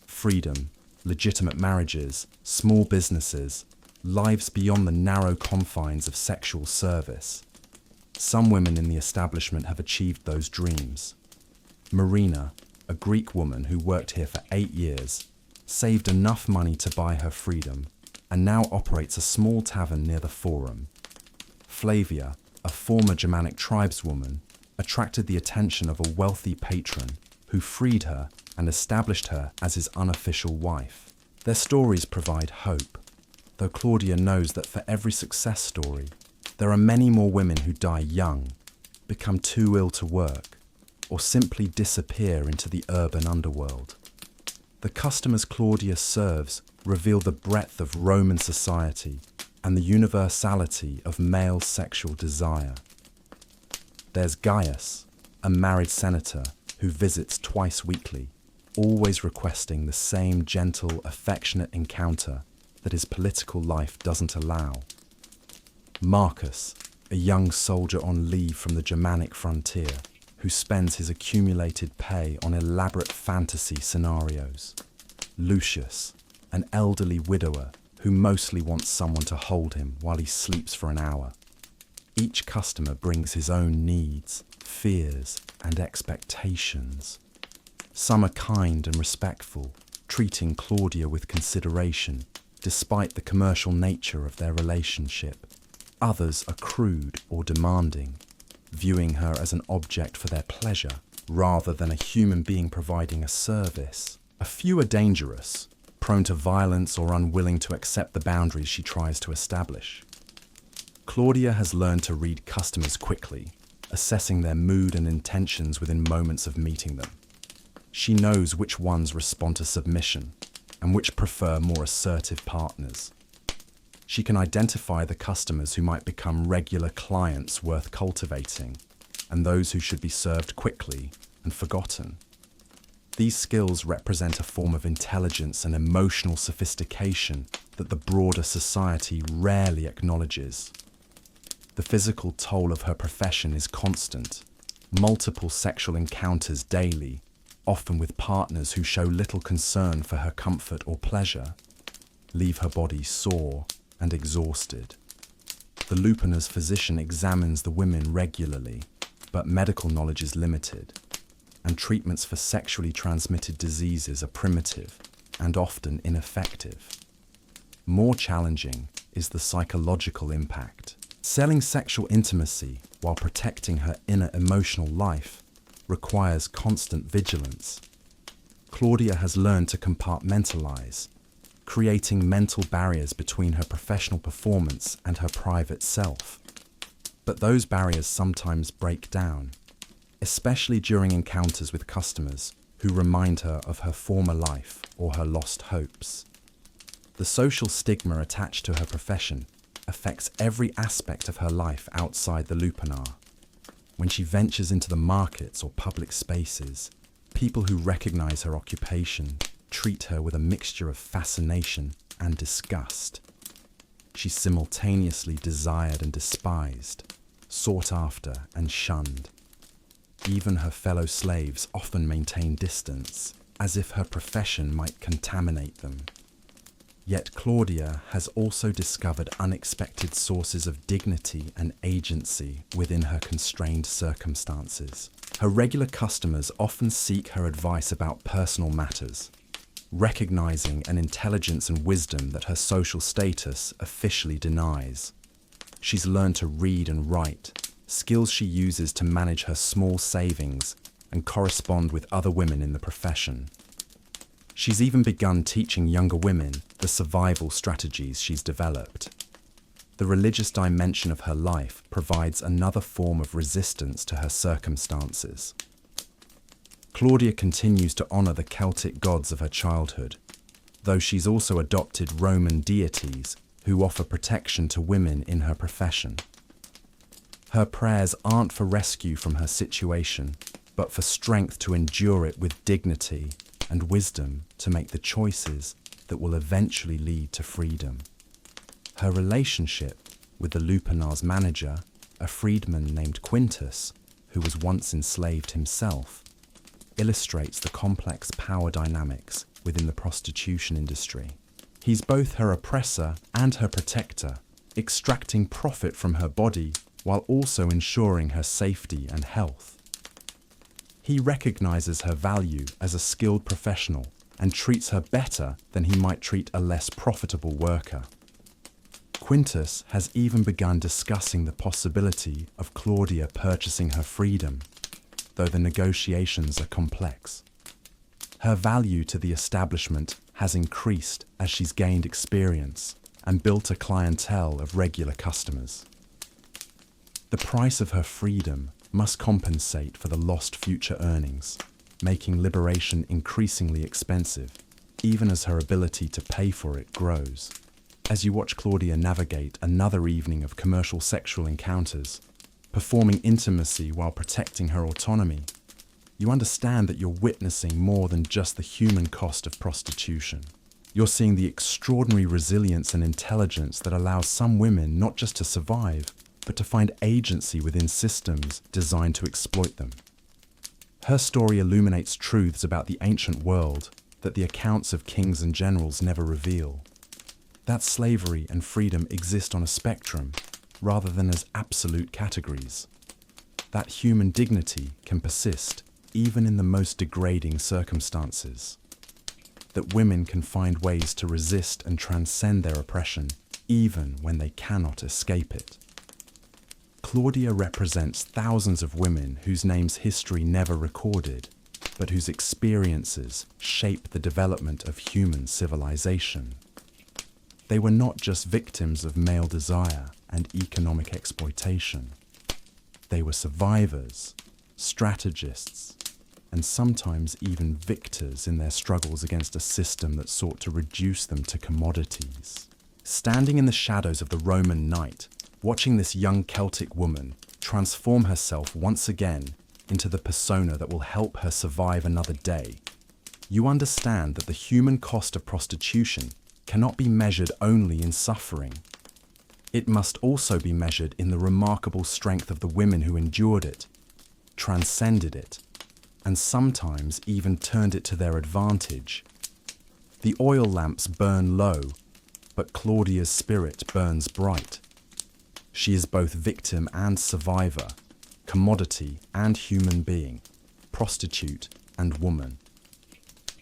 freedom, legitimate marriages, small businesses, lives beyond the narrow confines of sexual service. Some women in the establishment have achieved those dreams. Marina, a Greek woman who worked here for 8 years, saved enough money to buy her freedom and now operates a small tavern near the Forum. Flavia, a former Germanic tribeswoman, attracted the attention of a wealthy patron who freed her and established her as his unofficial wife. Their stories provide hope, though Claudia knows that for every success story, there are many more women who die young, become too ill to work, or simply disappear into the urban underworld. The customers Claudia serves reveal the breadth of Roman society and the universality of male sexual desire. There's Gaius, a married senator who visits twice weekly, always requesting the same gentle, affectionate encounter that his political life doesn't allow. Marcus, a young soldier on leave from the Germanic frontier, who spends his accumulated pay on elaborate fantasy scenarios. Lucius, an elderly widower who mostly wants someone to hold him while he sleeps for an hour. Each customer brings his own needs, fears, and expectations. Some are kind and respectful, treating Claudia with consideration, despite the commercial nature of their relationship. Others are crude or demanding, viewing her as an object for their pleasure rather than a human being providing a service. A few are dangerous, prone to violence or unwilling to accept the boundaries she tries to establish. Claudia has learned to read customers quickly, assessing their mood and intentions within moments of meeting them. She knows which ones respond to submission and which prefer more assertive partners. She can identify the customers who might become regular clients worth cultivating, and those who should be served quickly and forgotten. These skills represent a form of intelligence and emotional sophistication that the broader society rarely acknowledges. The physical toll of her profession is constant. Multiple sexual encounters daily, often with partners who show little concern for her comfort or pleasure, leave her body sore and exhausted. The lupiner's physician examines the women regularly, but medical knowledge is limited, and treatments for sexually transmitted diseases are primitive and often ineffective. More challenging is the psychological impact. Selling sexual intimacy while protecting her inner emotional life requires constant vigilance. Claudia has learned to compartmentalize, creating mental barriers between her professional performance and her private self. But those barriers sometimes break down, especially during encounters with customers who remind her of her former life or her lost hopes. The social stigma attached to her profession affects every aspect of her life outside the lupanar. When she ventures into the markets or public spaces, people who recognize her occupation treat her with a mixture of fascination and disgust. She's simultaneously desired and despised, sought after and shunned. Even her fellow slaves often maintain distance, as if her profession might contaminate them. Yet Claudia has also discovered unexpected sources of dignity and agency within her constrained circumstances. Her regular customers often seek her advice about personal matters, recognizing an intelligence and wisdom that her social status officially denies. She's learned to read and write, skills she uses to manage her small savings and correspond with other women in the profession. She's even begun teaching younger women the survival strategies she's developed. The religious dimension of her life provides another form of resistance to her circumstances. Claudia continues to honor the Celtic gods of her childhood, though she's also adopted Roman deities who offer protection to women in her profession. Her prayers aren't for rescue from her situation, but for strength to endure it with dignity and wisdom to make the choices that will eventually lead to freedom. Her relationship with the lupanar's manager, a freedman named Quintus, who was once enslaved himself, illustrates the complex power dynamics within the prostitution industry. He's both her oppressor and her protector, extracting profit from her body while also ensuring her safety and health. He recognizes her value as a skilled professional and treats her better than he might treat a less profitable worker. Quintus has even begun discussing the possibility of Claudia purchasing her freedom, though the negotiations are complex. Her value to the establishment has increased as she's gained experience and built a clientele of regular customers. The price of her freedom must compensate for the lost future earnings, making liberation increasingly expensive, even as her ability to pay for it grows. As you watch Claudia navigate another evening of commercial sexual encounters, performing intimacy while protecting her autonomy, you understand that you're witnessing more than just the human cost of prostitution. You're seeing the extraordinary resilience and intelligence that allows some women not just to survive, but to find agency within systems designed to exploit them. Her story illuminates truths about the ancient world that the accounts of kings and generals never reveal. That slavery and freedom exist on a spectrum, rather than as absolute categories. That human dignity can persist even in the most degrading circumstances. That women can find ways to resist and transcend their oppression, even when they cannot escape it. Claudia represents thousands of women whose names history never recorded, but whose experiences shape the development of human civilization. They were not just victims of male desire and economic exploitation. They were survivors, strategists, and sometimes even victors in their struggles against a system that sought to reduce them to commodities. Standing in the shadows of the Roman night, watching this young Celtic woman transform herself once again into the persona that will help her survive another day, you understand that the human cost of prostitution cannot be measured only in suffering. It must also be measured in the remarkable strength of the women who endured it, transcended it, and sometimes even turned it to their advantage. The oil lamps burn low, but Claudia's spirit burns bright. She is both victim and survivor, commodity and human being, prostitute and woman.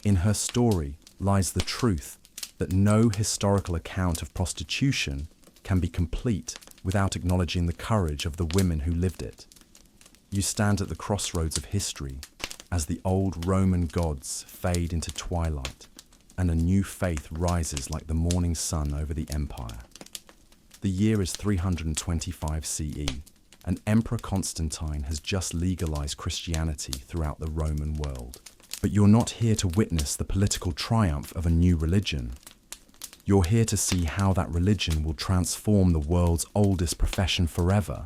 In her story lies the truth that no historical account of prostitution can be complete without acknowledging the courage of the women who lived it. You stand at the crossroads of history as the old Roman gods fade into twilight and a new faith rises like the morning sun over the empire. The year is 325 CE, and Emperor Constantine has just legalized Christianity throughout the Roman world. But you're not here to witness the political triumph of a new religion. You're here to see how that religion will transform the world's oldest profession forever,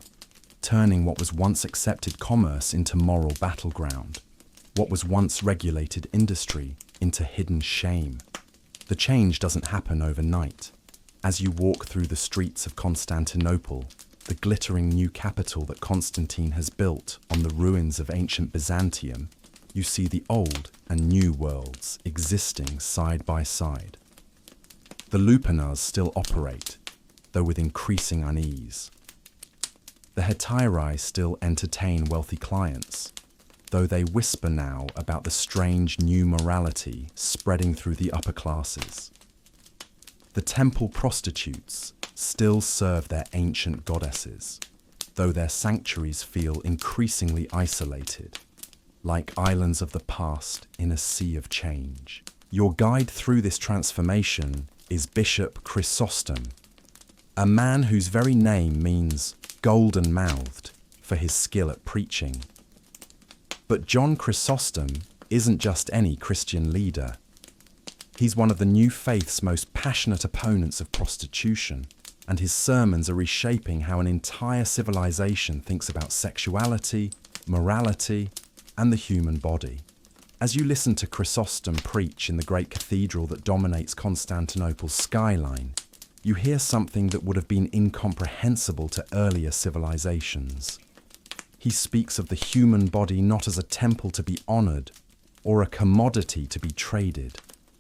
turning what was once accepted commerce into moral battleground, what was once regulated industry into hidden shame. The change doesn't happen overnight. As you walk through the streets of Constantinople, the glittering new capital that Constantine has built on the ruins of ancient Byzantium, you see the old and new worlds existing side by side. The lupanars still operate, though with increasing unease. The hetairae still entertain wealthy clients, though they whisper now about the strange new morality spreading through the upper classes. The temple prostitutes still serve their ancient goddesses, though their sanctuaries feel increasingly isolated, like islands of the past in a sea of change. Your guide through this transformation is Bishop Chrysostom, a man whose very name means golden-mouthed for his skill at preaching. But John Chrysostom isn't just any Christian leader. He's one of the new faith's most passionate opponents of prostitution, and his sermons are reshaping how an entire civilization thinks about sexuality, morality, and the human body. As you listen to Chrysostom preach in the great cathedral that dominates Constantinople's skyline, you hear something that would have been incomprehensible to earlier civilizations. He speaks of the human body not as a temple to be honored or a commodity to be traded,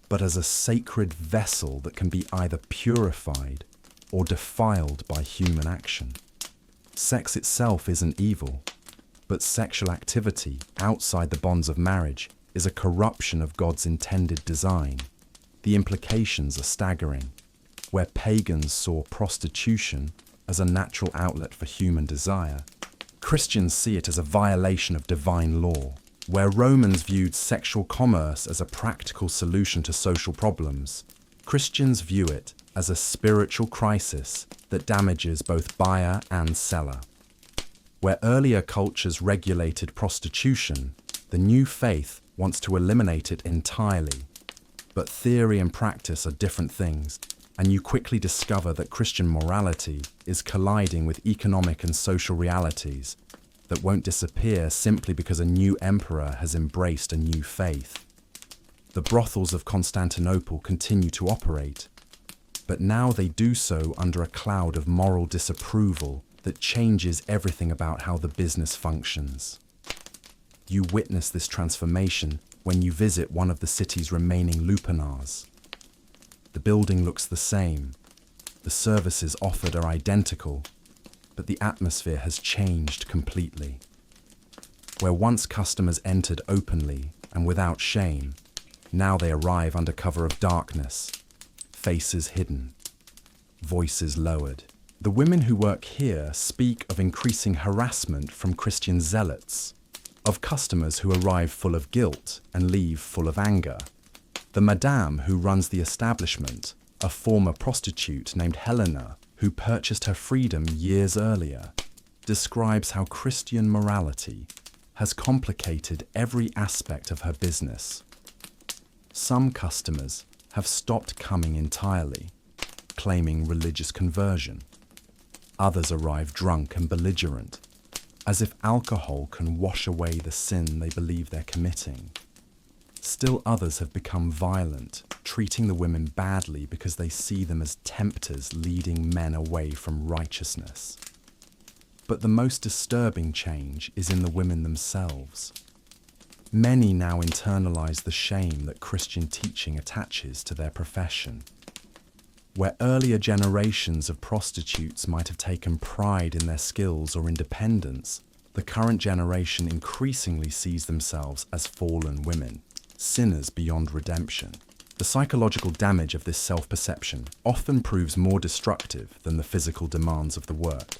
but as a sacred vessel that can be either purified or defiled by human action. Sex itself isn't evil, but sexual activity outside the bonds of marriage is a corruption of God's intended design. The implications are staggering. Where pagans saw prostitution as a natural outlet for human desire, Christians see it as a violation of divine law. Where Romans viewed sexual commerce as a practical solution to social problems, Christians view it as a spiritual crisis that damages both buyer and seller. Where earlier cultures regulated prostitution, the new faith wants to eliminate it entirely. But theory and practice are different things, and you quickly discover that Christian morality is colliding with economic and social realities that won't disappear simply because a new emperor has embraced a new faith. The brothels of Constantinople continue to operate, but now they do so under a cloud of moral disapproval that changes everything about how the business functions. You witness this transformation when you visit one of the city's remaining lupanars. The building looks the same, the services offered are identical, but the atmosphere has changed completely. Where once customers entered openly and without shame, now they arrive under cover of darkness, faces hidden, voices lowered. The women who work here speak of increasing harassment from Christian zealots, of customers who arrive full of guilt and leave full of anger. The madame who runs the establishment, a former prostitute named Helena, who purchased her freedom years earlier, describes how Christian morality has complicated every aspect of her business. Some customers have stopped coming entirely, claiming religious conversion. Others arrive drunk and belligerent, as if alcohol can wash away the sin they believe they're committing. Still others have become violent, treating the women badly because they see them as tempters leading men away from righteousness. But the most disturbing change is in the women themselves. Many now internalize the shame that Christian teaching attaches to their profession. Where earlier generations of prostitutes might have taken pride in their skills or independence, the current generation increasingly sees themselves as fallen women, sinners beyond redemption. The psychological damage of this self-perception often proves more destructive than the physical demands of the work.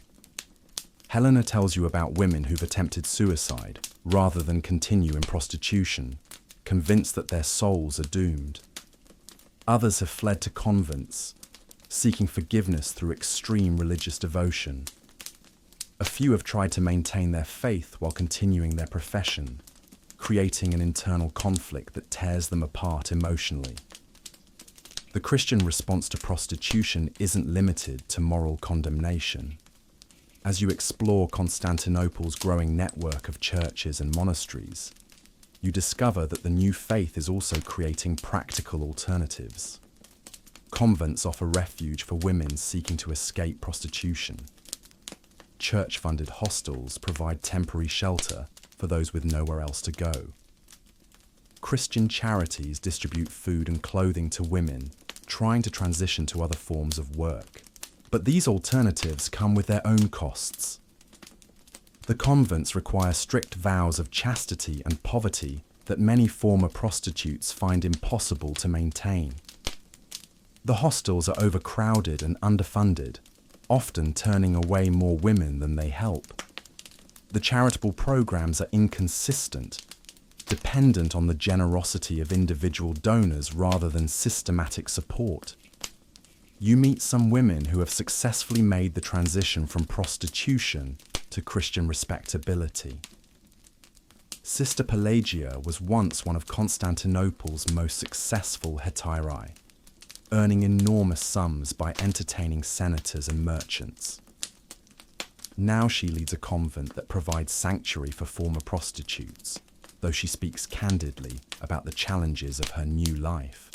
Helena tells you about women who've attempted suicide rather than continue in prostitution, convinced that their souls are doomed. Others have fled to convents, seeking forgiveness through extreme religious devotion. A few have tried to maintain their faith while continuing their profession, creating an internal conflict that tears them apart emotionally. The Christian response to prostitution isn't limited to moral condemnation. As you explore Constantinople's growing network of churches and monasteries, you discover that the new faith is also creating practical alternatives. Convents offer refuge for women seeking to escape prostitution. Church-funded hostels provide temporary shelter for those with nowhere else to go. Christian charities distribute food and clothing to women trying to transition to other forms of work. But these alternatives come with their own costs. The convents require strict vows of chastity and poverty that many former prostitutes find impossible to maintain. The hostels are overcrowded and underfunded, often turning away more women than they help. The charitable programs are inconsistent, dependent on the generosity of individual donors rather than systematic support. You meet some women who have successfully made the transition from prostitution to Christian respectability. Sister Pelagia was once one of Constantinople's most successful hetairai, earning enormous sums by entertaining senators and merchants. Now she leads a convent that provides sanctuary for former prostitutes, though she speaks candidly about the challenges of her new life.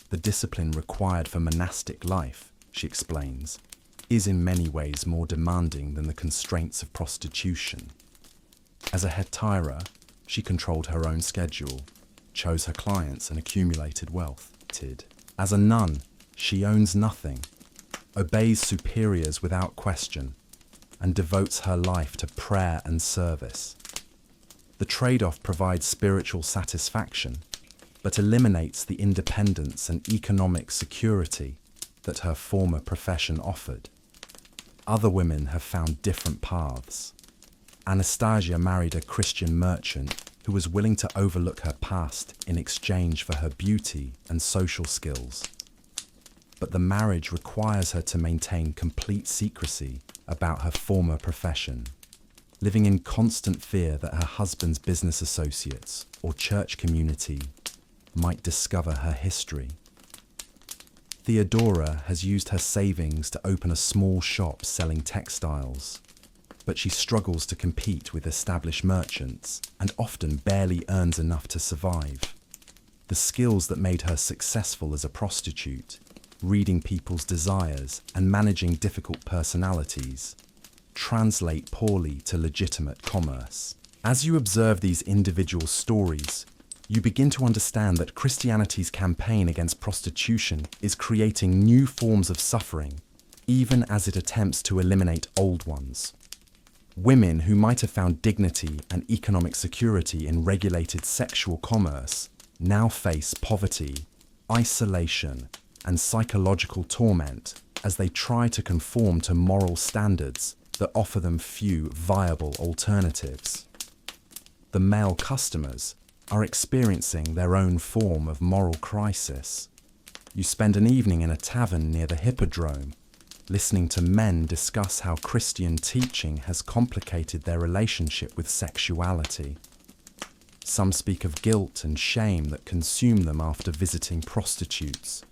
The discipline required for monastic life, she explains, is in many ways more demanding than the constraints of prostitution. As a hetaira, she controlled her own schedule, chose her clients and accumulated wealth. As a nun, she owns nothing, obeys superiors without question, and devotes her life to prayer and service. The trade-off provides spiritual satisfaction, but eliminates the independence and economic security that her former profession offered. Other women have found different paths. Anastasia married a Christian merchant who was willing to overlook her past in exchange for her beauty and social skills. But the marriage requires her to maintain complete secrecy about her former profession, living in constant fear that her husband's business associates or church community might discover her history. Theodora has used her savings to open a small shop selling textiles, but she struggles to compete with established merchants and often barely earns enough to survive. The skills that made her successful as a prostitute, reading people's desires and managing difficult personalities, translate poorly to legitimate commerce. As you observe these individual stories, you begin to understand that Christianity's campaign against prostitution is creating new forms of suffering, even as it attempts to eliminate old ones. Women who might have found dignity and economic security in regulated sexual commerce now face poverty, isolation, and psychological torment as they try to conform to moral standards that offer them few viable alternatives. The male customers are experiencing their own form of moral crisis. You spend an evening in a tavern near the Hippodrome, listening to men discuss how Christian teaching has complicated their relationship with sexuality. Some speak of guilt and shame that consume them after visiting prostitutes,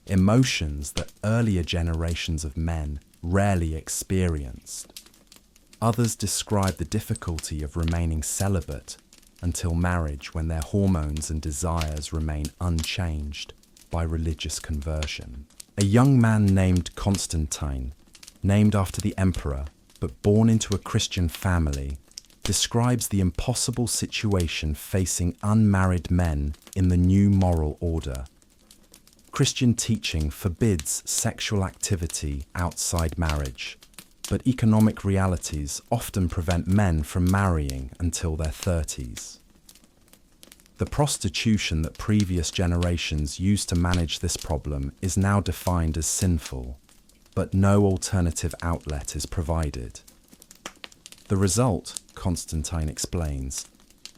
emotions that earlier generations of men rarely experienced. Others describe the difficulty of remaining celibate until marriage when their hormones and desires remain unchanged by religious conversion. A young man named Constantine, named after the emperor but born into a Christian family, describes the impossible situation facing unmarried men in the new moral order. Christian teaching forbids sexual activity outside marriage, but economic realities often prevent men from marrying until their 30s. The prostitution that previous generations used to manage this problem is now defined as sinful, but no alternative outlet is provided. The result, Constantine explains,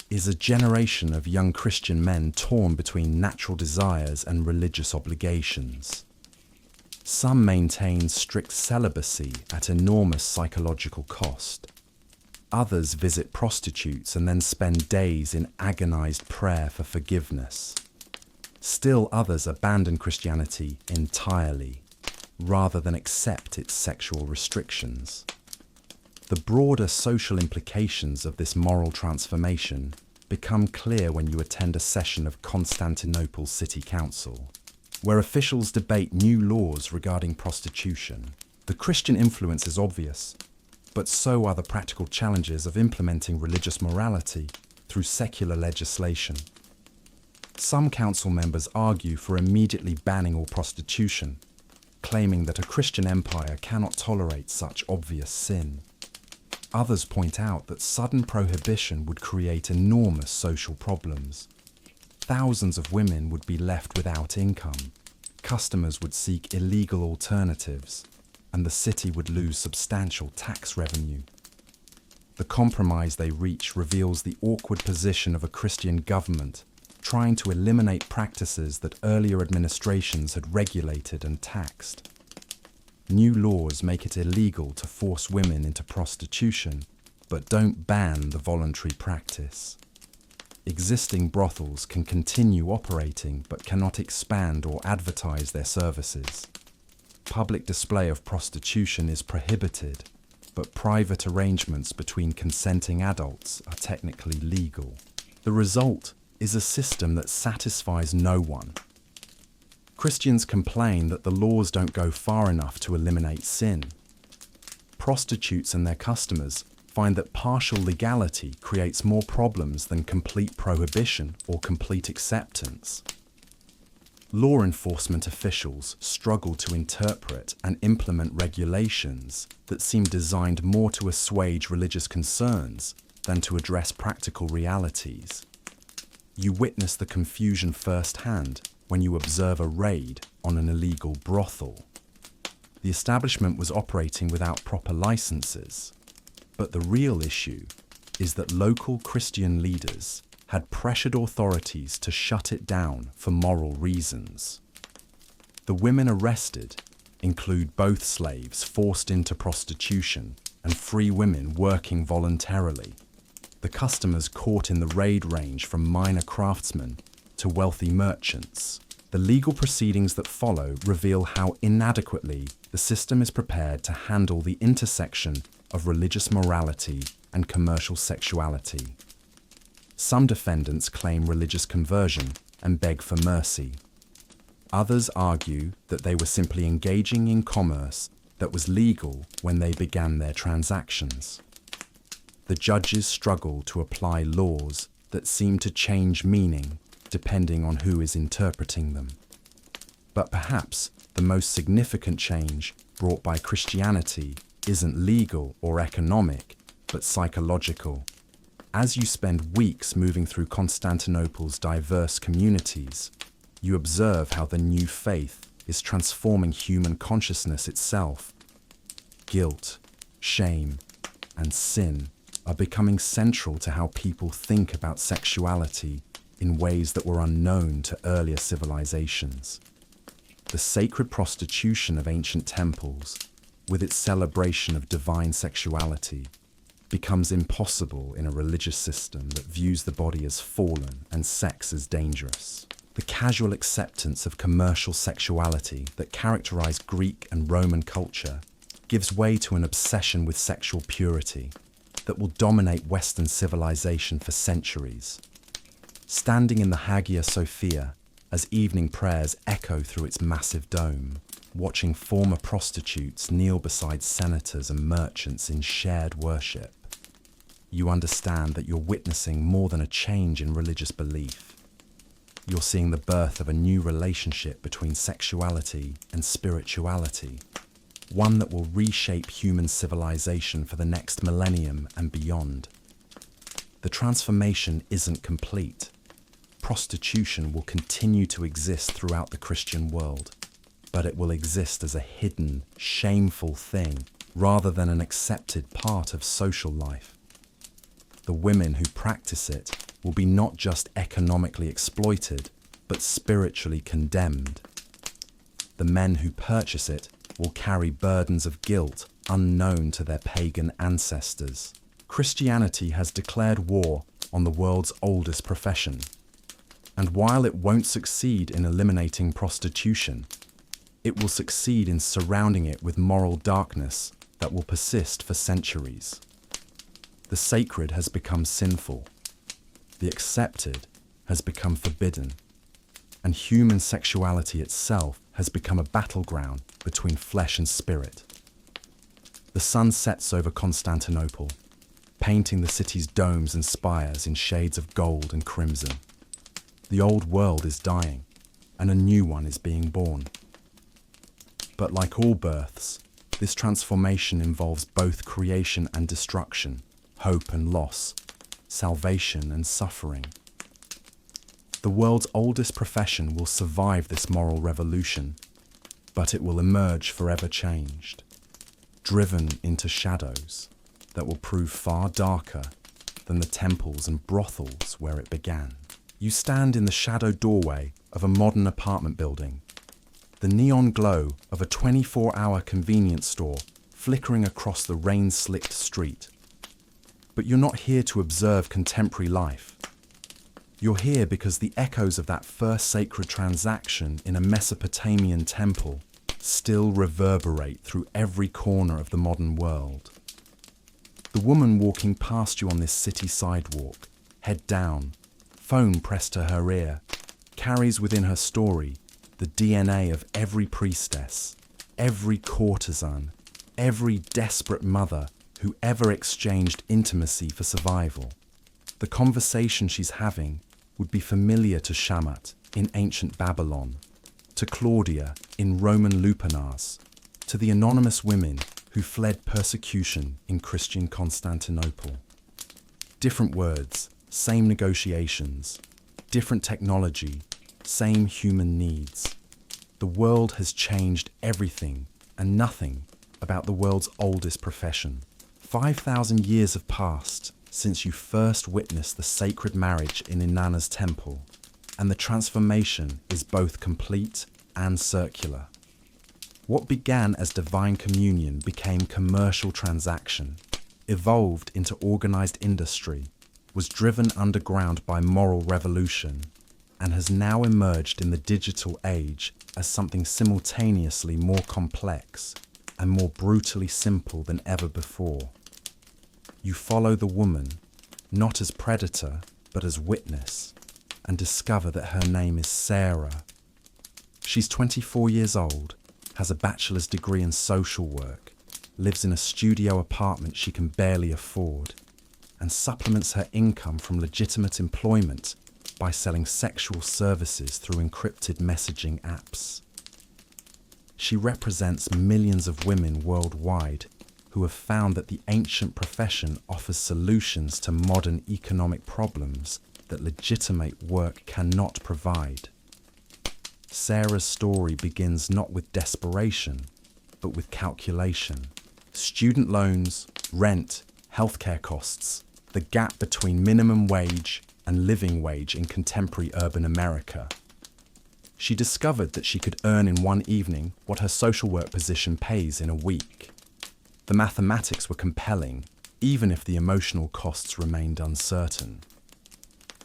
is a generation of young Christian men torn between natural desires and religious obligations. Some maintain strict celibacy at enormous psychological cost. Others visit prostitutes and then spend days in agonized prayer for forgiveness. Still others abandon Christianity entirely, rather than accept its sexual restrictions. The broader social implications of this moral transformation become clear when you attend a session of Constantinople's City Council, where officials debate new laws regarding prostitution. The Christian influence is obvious, but so are the practical challenges of implementing religious morality through secular legislation. Some council members argue for immediately banning all prostitution, claiming that a Christian empire cannot tolerate such obvious sin. Others point out that sudden prohibition would create enormous social problems. Thousands of women would be left without income, customers would seek illegal alternatives, and the city would lose substantial tax revenue. The compromise they reach reveals the awkward position of a Christian government trying to eliminate practices that earlier administrations had regulated and taxed. New laws make it illegal to force women into prostitution, but don't ban the voluntary practice. Existing brothels can continue operating but cannot expand or advertise their services. Public display of prostitution is prohibited, but private arrangements between consenting adults are technically legal. The result is a system that satisfies no one. Christians complain that the laws don't go far enough to eliminate sin. Prostitutes and their customers find that partial legality creates more problems than complete prohibition or complete acceptance. Law enforcement officials struggle to interpret and implement regulations that seem designed more to assuage religious concerns than to address practical realities. You witness the confusion firsthand when you observe a raid on an illegal brothel. The establishment was operating without proper licenses, but the real issue is that local Christian leaders had pressured authorities to shut it down for moral reasons. The women arrested include both slaves forced into prostitution and free women working voluntarily. The customers caught in the raid range from minor craftsmen to wealthy merchants. The legal proceedings that follow reveal how inadequately the system is prepared to handle the intersection of religious morality and commercial sexuality. Some defendants claim religious conversion and beg for mercy. Others argue that they were simply engaging in commerce that was legal when they began their transactions. The judges struggle to apply laws that seem to change meaning depending on who is interpreting them. But perhaps the most significant change brought by Christianity isn't legal or economic, but psychological. As you spend weeks moving through Constantinople's diverse communities, you observe how the new faith is transforming human consciousness itself. Guilt, shame, and sin are becoming central to how people think about sexuality in ways that were unknown to earlier civilizations. The sacred prostitution of ancient temples, with its celebration of divine sexuality, becomes impossible in a religious system that views the body as fallen and sex as dangerous. The casual acceptance of commercial sexuality that characterized Greek and Roman culture gives way to an obsession with sexual purity that will dominate Western civilization for centuries. Standing in the Hagia Sophia as evening prayers echo through its massive dome, watching former prostitutes kneel beside senators and merchants in shared worship, you understand that you're witnessing more than a change in religious belief. You're seeing the birth of a new relationship between sexuality and spirituality, one that will reshape human civilization for the next millennium and beyond. The transformation isn't complete. Prostitution will continue to exist throughout the Christian world, but it will exist as a hidden, shameful thing rather than an accepted part of social life. The women who practice it will be not just economically exploited, but spiritually condemned. The men who purchase it will carry burdens of guilt unknown to their pagan ancestors. Christianity has declared war on the world's oldest profession. And while it won't succeed in eliminating prostitution, it will succeed in surrounding it with moral darkness that will persist for centuries. The sacred has become sinful. The accepted has become forbidden. And human sexuality itself has become a battleground between flesh and spirit. The sun sets over Constantinople, painting the city's domes and spires in shades of gold and crimson. The old world is dying, and a new one is being born. But like all births, this transformation involves both creation and destruction, hope and loss, salvation and suffering. The world's oldest profession will survive this moral revolution, but it will emerge forever changed, driven into shadows that will prove far darker than the temples and brothels where it began. You stand in the shadowed doorway of a modern apartment building, the neon glow of a 24-hour convenience store flickering across the rain-slicked street. But you're not here to observe contemporary life. You're here because the echoes of that first sacred transaction in a Mesopotamian temple still reverberate through every corner of the modern world. The woman walking past you on this city sidewalk, head down, phone pressed to her ear, carries within her story the DNA of every priestess, every courtesan, every desperate mother who ever exchanged intimacy for survival. The conversation she's having would be familiar to Shamat in ancient Babylon, to Claudia in Roman Lupanas, to the anonymous women who fled persecution in Christian Constantinople. Different words, same negotiations, different technology, same human needs. The world has changed everything and nothing about the world's oldest profession. 5,000 years have passed since you first witnessed the sacred marriage in Inanna's temple, and the transformation is both complete and circular. What began as divine communion became commercial transaction, evolved into organized industry, was driven underground by moral revolution, and has now emerged in the digital age as something simultaneously more complex and more brutally simple than ever before. You follow the woman, not as predator, but as witness, and discover that her name is Sarah. She's 24 years old, has a bachelor's degree in social work, lives in a studio apartment she can barely afford, and supplements her income from legitimate employment by selling sexual services through encrypted messaging apps. She represents millions of women worldwide who have found that the ancient profession offers solutions to modern economic problems that legitimate work cannot provide. Sarah's story begins not with desperation, but with calculation. Student loans, rent, healthcare costs, the gap between minimum wage and living wage in contemporary urban America. She discovered that she could earn in one evening what her social work position pays in a week. The mathematics were compelling, even if the emotional costs remained uncertain.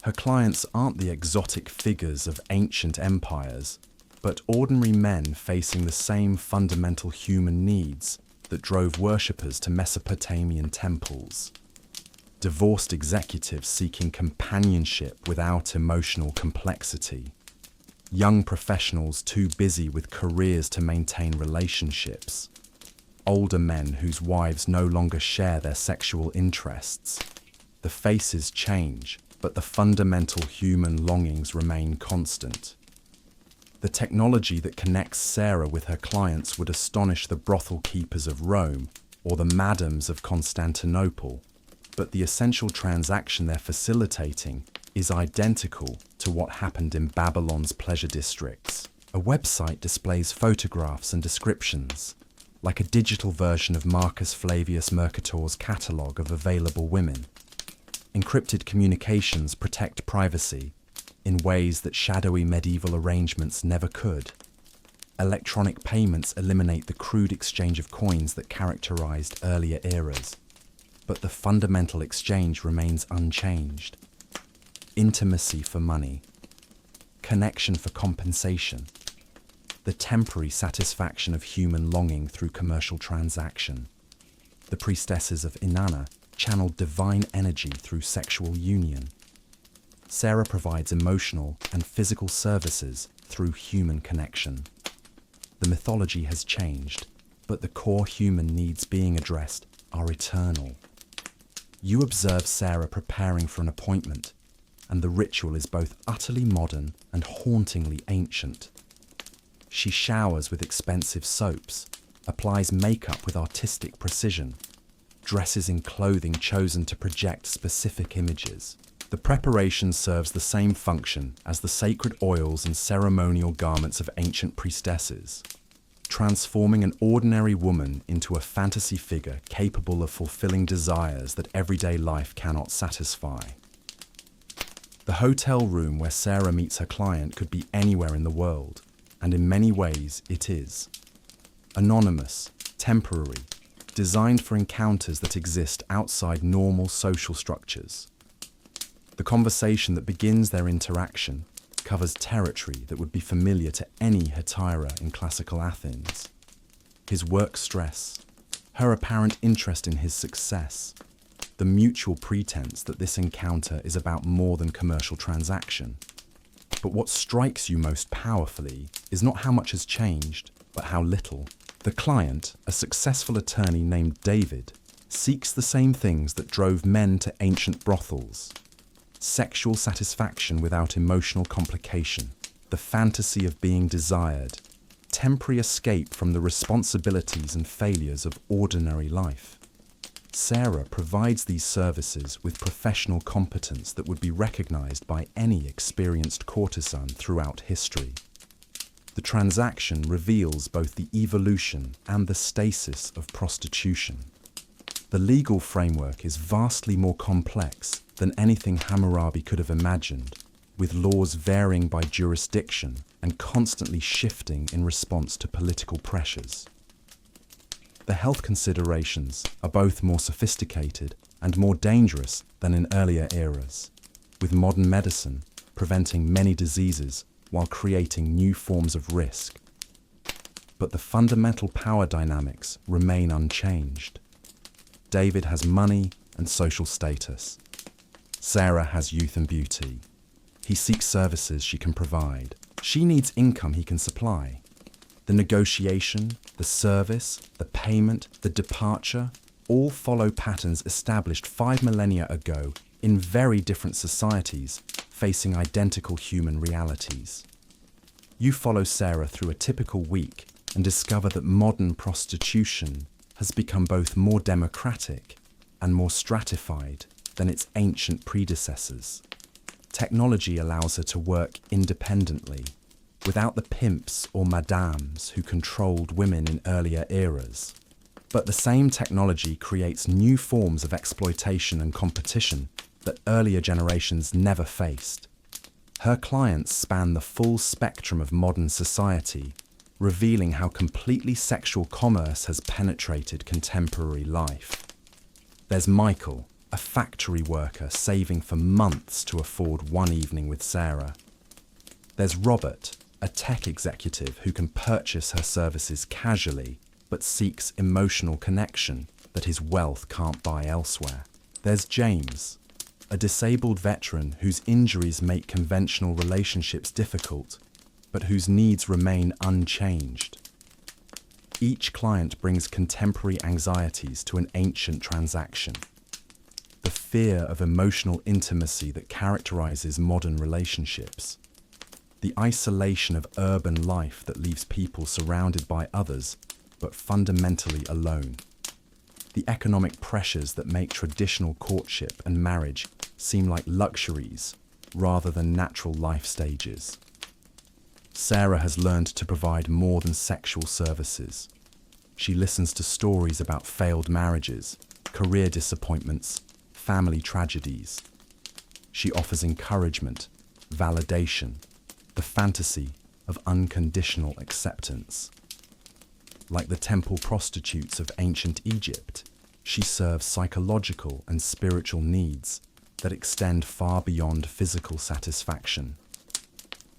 Her clients aren't the exotic figures of ancient empires, but ordinary men facing the same fundamental human needs that drove worshippers to Mesopotamian temples. Divorced executives seeking companionship without emotional complexity. Young professionals too busy with careers to maintain relationships. Older men whose wives no longer share their sexual interests. The faces change, but the fundamental human longings remain constant. The technology that connects Sarah with her clients would astonish the brothel keepers of Rome or the madams of Constantinople, but the essential transaction they're facilitating is identical to what happened in Babylon's pleasure districts. A website displays photographs and descriptions, like a digital version of Marcus Flavius Mercator's catalogue of available women. Encrypted communications protect privacy in ways that shadowy medieval arrangements never could. Electronic payments eliminate the crude exchange of coins that characterized earlier eras, but the fundamental exchange remains unchanged. Intimacy for money, connection for compensation, the temporary satisfaction of human longing through commercial transaction. The priestesses of Inanna channeled divine energy through sexual union. Sarah provides emotional and physical services through human connection. The mythology has changed, but the core human needs being addressed are eternal. You observe Sarah preparing for an appointment, and the ritual is both utterly modern and hauntingly ancient. She showers with expensive soaps, applies makeup with artistic precision, dresses in clothing chosen to project specific images. The preparation serves the same function as the sacred oils and ceremonial garments of ancient priestesses, transforming an ordinary woman into a fantasy figure capable of fulfilling desires that everyday life cannot satisfy. The hotel room where Sarah meets her client could be anywhere in the world, and in many ways it is. Anonymous, temporary, designed for encounters that exist outside normal social structures. The conversation that begins their interaction covers territory that would be familiar to any hetaira in classical Athens. His work stress, her apparent interest in his success, the mutual pretense that this encounter is about more than commercial transaction. But what strikes you most powerfully is not how much has changed, but how little. The client, a successful attorney named David, seeks the same things that drove men to ancient brothels. Sexual satisfaction without emotional complication, the fantasy of being desired, temporary escape from the responsibilities and failures of ordinary life. Sarah provides these services with professional competence that would be recognized by any experienced courtesan throughout history. The transaction reveals both the evolution and the stasis of prostitution. The legal framework is vastly more complex than anything Hammurabi could have imagined, with laws varying by jurisdiction and constantly shifting in response to political pressures. The health considerations are both more sophisticated and more dangerous than in earlier eras, with modern medicine preventing many diseases while creating new forms of risk. But the fundamental power dynamics remain unchanged. David has money and social status. Sarah has youth and beauty. He seeks services she can provide. She needs income he can supply. The negotiation, the service, the payment, the departure, all follow patterns established 5 millennia ago in very different societies facing identical human realities. You follow Sarah through a typical week and discover that modern prostitution has become both more democratic and more stratified than its ancient predecessors. Technology allows her to work independently, without the pimps or madams who controlled women in earlier eras. But the same technology creates new forms of exploitation and competition that earlier generations never faced. Her clients span the full spectrum of modern society, revealing how completely sexual commerce has penetrated contemporary life. There's Michael, a factory worker saving for months to afford one evening with Sarah. There's Robert, a tech executive who can purchase her services casually but seeks emotional connection that his wealth can't buy elsewhere. There's James, a disabled veteran whose injuries make conventional relationships difficult, but whose needs remain unchanged. Each client brings contemporary anxieties to an ancient transaction. The fear of emotional intimacy that characterizes modern relationships. The isolation of urban life that leaves people surrounded by others, but fundamentally alone. The economic pressures that make traditional courtship and marriage seem like luxuries rather than natural life stages. Sarah has learned to provide more than sexual services. She listens to stories about failed marriages, career disappointments, family tragedies. She offers encouragement, validation, the fantasy of unconditional acceptance. Like the temple prostitutes of ancient Egypt, she serves psychological and spiritual needs that extend far beyond physical satisfaction.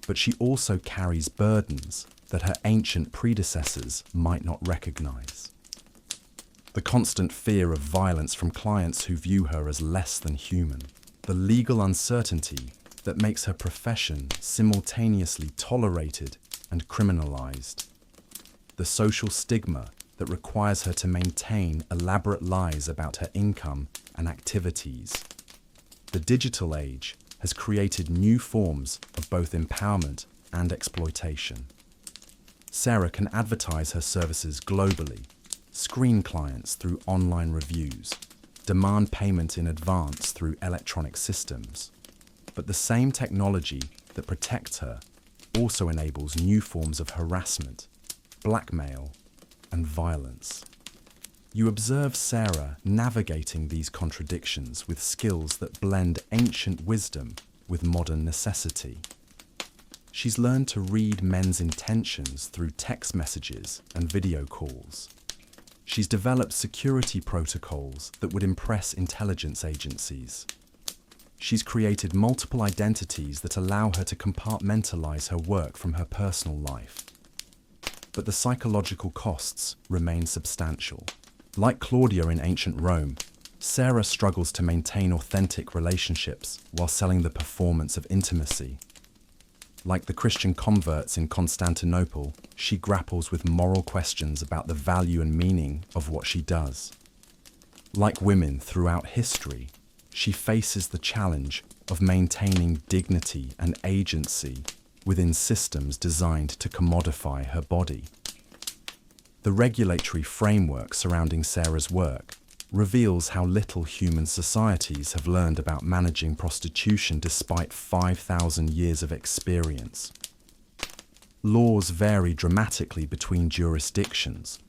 But she also carries burdens that her ancient predecessors might not recognize. The constant fear of violence from clients who view her as less than human. The legal uncertainty that makes her profession simultaneously tolerated and criminalized. The social stigma that requires her to maintain elaborate lies about her income and activities. The digital age has created new forms of both empowerment and exploitation. Sarah can advertise her services globally, screen clients through online reviews, demand payment in advance through electronic systems. But the same technology that protects her also enables new forms of harassment, blackmail, and violence. You observe Sarah navigating these contradictions with skills that blend ancient wisdom with modern necessity. She's learned to read men's intentions through text messages and video calls. She's developed security protocols that would impress intelligence agencies. She's created multiple identities that allow her to compartmentalize her work from her personal life. But the psychological costs remain substantial. Like Claudia in ancient Rome, Sarah struggles to maintain authentic relationships while selling the performance of intimacy. Like the Christian converts in Constantinople, she grapples with moral questions about the value and meaning of what she does. Like women throughout history, she faces the challenge of maintaining dignity and agency within systems designed to commodify her body. The regulatory framework surrounding Sarah's work reveals how little human societies have learned about managing prostitution despite 5,000 years of experience. Laws vary dramatically between jurisdictions,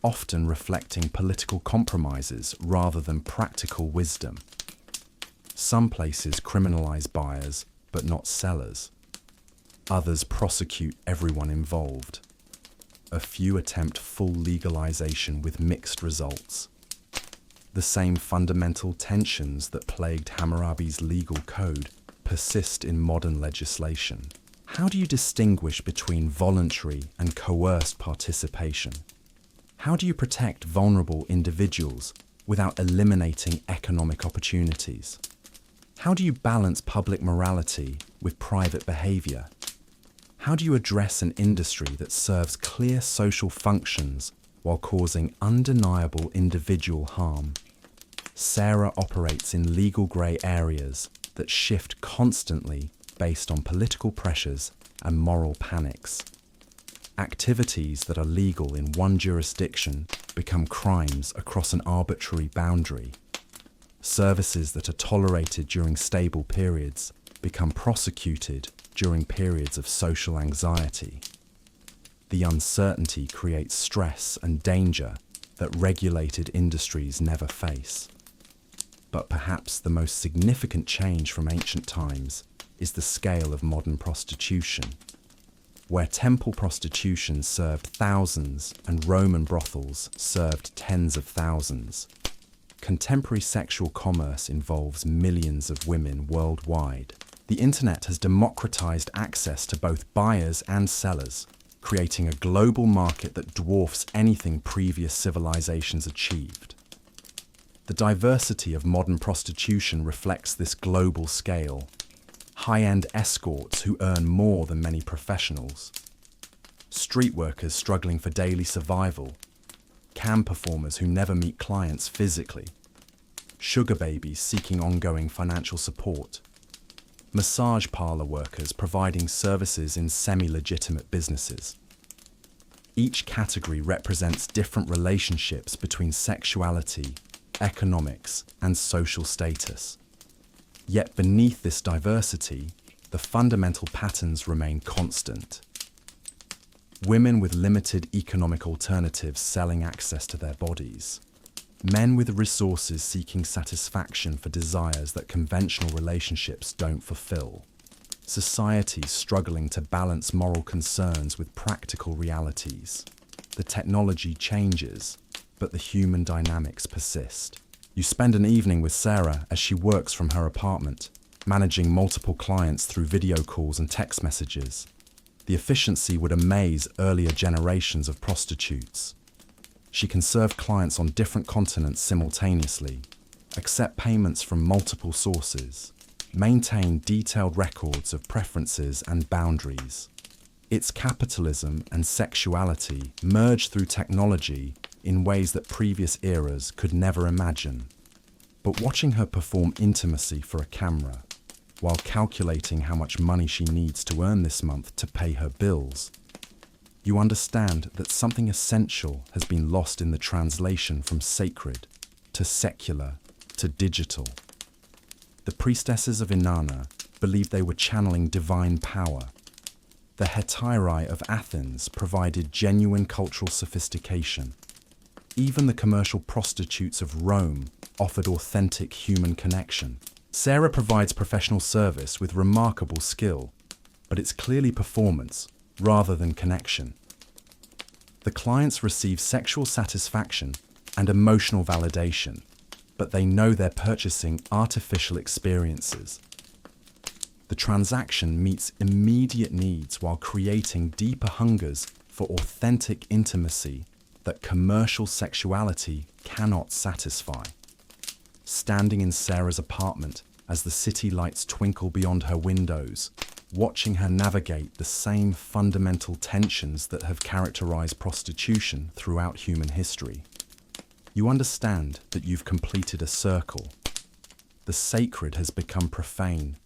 often reflecting political compromises rather than practical wisdom. Some places criminalize buyers, but not sellers. Others prosecute everyone involved. A few attempt full legalization with mixed results. The same fundamental tensions that plagued Hammurabi's legal code persist in modern legislation. How do you distinguish between voluntary and coerced participation? How do you protect vulnerable individuals without eliminating economic opportunities? How do you balance public morality with private behavior? How do you address an industry that serves clear social functions while causing undeniable individual harm? Sarah operates in legal grey areas that shift constantly based on political pressures and moral panics. Activities that are legal in one jurisdiction become crimes across an arbitrary boundary. Services that are tolerated during stable periods become prosecuted during periods of social anxiety. The uncertainty creates stress and danger that regulated industries never face. But perhaps the most significant change from ancient times is the scale of modern prostitution. Where temple prostitution served thousands and Roman brothels served tens of thousands, Contemporary sexual commerce involves millions of women worldwide. The internet has democratized access to both buyers and sellers, creating a global market that dwarfs anything previous civilizations achieved. The diversity of modern prostitution reflects this global scale. High-end escorts who earn more than many professionals. Street workers struggling for daily survival. Cam performers who never meet clients physically. Sugar babies seeking ongoing financial support. Massage parlor workers providing services in semi-legitimate businesses. Each category represents different relationships between sexuality, economics, and social status. Yet beneath this diversity, the fundamental patterns remain constant. Women with limited economic alternatives selling access to their bodies. Men with resources seeking satisfaction for desires that conventional relationships don't fulfill. Societies struggling to balance moral concerns with practical realities. The technology changes, but the human dynamics persist. You spend an evening with Sarah as she works from her apartment, managing multiple clients through video calls and text messages. The efficiency would amaze earlier generations of prostitutes. She can serve clients on different continents simultaneously, accept payments from multiple sources, maintain detailed records of preferences and boundaries. It's capitalism and sexuality merge through technology in ways that previous eras could never imagine. But watching her perform intimacy for a camera, while calculating how much money she needs to earn this month to pay her bills, you understand that something essential has been lost in the translation from sacred to secular to digital. The priestesses of Inanna believed they were channeling divine power. The hetairai of Athens provided genuine cultural sophistication. Even the commercial prostitutes of Rome offered authentic human connection. Sarah provides professional service with remarkable skill, but it's clearly performance rather than connection. The clients receive sexual satisfaction and emotional validation, but they know they're purchasing artificial experiences. The transaction meets immediate needs while creating deeper hungers for authentic intimacy that commercial sexuality cannot satisfy. Standing in Sarah's apartment as the city lights twinkle beyond her windows, watching her navigate the same fundamental tensions that have characterized prostitution throughout human history, you understand that you've completed a circle. The sacred has become profane.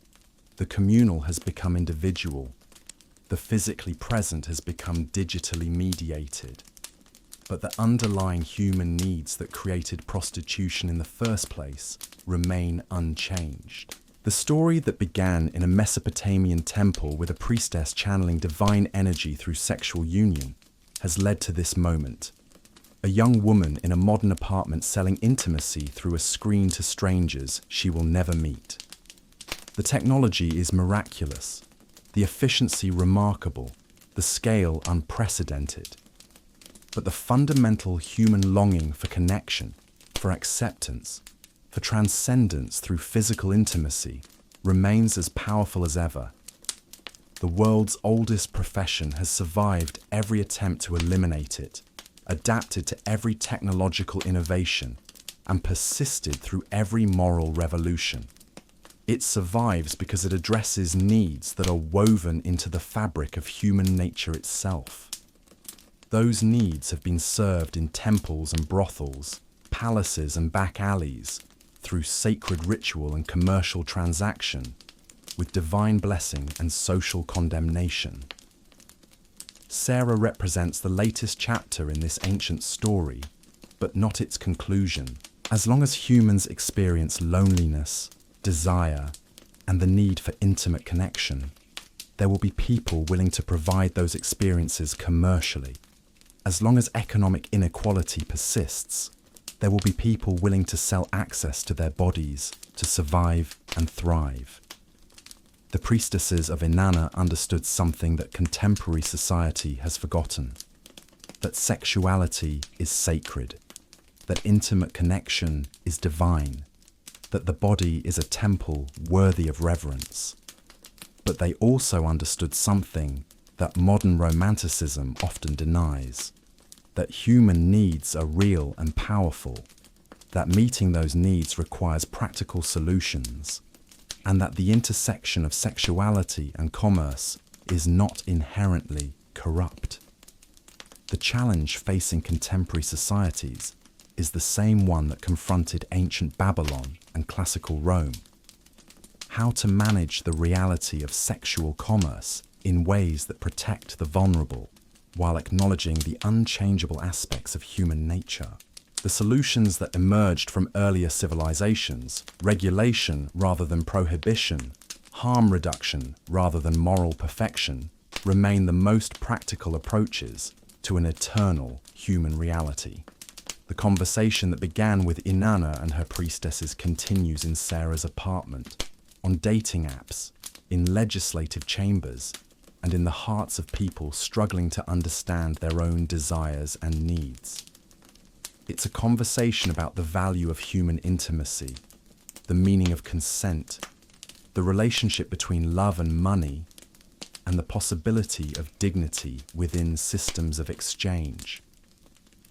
The communal has become individual. The physically present has become digitally mediated. But the underlying human needs that created prostitution in the first place remain unchanged. The story that began in a Mesopotamian temple with a priestess channeling divine energy through sexual union has led to this moment. A young woman in a modern apartment selling intimacy through a screen to strangers she will never meet. The technology is miraculous, the efficiency remarkable, the scale unprecedented. But the fundamental human longing for connection, for acceptance, for transcendence through physical intimacy remains as powerful as ever. The world's oldest profession has survived every attempt to eliminate it, adapted to every technological innovation, and persisted through every moral revolution. It survives because it addresses needs that are woven into the fabric of human nature itself. Those needs have been served in temples and brothels, palaces and back alleys, through sacred ritual and commercial transaction, with divine blessing and social condemnation. Sarah represents the latest chapter in this ancient story, but not its conclusion. As long as humans experience loneliness, desire, and the need for intimate connection, there will be people willing to provide those experiences commercially. As long as economic inequality persists, there will be people willing to sell access to their bodies to survive and thrive. The priestesses of Inanna understood something that contemporary society has forgotten, that sexuality is sacred. that intimate connection is divine, that the body is a temple worthy of reverence. But they also understood something that modern romanticism often denies, that human needs are real and powerful, that meeting those needs requires practical solutions, and that the intersection of sexuality and commerce is not inherently corrupt. The challenge facing contemporary societies is the same one that confronted ancient Babylon and classical Rome. How to manage the reality of sexual commerce in ways that protect the vulnerable while acknowledging the unchangeable aspects of human nature. The solutions that emerged from earlier civilizations, regulation rather than prohibition, harm reduction rather than moral perfection, remain the most practical approaches to an eternal human reality. The conversation that began with Inanna and her priestesses continues in Sarah's apartment, on dating apps, in legislative chambers, and in the hearts of people struggling to understand their own desires and needs. It's a conversation about the value of human intimacy, the meaning of consent, the relationship between love and money, and the possibility of dignity within systems of exchange.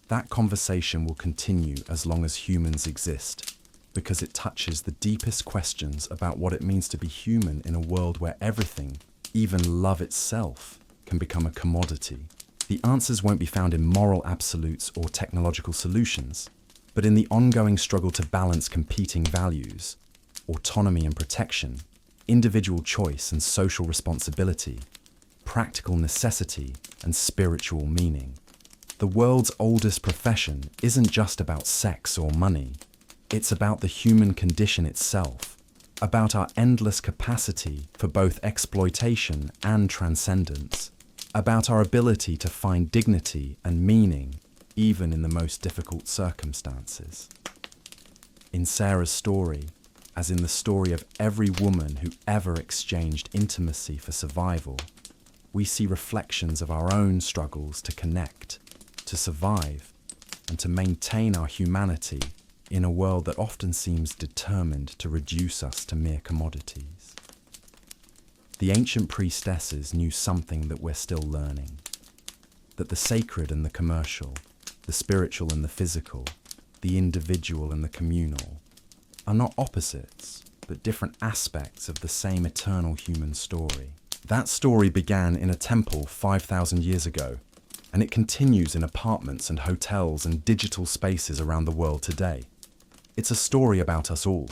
That conversation will continue as long as humans exist, because it touches the deepest questions about what it means to be human in a world where everything, even love itself, can become a commodity. The answers won't be found in moral absolutes or technological solutions, but in the ongoing struggle to balance competing values, autonomy and protection, individual choice and social responsibility, practical necessity and spiritual meaning. The world's oldest profession isn't just about sex or money. It's about the human condition itself, about our endless capacity for both exploitation and transcendence, about our ability to find dignity and meaning even in the most difficult circumstances. In Sarah's story, as in the story of every woman who ever exchanged intimacy for survival, we see reflections of our own struggles to connect, to survive, and to maintain our humanity in a world that often seems determined to reduce us to mere commodities. The ancient priestesses knew something that we're still learning, that the sacred and the commercial, the spiritual and the physical, the individual and the communal, are not opposites, but different aspects of the same eternal human story. That story began in a temple 5,000 years ago, and it continues in apartments and hotels and digital spaces around the world today. It's a story about us all,